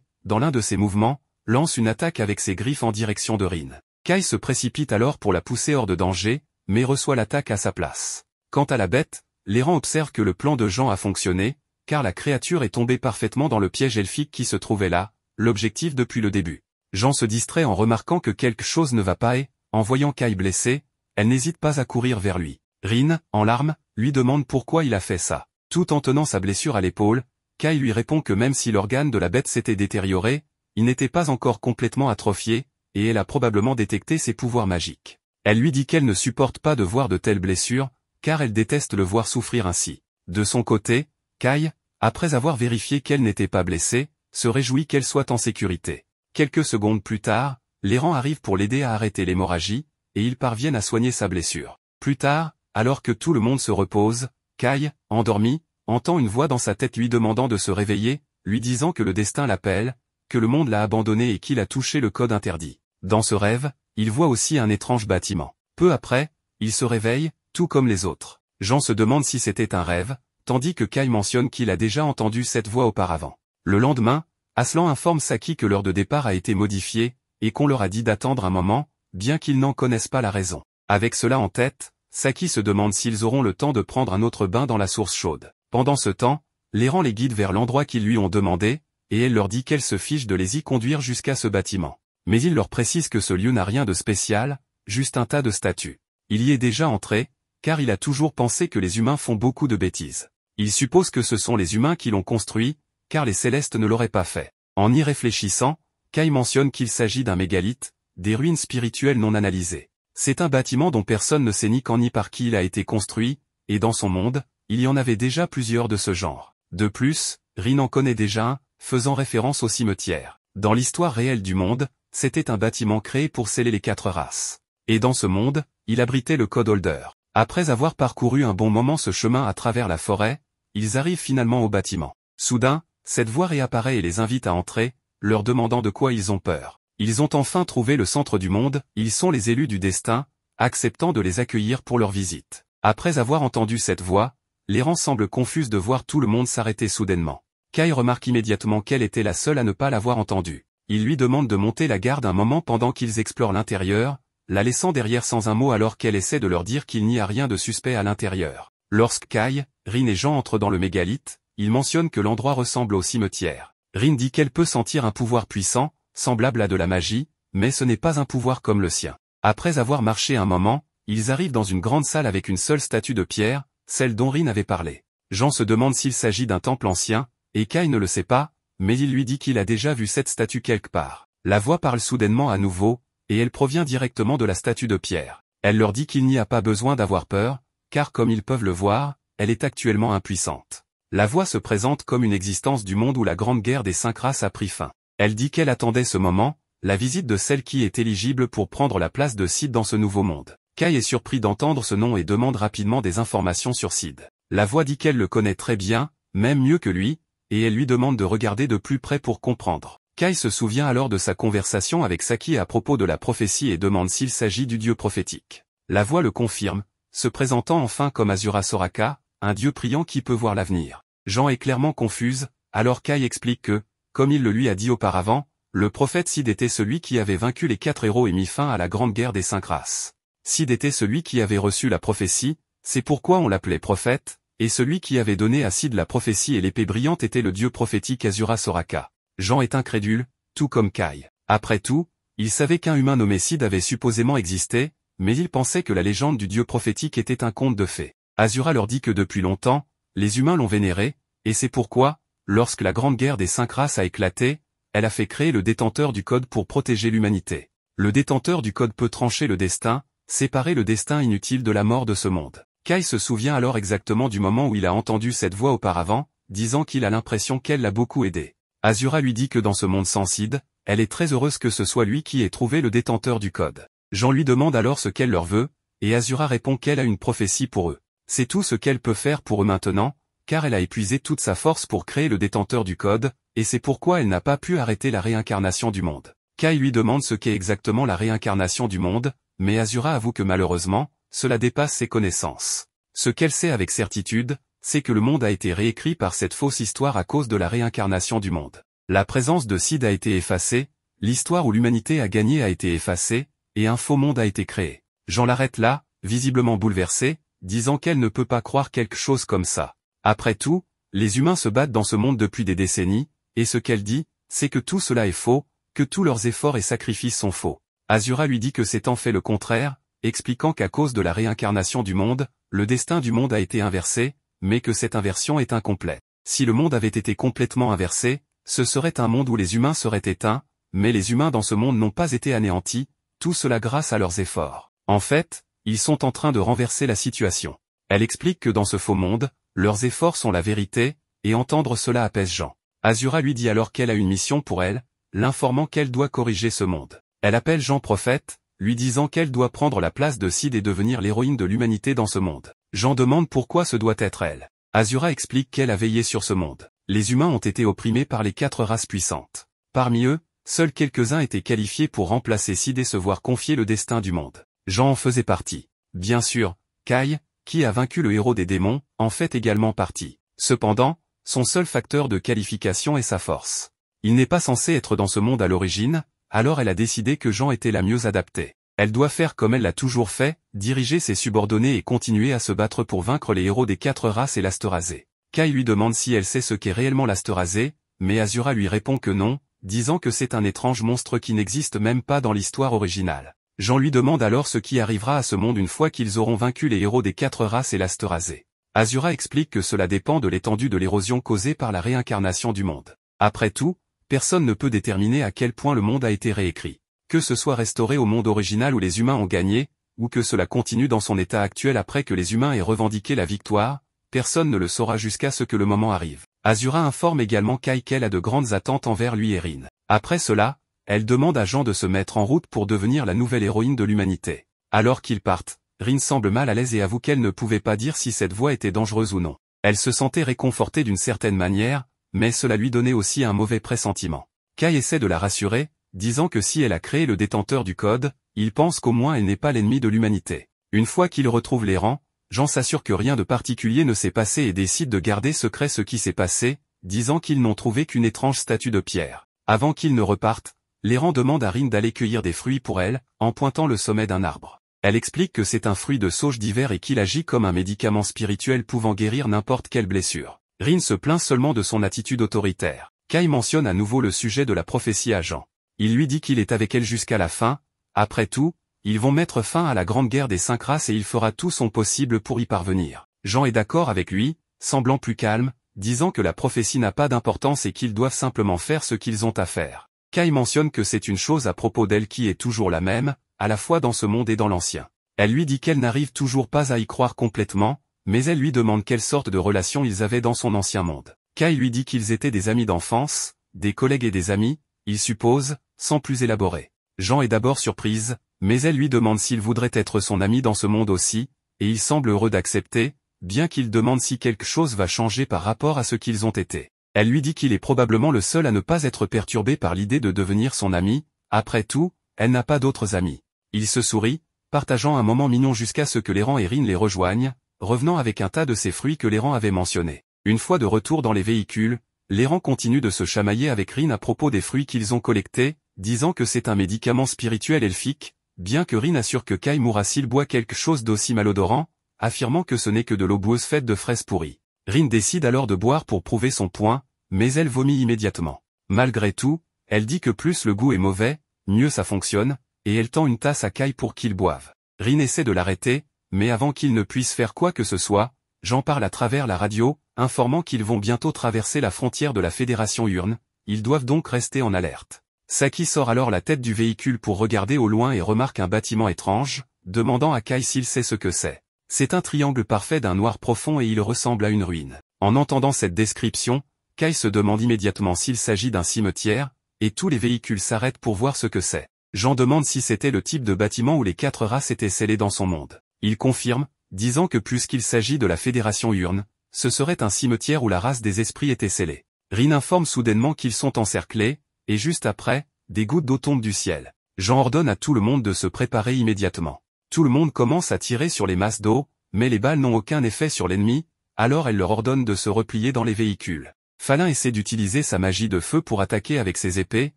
dans l'un de ses mouvements, lance une attaque avec ses griffes en direction de Rin. Kai se précipite alors pour la pousser hors de danger, mais reçoit l'attaque à sa place. Quant à la bête, l'errant observe que le plan de Jean a fonctionné, car la créature est tombée parfaitement dans le piège elfique qui se trouvait là, l'objectif depuis le début. Jean se distrait en remarquant que quelque chose ne va pas et, en voyant Kai blessé, elle n'hésite pas à courir vers lui. Rin, en larmes, lui demande pourquoi il a fait ça. Tout en tenant sa blessure à l'épaule, Kai lui répond que même si l'organe de la bête s'était détérioré, il n'était pas encore complètement atrophié, et elle a probablement détecté ses pouvoirs magiques. Elle lui dit qu'elle ne supporte pas de voir de telles blessures, car elle déteste le voir souffrir ainsi. De son côté, Kai, après avoir vérifié qu'elle n'était pas blessée, se réjouit qu'elle soit en sécurité. Quelques secondes plus tard, l'errant arrive pour l'aider à arrêter l'hémorragie, et ils parviennent à soigner sa blessure. Plus tard, alors que tout le monde se repose, Kai, endormi, entend une voix dans sa tête lui demandant de se réveiller, lui disant que le destin l'appelle, que le monde l'a abandonné et qu'il a touché le code interdit. Dans ce rêve, il voit aussi un étrange bâtiment. Peu après, il se réveille, tout comme les autres. Jean se demande si c'était un rêve, tandis que Kai mentionne qu'il a déjà entendu cette voix auparavant. Le lendemain, Aslan informe Saki que l'heure de départ a été modifiée, et qu'on leur a dit d'attendre un moment, bien qu'ils n'en connaissent pas la raison. Avec cela en tête, Saki se demande s'ils auront le temps de prendre un autre bain dans la source chaude. Pendant ce temps, l'errant les guide vers l'endroit qu'ils lui ont demandé, et elle leur dit qu'elle se fiche de les y conduire jusqu'à ce bâtiment. Mais il leur précise que ce lieu n'a rien de spécial, juste un tas de statues. Il y est déjà entré, car il a toujours pensé que les humains font beaucoup de bêtises. Il suppose que ce sont les humains qui l'ont construit, car les célestes ne l'auraient pas fait. En y réfléchissant, Kai mentionne qu'il s'agit d'un mégalithe, des ruines spirituelles non analysées. C'est un bâtiment dont personne ne sait ni quand ni par qui il a été construit, et dans son monde, il y en avait déjà plusieurs de ce genre. De plus, Rin en connaît déjà un, faisant référence au cimetière. Dans l'histoire réelle du monde, c'était un bâtiment créé pour sceller les 4 races. Et dans ce monde, il abritait le Code Holder. Après avoir parcouru un bon moment ce chemin à travers la forêt, ils arrivent finalement au bâtiment. Soudain, cette voix réapparaît et les invite à entrer, leur demandant de quoi ils ont peur. Ils ont enfin trouvé le centre du monde, ils sont les élus du destin, acceptant de les accueillir pour leur visite. Après avoir entendu cette voix, l'errant semble confuse de voir tout le monde s'arrêter soudainement. Kai remarque immédiatement qu'elle était la seule à ne pas l'avoir entendue. Il lui demande de monter la garde un moment pendant qu'ils explorent l'intérieur, la laissant derrière sans un mot alors qu'elle essaie de leur dire qu'il n'y a rien de suspect à l'intérieur. Lorsque Kai, Rin et Jean entrent dans le mégalithe, ils mentionnent que l'endroit ressemble au cimetière. Rin dit qu'elle peut sentir un pouvoir puissant, semblable à de la magie, mais ce n'est pas un pouvoir comme le sien. Après avoir marché un moment, ils arrivent dans une grande salle avec une seule statue de pierre, celle dont Rin avait parlé. Jean se demande s'il s'agit d'un temple ancien, et Kai ne le sait pas, mais il lui dit qu'il a déjà vu cette statue quelque part. La voix parle soudainement à nouveau, et elle provient directement de la statue de pierre. Elle leur dit qu'il n'y a pas besoin d'avoir peur, car comme ils peuvent le voir, elle est actuellement impuissante. La voix se présente comme une existence du monde où la grande guerre des 5 races a pris fin. Elle dit qu'elle attendait ce moment, la visite de celle qui est éligible pour prendre la place de Sid dans ce nouveau monde. Kai est surpris d'entendre ce nom et demande rapidement des informations sur Sid. La voix dit qu'elle le connaît très bien, même mieux que lui, et elle lui demande de regarder de plus près pour comprendre. Kai se souvient alors de sa conversation avec Saki à propos de la prophétie et demande s'il s'agit du dieu prophétique. La voix le confirme, se présentant enfin comme Azura Soraka, un dieu priant qui peut voir l'avenir. Jean est clairement confuse, alors Kai explique que, comme il le lui a dit auparavant, le prophète Sid était celui qui avait vaincu les 4 héros et mis fin à la grande guerre des 5 races. Sid était celui qui avait reçu la prophétie, c'est pourquoi on l'appelait prophète, et celui qui avait donné à Sid la prophétie et l'épée brillante était le dieu prophétique Azura Soraka. Jean est incrédule, tout comme Kai. Après tout, il savait qu'un humain nommé Sid avait supposément existé, mais il pensait que la légende du dieu prophétique était un conte de fées. Azura leur dit que depuis longtemps, les humains l'ont vénéré, et c'est pourquoi, lorsque la grande guerre des 5 races a éclaté, elle a fait créer le détenteur du code pour protéger l'humanité. Le détenteur du code peut trancher le destin, séparer le destin inutile de la mort de ce monde. Kai se souvient alors exactement du moment où il a entendu cette voix auparavant, disant qu'il a l'impression qu'elle l'a beaucoup aidé. Azura lui dit que dans ce monde sans Sid, elle est très heureuse que ce soit lui qui ait trouvé le détenteur du code. Jean lui demande alors ce qu'elle leur veut, et Azura répond qu'elle a une prophétie pour eux. C'est tout ce qu'elle peut faire pour eux maintenant, car elle a épuisé toute sa force pour créer le détenteur du code, et c'est pourquoi elle n'a pas pu arrêter la réincarnation du monde. Kai lui demande ce qu'est exactement la réincarnation du monde, mais Asura avoue que malheureusement, cela dépasse ses connaissances. Ce qu'elle sait avec certitude, c'est que le monde a été réécrit par cette fausse histoire à cause de la réincarnation du monde. La présence de Sid a été effacée, l'histoire où l'humanité a gagné a été effacée, et un faux monde a été créé. Jean l'arrête là, visiblement bouleversée, disant qu'elle ne peut pas croire quelque chose comme ça. Après tout, les humains se battent dans ce monde depuis des décennies, et ce qu'elle dit, c'est que tout cela est faux, que tous leurs efforts et sacrifices sont faux. Asura lui dit que c'est en fait le contraire, expliquant qu'à cause de la réincarnation du monde, le destin du monde a été inversé, mais que cette inversion est incomplète. Si le monde avait été complètement inversé, ce serait un monde où les humains seraient éteints, mais les humains dans ce monde n'ont pas été anéantis, tout cela grâce à leurs efforts. En fait, ils sont en train de renverser la situation. Elle explique que dans ce faux monde, leurs efforts sont la vérité, et entendre cela apaise Jean. Asura lui dit alors qu'elle a une mission pour elle, l'informant qu'elle doit corriger ce monde. Elle appelle Jean prophète, lui disant qu'elle doit prendre la place de Sid et devenir l'héroïne de l'humanité dans ce monde. Jean demande pourquoi ce doit être elle. Asura explique qu'elle a veillé sur ce monde. Les humains ont été opprimés par les 4 races puissantes. Parmi eux, seuls quelques-uns étaient qualifiés pour remplacer Sid et se voir confier le destin du monde. Jean en faisait partie. Bien sûr, Kai, qui a vaincu le héros des démons, en fait également partie. Cependant, son seul facteur de qualification est sa force. Il n'est pas censé être dans ce monde à l'origine, alors elle a décidé que Jean était la mieux adaptée. Elle doit faire comme elle l'a toujours fait, diriger ses subordonnés et continuer à se battre pour vaincre les héros des 4 races et l'Asterasé. Kai lui demande si elle sait ce qu'est réellement l'Asterasé, mais Asura lui répond que non, disant que c'est un étrange monstre qui n'existe même pas dans l'histoire originale. Jean lui demande alors ce qui arrivera à ce monde une fois qu'ils auront vaincu les héros des 4 races et l'Asterasé. Asura explique que cela dépend de l'étendue de l'érosion causée par la réincarnation du monde. Après tout, personne ne peut déterminer à quel point le monde a été réécrit. Que ce soit restauré au monde original où les humains ont gagné, ou que cela continue dans son état actuel après que les humains aient revendiqué la victoire, personne ne le saura jusqu'à ce que le moment arrive. Asura informe également Kai qu'elle a de grandes attentes envers lui et Rin. Après cela, elle demande à Jean de se mettre en route pour devenir la nouvelle héroïne de l'humanité. Alors qu'ils partent, Rin semble mal à l'aise et avoue qu'elle ne pouvait pas dire si cette voie était dangereuse ou non. Elle se sentait réconfortée d'une certaine manière, mais cela lui donnait aussi un mauvais pressentiment. Kai essaie de la rassurer, disant que si elle a créé le détenteur du code, il pense qu'au moins elle n'est pas l'ennemi de l'humanité. Une fois qu'il retrouve les rangs, Jean s'assure que rien de particulier ne s'est passé et décide de garder secret ce qui s'est passé, disant qu'ils n'ont trouvé qu'une étrange statue de pierre. Avant qu'ils ne repartent, les rangs demandent à Rin d'aller cueillir des fruits pour elle, en pointant le sommet d'un arbre. Elle explique que c'est un fruit de sauge d'hiver et qu'il agit comme un médicament spirituel pouvant guérir n'importe quelle blessure. Rin se plaint seulement de son attitude autoritaire. Kai mentionne à nouveau le sujet de la prophétie à Jean. Il lui dit qu'il est avec elle jusqu'à la fin. Après tout, ils vont mettre fin à la grande guerre des 5 races et il fera tout son possible pour y parvenir. Jean est d'accord avec lui, semblant plus calme, disant que la prophétie n'a pas d'importance et qu'ils doivent simplement faire ce qu'ils ont à faire. Kai mentionne que c'est une chose à propos d'elle qui est toujours la même, à la fois dans ce monde et dans l'ancien. Elle lui dit qu'elle n'arrive toujours pas à y croire complètement, mais elle lui demande quelle sorte de relation ils avaient dans son ancien monde. Kai lui dit qu'ils étaient des amis d'enfance, des collègues et des amis, il suppose, sans plus élaborer. Jean est d'abord surprise, mais elle lui demande s'il voudrait être son ami dans ce monde aussi, et il semble heureux d'accepter, bien qu'il demande si quelque chose va changer par rapport à ce qu'ils ont été. Elle lui dit qu'il est probablement le seul à ne pas être perturbé par l'idée de devenir son ami, après tout, elle n'a pas d'autres amis. Il se sourit, partageant un moment mignon jusqu'à ce que Léran et Rin les rejoignent, revenant avec un tas de ces fruits que Léran avait mentionnés. Une fois de retour dans les véhicules, Léran continue de se chamailler avec Rin à propos des fruits qu'ils ont collectés, disant que c'est un médicament spirituel elfique, bien que Rin assure que Kai mourra s'il boit quelque chose d'aussi malodorant, affirmant que ce n'est que de l'eau boueuse faite de fraises pourries. Rin décide alors de boire pour prouver son point, mais elle vomit immédiatement. Malgré tout, elle dit que plus le goût est mauvais, mieux ça fonctionne, et elle tend une tasse à Kai pour qu'il boive. Rin essaie de l'arrêter, mais avant qu'il ne puisse faire quoi que ce soit, Jean parle à travers la radio, informant qu'ils vont bientôt traverser la frontière de la Fédération Urne, ils doivent donc rester en alerte. Saki sort alors la tête du véhicule pour regarder au loin et remarque un bâtiment étrange, demandant à Kai s'il sait ce que c'est. C'est un triangle parfait d'un noir profond et il ressemble à une ruine. En entendant cette description, Kai se demande immédiatement s'il s'agit d'un cimetière, et tous les véhicules s'arrêtent pour voir ce que c'est. Jean demande si c'était le type de bâtiment où les 4 races étaient scellées dans son monde. Il confirme, disant que puisqu'il s'agit de la Fédération Urne, ce serait un cimetière où la race des esprits était scellée. Rin informe soudainement qu'ils sont encerclés, et juste après, des gouttes d'eau tombent du ciel. Jean ordonne à tout le monde de se préparer immédiatement. Tout le monde commence à tirer sur les masses d'eau, mais les balles n'ont aucun effet sur l'ennemi, alors elle leur ordonne de se replier dans les véhicules. Falin essaie d'utiliser sa magie de feu pour attaquer avec ses épées,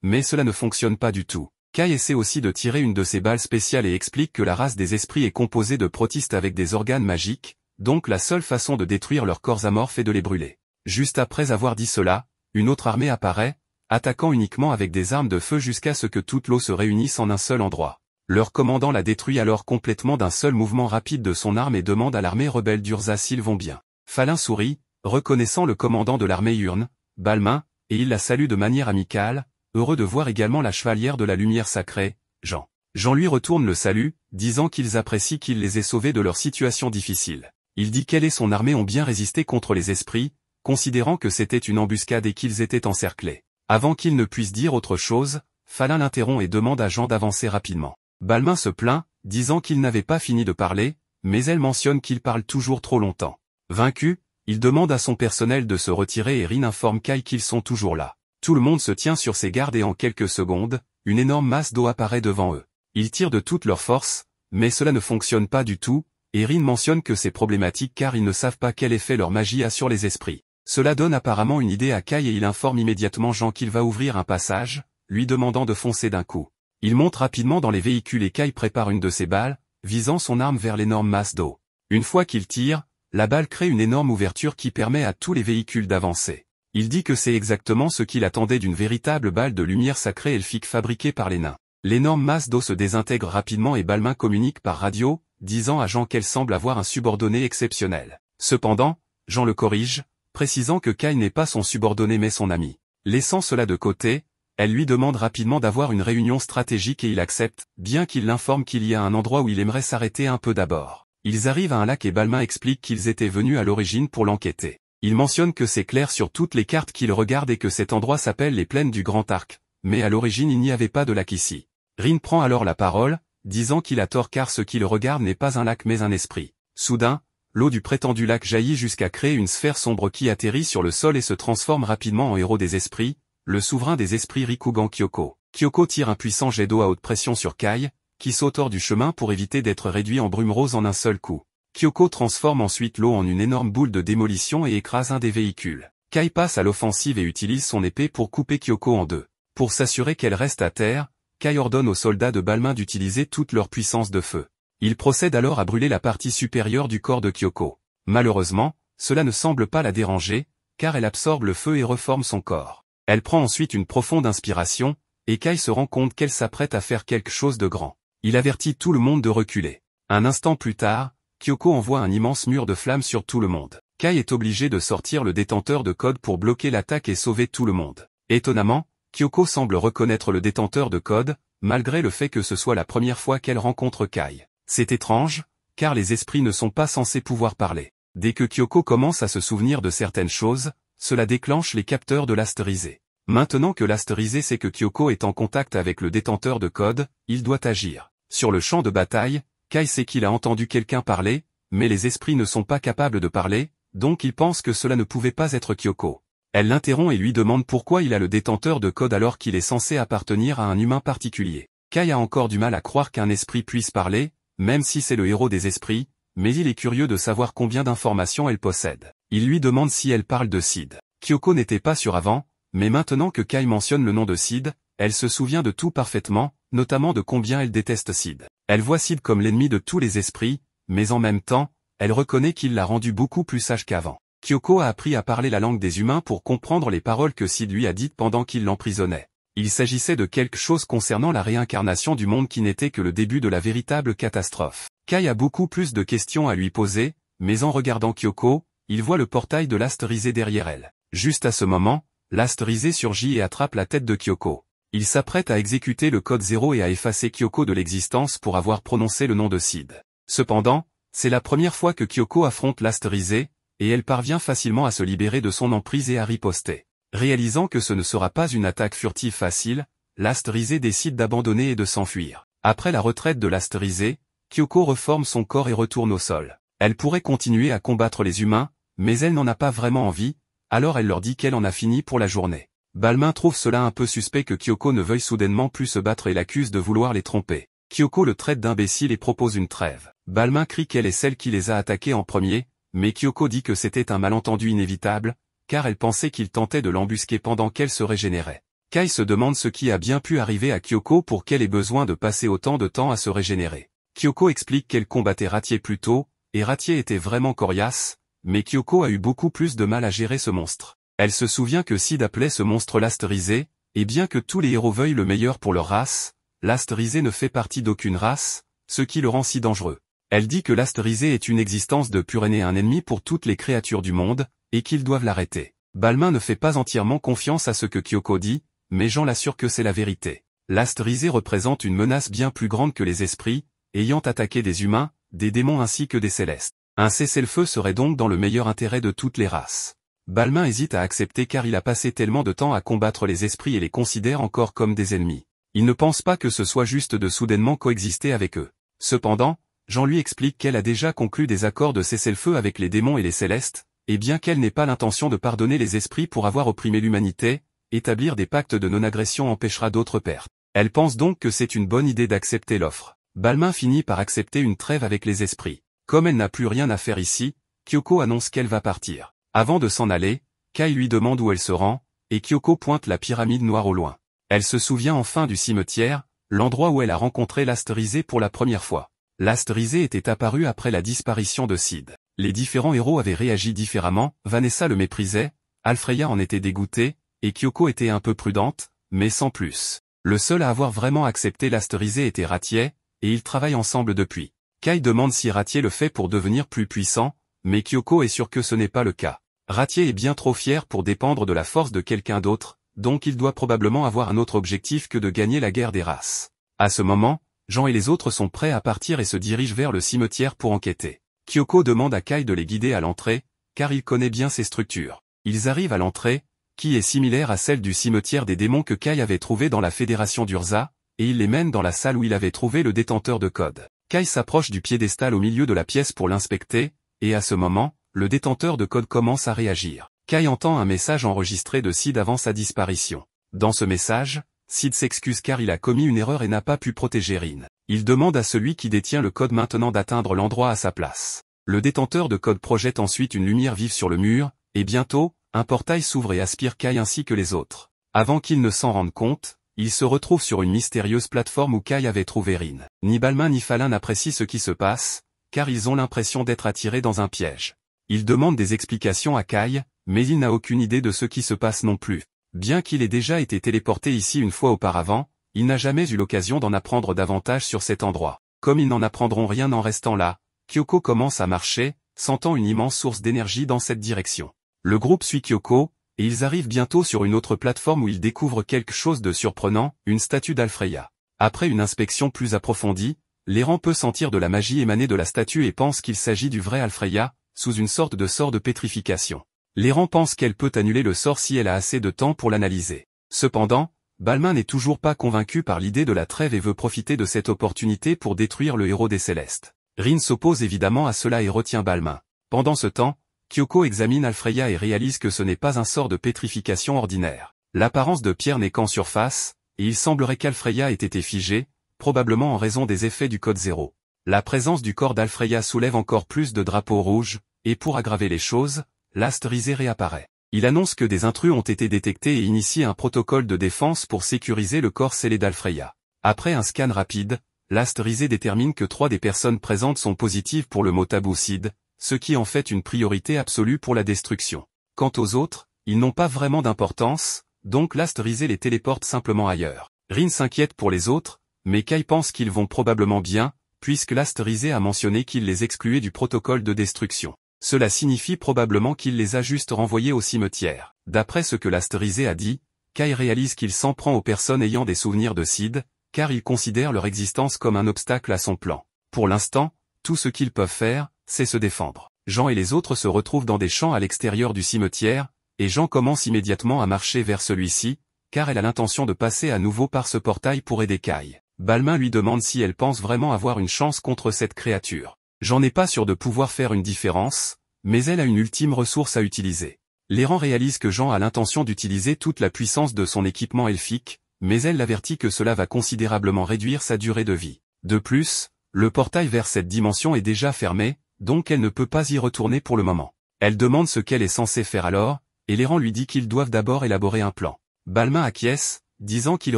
mais cela ne fonctionne pas du tout. Kai essaie aussi de tirer une de ses balles spéciales et explique que la race des esprits est composée de protistes avec des organes magiques, donc la seule façon de détruire leurs corps amorphes est de les brûler. Juste après avoir dit cela, une autre armée apparaît, attaquant uniquement avec des armes de feu jusqu'à ce que toute l'eau se réunisse en un seul endroit. Leur commandant la détruit alors complètement d'un seul mouvement rapide de son arme et demande à l'armée rebelle d'Urza s'ils vont bien. Falin sourit, reconnaissant le commandant de l'armée Urne, Balmain, et il la salue de manière amicale, heureux de voir également la chevalière de la lumière sacrée, Jean. Jean lui retourne le salut, disant qu'ils apprécient qu'il les ait sauvés de leur situation difficile. Il dit qu'elle et son armée ont bien résisté contre les esprits, considérant que c'était une embuscade et qu'ils étaient encerclés. Avant qu'il ne puisse dire autre chose, Falin l'interrompt et demande à Jean d'avancer rapidement. Balmain se plaint, disant qu'il n'avait pas fini de parler, mais elle mentionne qu'il parle toujours trop longtemps. Vaincu, il demande à son personnel de se retirer et Rin informe Kai qu'ils sont toujours là. Tout le monde se tient sur ses gardes et en quelques secondes, une énorme masse d'eau apparaît devant eux. Ils tirent de toute leur force, mais cela ne fonctionne pas du tout, et Rin mentionne que c'est problématique car ils ne savent pas quel effet leur magie a sur les esprits. Cela donne apparemment une idée à Kai et il informe immédiatement Jean qu'il va ouvrir un passage, lui demandant de foncer d'un coup. Il monte rapidement dans les véhicules et Kai prépare une de ses balles, visant son arme vers l'énorme masse d'eau. Une fois qu'il tire, la balle crée une énorme ouverture qui permet à tous les véhicules d'avancer. Il dit que c'est exactement ce qu'il attendait d'une véritable balle de lumière sacrée elfique fabriquée par les nains. L'énorme masse d'eau se désintègre rapidement et Balmain communique par radio, disant à Jean qu'elle semble avoir un subordonné exceptionnel. Cependant, Jean le corrige, précisant que Kai n'est pas son subordonné mais son ami. Laissant cela de côté, elle lui demande rapidement d'avoir une réunion stratégique et il accepte, bien qu'il l'informe qu'il y a un endroit où il aimerait s'arrêter un peu d'abord. Ils arrivent à un lac et Balmain explique qu'ils étaient venus à l'origine pour l'enquêter. Il mentionne que c'est clair sur toutes les cartes qu'il regarde et que cet endroit s'appelle les plaines du Grand Arc, mais à l'origine il n'y avait pas de lac ici. Rin prend alors la parole, disant qu'il a tort car ce qu'il regarde n'est pas un lac mais un esprit. Soudain, l'eau du prétendu lac jaillit jusqu'à créer une sphère sombre qui atterrit sur le sol et se transforme rapidement en héros des esprits, le souverain des esprits Rikugan Kyoko. Kyoko tire un puissant jet d'eau à haute pression sur Kai, qui saute hors du chemin pour éviter d'être réduit en brume rose en un seul coup. Kyoko transforme ensuite l'eau en une énorme boule de démolition et écrase un des véhicules. Kai passe à l'offensive et utilise son épée pour couper Kyoko en deux. Pour s'assurer qu'elle reste à terre, Kai ordonne aux soldats de Balmain d'utiliser toute leur puissance de feu. Il procède alors à brûler la partie supérieure du corps de Kyoko. Malheureusement, cela ne semble pas la déranger, car elle absorbe le feu et reforme son corps. Elle prend ensuite une profonde inspiration, et Kai se rend compte qu'elle s'apprête à faire quelque chose de grand. Il avertit tout le monde de reculer. Un instant plus tard, Kyoko envoie un immense mur de flammes sur tout le monde. Kai est obligé de sortir le détenteur de code pour bloquer l'attaque et sauver tout le monde. Étonnamment, Kyoko semble reconnaître le détenteur de code, malgré le fait que ce soit la première fois qu'elle rencontre Kai. C'est étrange, car les esprits ne sont pas censés pouvoir parler. Dès que Kyoko commence à se souvenir de certaines choses, cela déclenche les capteurs de l'astérisé. Maintenant que l'astérisé sait que Kyoko est en contact avec le détenteur de code, il doit agir. Sur le champ de bataille, Kai sait qu'il a entendu quelqu'un parler, mais les esprits ne sont pas capables de parler, donc il pense que cela ne pouvait pas être Kyoko. Elle l'interrompt et lui demande pourquoi il a le détenteur de code alors qu'il est censé appartenir à un humain particulier. Kai a encore du mal à croire qu'un esprit puisse parler, même si c'est le héros des esprits, mais il est curieux de savoir combien d'informations elle possède. Il lui demande si elle parle de Sid. Kyoko n'était pas sûre avant, mais maintenant que Kai mentionne le nom de Sid, elle se souvient de tout parfaitement, notamment de combien elle déteste Sid. Elle voit Sid comme l'ennemi de tous les esprits, mais en même temps, elle reconnaît qu'il l'a rendu beaucoup plus sage qu'avant. Kyoko a appris à parler la langue des humains pour comprendre les paroles que Sid lui a dites pendant qu'il l'emprisonnait. Il s'agissait de quelque chose concernant la réincarnation du monde qui n'était que le début de la véritable catastrophe. Kai a beaucoup plus de questions à lui poser, mais en regardant Kyoko, il voit le portail de l'astérisé derrière elle. Juste à ce moment, l'astérisé surgit et attrape la tête de Kyoko. Il s'apprête à exécuter le code 0 et à effacer Kyoko de l'existence pour avoir prononcé le nom de Sid. Cependant, c'est la première fois que Kyoko affronte l'astérisé, et elle parvient facilement à se libérer de son emprise et à riposter. Réalisant que ce ne sera pas une attaque furtive facile, l'astérisé décide d'abandonner et de s'enfuir. Après la retraite de l'astérisé, Kyoko reforme son corps et retourne au sol. Elle pourrait continuer à combattre les humains, mais elle n'en a pas vraiment envie, alors elle leur dit qu'elle en a fini pour la journée. Balmain trouve cela un peu suspect que Kyoko ne veuille soudainement plus se battre et l'accuse de vouloir les tromper. Kyoko le traite d'imbécile et propose une trêve. Balmain crie qu'elle est celle qui les a attaqués en premier, mais Kyoko dit que c'était un malentendu inévitable, car elle pensait qu'il tentait de l'embusquer pendant qu'elle se régénérait. Kai se demande ce qui a bien pu arriver à Kyoko pour qu'elle ait besoin de passer autant de temps à se régénérer. Kyoko explique qu'elle combattait Ratier plus tôt, et Ratier était vraiment coriace, mais Kyoko a eu beaucoup plus de mal à gérer ce monstre. Elle se souvient que Sid appelait ce monstre l'Asterisé, et bien que tous les héros veuillent le meilleur pour leur race, l'Asterisé ne fait partie d'aucune race, ce qui le rend si dangereux. Elle dit que l'Asterisé est une existence de pur et un ennemi pour toutes les créatures du monde, et qu'ils doivent l'arrêter. Balmain ne fait pas entièrement confiance à ce que Kyoko dit, mais Jean l'assure que c'est la vérité. L'Asterisé représente une menace bien plus grande que les esprits, ayant attaqué des humains, des démons ainsi que des célestes. Un cessez-le-feu serait donc dans le meilleur intérêt de toutes les races. Balmain hésite à accepter car il a passé tellement de temps à combattre les esprits et les considère encore comme des ennemis. Il ne pense pas que ce soit juste de soudainement coexister avec eux. Cependant, Jean lui explique qu'elle a déjà conclu des accords de cessez-le-feu avec les démons et les célestes, et bien qu'elle n'ait pas l'intention de pardonner les esprits pour avoir opprimé l'humanité, établir des pactes de non-agression empêchera d'autres pertes. Elle pense donc que c'est une bonne idée d'accepter l'offre. Balmain finit par accepter une trêve avec les esprits. Comme elle n'a plus rien à faire ici, Kyoko annonce qu'elle va partir. Avant de s'en aller, Kai lui demande où elle se rend, et Kyoko pointe la pyramide noire au loin. Elle se souvient enfin du cimetière, l'endroit où elle a rencontré l'Asterisé pour la première fois. L'Asterisé était apparu après la disparition de Sid. Les différents héros avaient réagi différemment, Vanessa le méprisait, Alfreya en était dégoûtée, et Kyoko était un peu prudente, mais sans plus. Le seul à avoir vraiment accepté l'Asterisé était Ratier, et ils travaillent ensemble depuis. Kai demande si Ratier le fait pour devenir plus puissant, mais Kyoko est sûre que ce n'est pas le cas. Ratier est bien trop fier pour dépendre de la force de quelqu'un d'autre, donc il doit probablement avoir un autre objectif que de gagner la guerre des races. À ce moment, Jean et les autres sont prêts à partir et se dirigent vers le cimetière pour enquêter. Kyoko demande à Kai de les guider à l'entrée, car il connaît bien ces structures. Ils arrivent à l'entrée, qui est similaire à celle du cimetière des démons que Kai avait trouvé dans la Fédération d'Urza, et il les mène dans la salle où il avait trouvé le détenteur de code. Kai s'approche du piédestal au milieu de la pièce pour l'inspecter, et à ce moment, le détenteur de code commence à réagir. Kai entend un message enregistré de Sid avant sa disparition. Dans ce message, Sid s'excuse car il a commis une erreur et n'a pas pu protéger Rin. Il demande à celui qui détient le code maintenant d'atteindre l'endroit à sa place. Le détenteur de code projette ensuite une lumière vive sur le mur, et bientôt, un portail s'ouvre et aspire Kai ainsi que les autres. Avant qu'il ne s'en rende compte, il se retrouve sur une mystérieuse plateforme où Kai avait trouvé Rin. Ni Balmain ni Falin n'apprécient ce qui se passe, car ils ont l'impression d'être attirés dans un piège. Ils demandent des explications à Kai, mais il n'a aucune idée de ce qui se passe non plus. Bien qu'il ait déjà été téléporté ici une fois auparavant, il n'a jamais eu l'occasion d'en apprendre davantage sur cet endroit. Comme ils n'en apprendront rien en restant là, Kyoko commence à marcher, sentant une immense source d'énergie dans cette direction. Le groupe suit Kyoko, et ils arrivent bientôt sur une autre plateforme où ils découvrent quelque chose de surprenant, une statue d'Alfreya. Après une inspection plus approfondie, l'errant peut sentir de la magie émaner de la statue et pense qu'il s'agit du vrai Alfreya, sous une sorte de sort de pétrification. L'errant pense qu'elle peut annuler le sort si elle a assez de temps pour l'analyser. Cependant, Balmain n'est toujours pas convaincu par l'idée de la trêve et veut profiter de cette opportunité pour détruire le héros des Célestes. Rin s'oppose évidemment à cela et retient Balmain. Pendant ce temps, Kyoko examine Alfreya et réalise que ce n'est pas un sort de pétrification ordinaire. L'apparence de pierre n'est qu'en surface, et il semblerait qu'Alfreya ait été figée, probablement en raison des effets du code 0. La présence du corps d'Alfreya soulève encore plus de drapeaux rouges, et pour aggraver les choses, l'Asterisé réapparaît. Il annonce que des intrus ont été détectés et initie un protocole de défense pour sécuriser le corps scellé d'Alfreya. Après un scan rapide, l'Asterisé détermine que 3 des personnes présentes sont positives pour le mot tabou Sid, ce qui en fait une priorité absolue pour la destruction. Quant aux autres, ils n'ont pas vraiment d'importance, donc l'Asterisé les téléporte simplement ailleurs. Rin s'inquiète pour les autres, mais Kai pense qu'ils vont probablement bien, puisque l'Asterisé a mentionné qu'il les excluait du protocole de destruction. Cela signifie probablement qu'il les a juste renvoyés au cimetière. D'après ce que l'Asterisé a dit, Kai réalise qu'il s'en prend aux personnes ayant des souvenirs de Sid, car il considère leur existence comme un obstacle à son plan. Pour l'instant, tout ce qu'ils peuvent faire, c'est se défendre. Jean et les autres se retrouvent dans des champs à l'extérieur du cimetière, et Jean commence immédiatement à marcher vers celui-ci, car elle a l'intention de passer à nouveau par ce portail pour aider Kai. Balmain lui demande si elle pense vraiment avoir une chance contre cette créature. J'en ai pas sûr de pouvoir faire une différence, mais elle a une ultime ressource à utiliser. L'errant réalise que Jean a l'intention d'utiliser toute la puissance de son équipement elfique, mais elle l'avertit que cela va considérablement réduire sa durée de vie. De plus, le portail vers cette dimension est déjà fermé, donc elle ne peut pas y retourner pour le moment. Elle demande ce qu'elle est censée faire alors, et l'errant lui dit qu'ils doivent d'abord élaborer un plan. Balmain acquiesce, disant qu'ils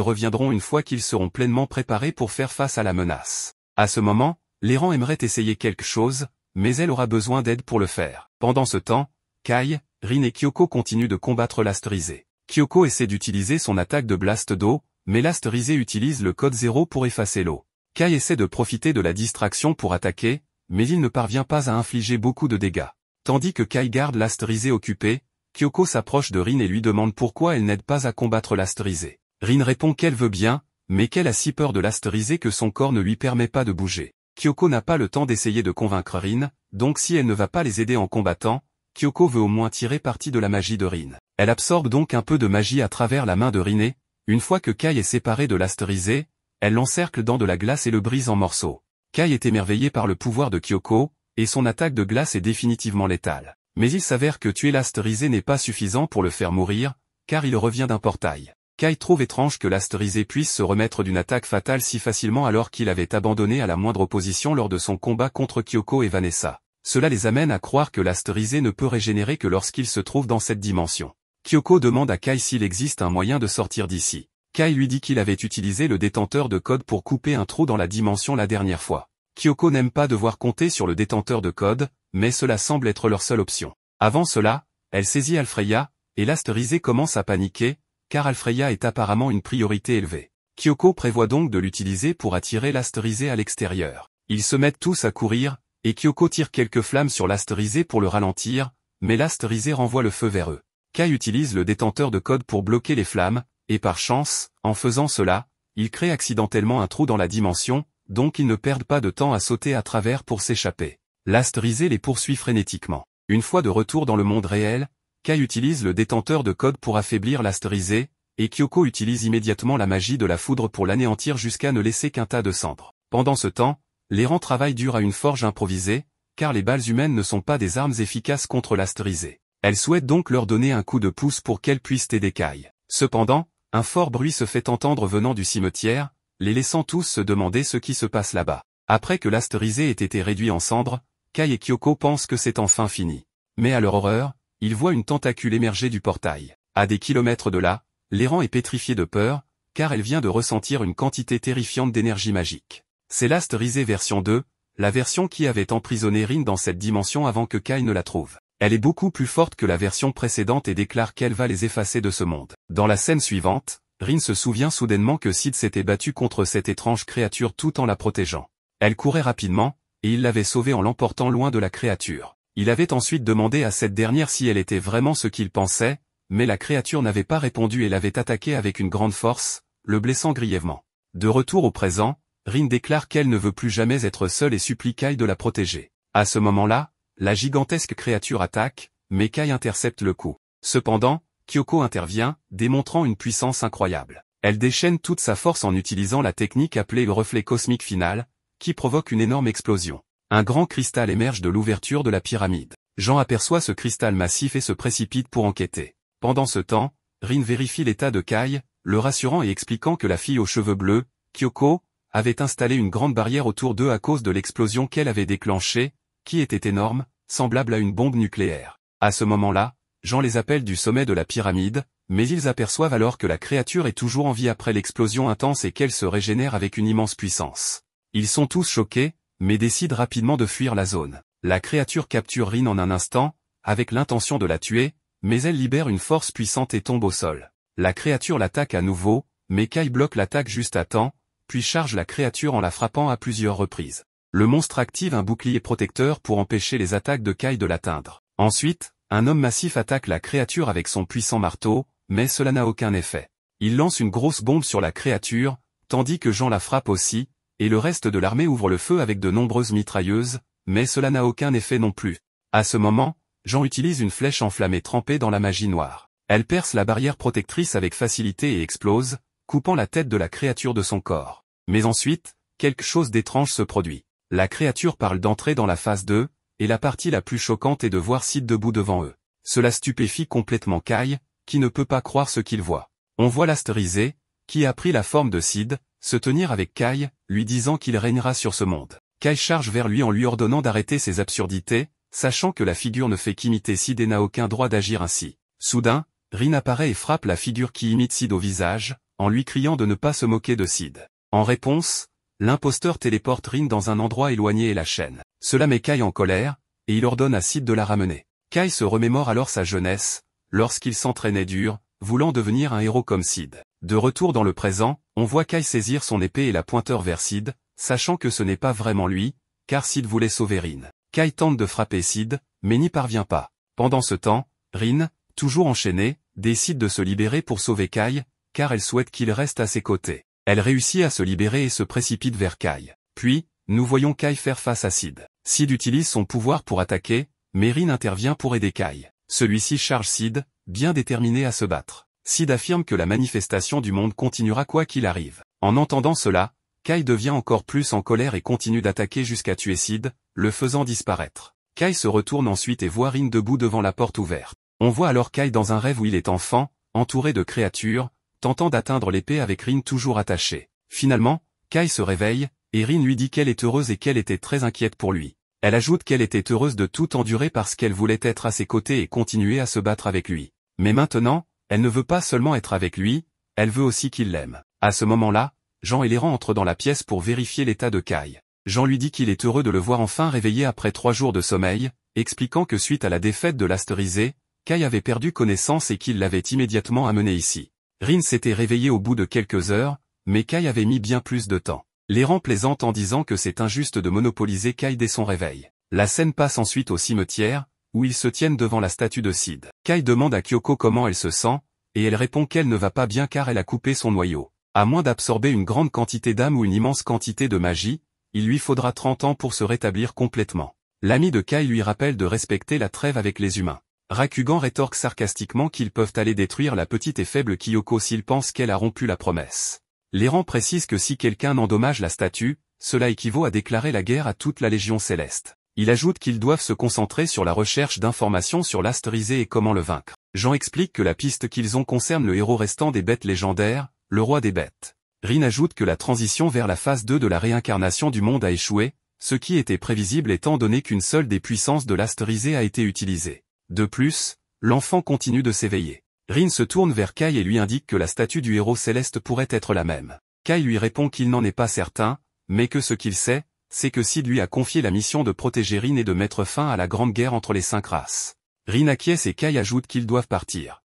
reviendront une fois qu'ils seront pleinement préparés pour faire face à la menace. À ce moment, l'errant aimerait essayer quelque chose, mais elle aura besoin d'aide pour le faire. Pendant ce temps, Kai, Rin et Kyoko continuent de combattre l'Asterisé. Kyoko essaie d'utiliser son attaque de blast d'eau, mais l'Asterisé utilise le code 0 pour effacer l'eau. Kai essaie de profiter de la distraction pour attaquer, mais il ne parvient pas à infliger beaucoup de dégâts. Tandis que Kai garde l'Asterisé occupé, Kyoko s'approche de Rin et lui demande pourquoi elle n'aide pas à combattre l'Asterisé. Rin répond qu'elle veut bien, mais qu'elle a si peur de l'Asterisé que son corps ne lui permet pas de bouger. Kyoko n'a pas le temps d'essayer de convaincre Rin, donc si elle ne va pas les aider en combattant, Kyoko veut au moins tirer parti de la magie de Rin. Elle absorbe donc un peu de magie à travers la main de Rin et, une fois que Kai est séparé de l'Asterisé, elle l'encercle dans de la glace et le brise en morceaux. Kai est émerveillé par le pouvoir de Kyoko, et son attaque de glace est définitivement létale. Mais il s'avère que tuer l'Asterisé n'est pas suffisant pour le faire mourir, car il revient d'un portail. Kai trouve étrange que l'Asterisé puisse se remettre d'une attaque fatale si facilement alors qu'il avait abandonné à la moindre opposition lors de son combat contre Kyoko et Vanessa. Cela les amène à croire que l'Asterisé ne peut régénérer que lorsqu'il se trouve dans cette dimension. Kyoko demande à Kai s'il existe un moyen de sortir d'ici. Kai lui dit qu'il avait utilisé le détenteur de code pour couper un trou dans la dimension la dernière fois. Kyoko n'aime pas devoir compter sur le détenteur de code, mais cela semble être leur seule option. Avant cela, elle saisit Alfreya, et l'Asterisé commence à paniquer, car Alfreya est apparemment une priorité élevée. Kyoko prévoit donc de l'utiliser pour attirer l'Asterisé à l'extérieur. Ils se mettent tous à courir, et Kyoko tire quelques flammes sur l'Asterisé pour le ralentir, mais l'Asterisé renvoie le feu vers eux. Kai utilise le détenteur de code pour bloquer les flammes, et par chance, en faisant cela, il crée accidentellement un trou dans la dimension, donc ils ne perdent pas de temps à sauter à travers pour s'échapper. L'Asterisé les poursuit frénétiquement. Une fois de retour dans le monde réel, Kai utilise le détenteur de code pour affaiblir l'Asterisé, et Kyoko utilise immédiatement la magie de la foudre pour l'anéantir jusqu'à ne laisser qu'un tas de cendres. Pendant ce temps, l'errant travaille dur à une forge improvisée, car les balles humaines ne sont pas des armes efficaces contre l'Asterisé. Elle souhaite donc leur donner un coup de pouce pour qu'elle puisse aider Kai. Cependant, un fort bruit se fait entendre venant du cimetière, les laissant tous se demander ce qui se passe là-bas. Après que l'Asterisé ait été réduit en cendres, Kai et Kyoko pensent que c'est enfin fini. Mais à leur horreur, ils voient une tentacule émerger du portail. À des kilomètres de là, l'errant est pétrifié de peur, car elle vient de ressentir une quantité terrifiante d'énergie magique. C'est l'Asterisé version 2, la version qui avait emprisonné Rin dans cette dimension avant que Kai ne la trouve. Elle est beaucoup plus forte que la version précédente et déclare qu'elle va les effacer de ce monde. Dans la scène suivante, Rin se souvient soudainement que Sid s'était battu contre cette étrange créature tout en la protégeant. Elle courait rapidement, et il l'avait sauvée en l'emportant loin de la créature. Il avait ensuite demandé à cette dernière si elle était vraiment ce qu'il pensait, mais la créature n'avait pas répondu et l'avait attaqué avec une grande force, le blessant grièvement. De retour au présent, Rin déclare qu'elle ne veut plus jamais être seule et supplie Kai de la protéger. À ce moment-là, la gigantesque créature attaque, mais Kai intercepte le coup. Cependant, Kyoko intervient, démontrant une puissance incroyable. Elle déchaîne toute sa force en utilisant la technique appelée le reflet cosmique final, qui provoque une énorme explosion. Un grand cristal émerge de l'ouverture de la pyramide. Jean aperçoit ce cristal massif et se précipite pour enquêter. Pendant ce temps, Rin vérifie l'état de Kai, le rassurant et expliquant que la fille aux cheveux bleus, Kyoko, avait installé une grande barrière autour d'eux à cause de l'explosion qu'elle avait déclenchée, qui était énorme, semblable à une bombe nucléaire. À ce moment-là, Jean les appelle du sommet de la pyramide, mais ils aperçoivent alors que la créature est toujours en vie après l'explosion intense et qu'elle se régénère avec une immense puissance. Ils sont tous choqués, mais décident rapidement de fuir la zone. La créature capture Rin en un instant, avec l'intention de la tuer, mais elle libère une force puissante et tombe au sol. La créature l'attaque à nouveau, mais Kai bloque l'attaque juste à temps, puis charge la créature en la frappant à plusieurs reprises. Le monstre active un bouclier protecteur pour empêcher les attaques de Kai de l'atteindre. Ensuite, un homme massif attaque la créature avec son puissant marteau, mais cela n'a aucun effet. Il lance une grosse bombe sur la créature, tandis que Jean la frappe aussi, et le reste de l'armée ouvre le feu avec de nombreuses mitrailleuses, mais cela n'a aucun effet non plus. À ce moment, Jean utilise une flèche enflammée trempée dans la magie noire. Elle perce la barrière protectrice avec facilité et explose, coupant la tête de la créature de son corps. Mais ensuite, quelque chose d'étrange se produit. La créature parle d'entrer dans la phase 2, et la partie la plus choquante est de voir Sid debout devant eux. Cela stupéfie complètement Kai, qui ne peut pas croire ce qu'il voit. On voit l'Asterisé, qui a pris la forme de Sid, se tenir avec Kai, lui disant qu'il régnera sur ce monde. Kai charge vers lui en lui ordonnant d'arrêter ses absurdités, sachant que la figure ne fait qu'imiter Sid et n'a aucun droit d'agir ainsi. Soudain, Rin apparaît et frappe la figure qui imite Sid au visage, en lui criant de ne pas se moquer de Sid. En réponse, l'imposteur téléporte Rin dans un endroit éloigné et la chaîne. Cela met Kai en colère, et il ordonne à Sid de la ramener. Kai se remémore alors sa jeunesse, lorsqu'il s'entraînait dur, voulant devenir un héros comme Sid. De retour dans le présent, on voit Kai saisir son épée et la pointeur vers Sid, sachant que ce n'est pas vraiment lui, car Sid voulait sauver Rin. Kai tente de frapper Sid, mais n'y parvient pas. Pendant ce temps, Rin, toujours enchaînée, décide de se libérer pour sauver Kai, car elle souhaite qu'il reste à ses côtés. Elle réussit à se libérer et se précipite vers Kai. Puis, nous voyons Kai faire face à Sid. Sid utilise son pouvoir pour attaquer, mais Rin intervient pour aider Kai. Celui-ci charge Sid, bien déterminé à se battre. Sid affirme que la manifestation du monde continuera quoi qu'il arrive. En entendant cela, Kai devient encore plus en colère et continue d'attaquer jusqu'à tuer Sid, le faisant disparaître. Kai se retourne ensuite et voit Rin debout devant la porte ouverte. On voit alors Kai dans un rêve où il est enfant, entouré de créatures, tentant d'atteindre l'épée avec Rin toujours attachée. Finalement, Kai se réveille, et Rin lui dit qu'elle est heureuse et qu'elle était très inquiète pour lui. Elle ajoute qu'elle était heureuse de tout endurer parce qu'elle voulait être à ses côtés et continuer à se battre avec lui. Mais maintenant, elle ne veut pas seulement être avec lui, elle veut aussi qu'il l'aime. À ce moment-là, Jean et Léran entrent dans la pièce pour vérifier l'état de Kai. Jean lui dit qu'il est heureux de le voir enfin réveillé après 3 jours de sommeil, expliquant que suite à la défaite de l'Asterisé, Kai avait perdu connaissance et qu'il l'avait immédiatement amené ici. Rin s'était réveillé au bout de quelques heures, mais Kai avait mis bien plus de temps. Léran plaisante en disant que c'est injuste de monopoliser Kai dès son réveil. La scène passe ensuite au cimetière, où ils se tiennent devant la statue de Sid. Kai demande à Kyoko comment elle se sent, et elle répond qu'elle ne va pas bien car elle a coupé son noyau. À moins d'absorber une grande quantité d'âme ou une immense quantité de magie, il lui faudra 30 ans pour se rétablir complètement. L'ami de Kai lui rappelle de respecter la trêve avec les humains. Rakugan rétorque sarcastiquement qu'ils peuvent aller détruire la petite et faible Kyoko s'ils pensent qu'elle a rompu la promesse. Léran précise que si quelqu'un endommage la statue, cela équivaut à déclarer la guerre à toute la Légion Céleste. Il ajoute qu'ils doivent se concentrer sur la recherche d'informations sur l'Asterisé et comment le vaincre. Jean explique que la piste qu'ils ont concerne le héros restant des bêtes légendaires, le roi des bêtes. Rin ajoute que la transition vers la phase 2 de la réincarnation du monde a échoué, ce qui était prévisible étant donné qu'une seule des puissances de l'Asterisé a été utilisée. De plus, l'enfant continue de s'éveiller. Rin se tourne vers Kai et lui indique que la statue du héros céleste pourrait être la même. Kai lui répond qu'il n'en est pas certain, mais que ce qu'il sait, c'est que Sid lui a confié la mission de protéger Rin et de mettre fin à la grande guerre entre les 5 races. Rin acquiesce et Kai ajoute qu'ils doivent partir.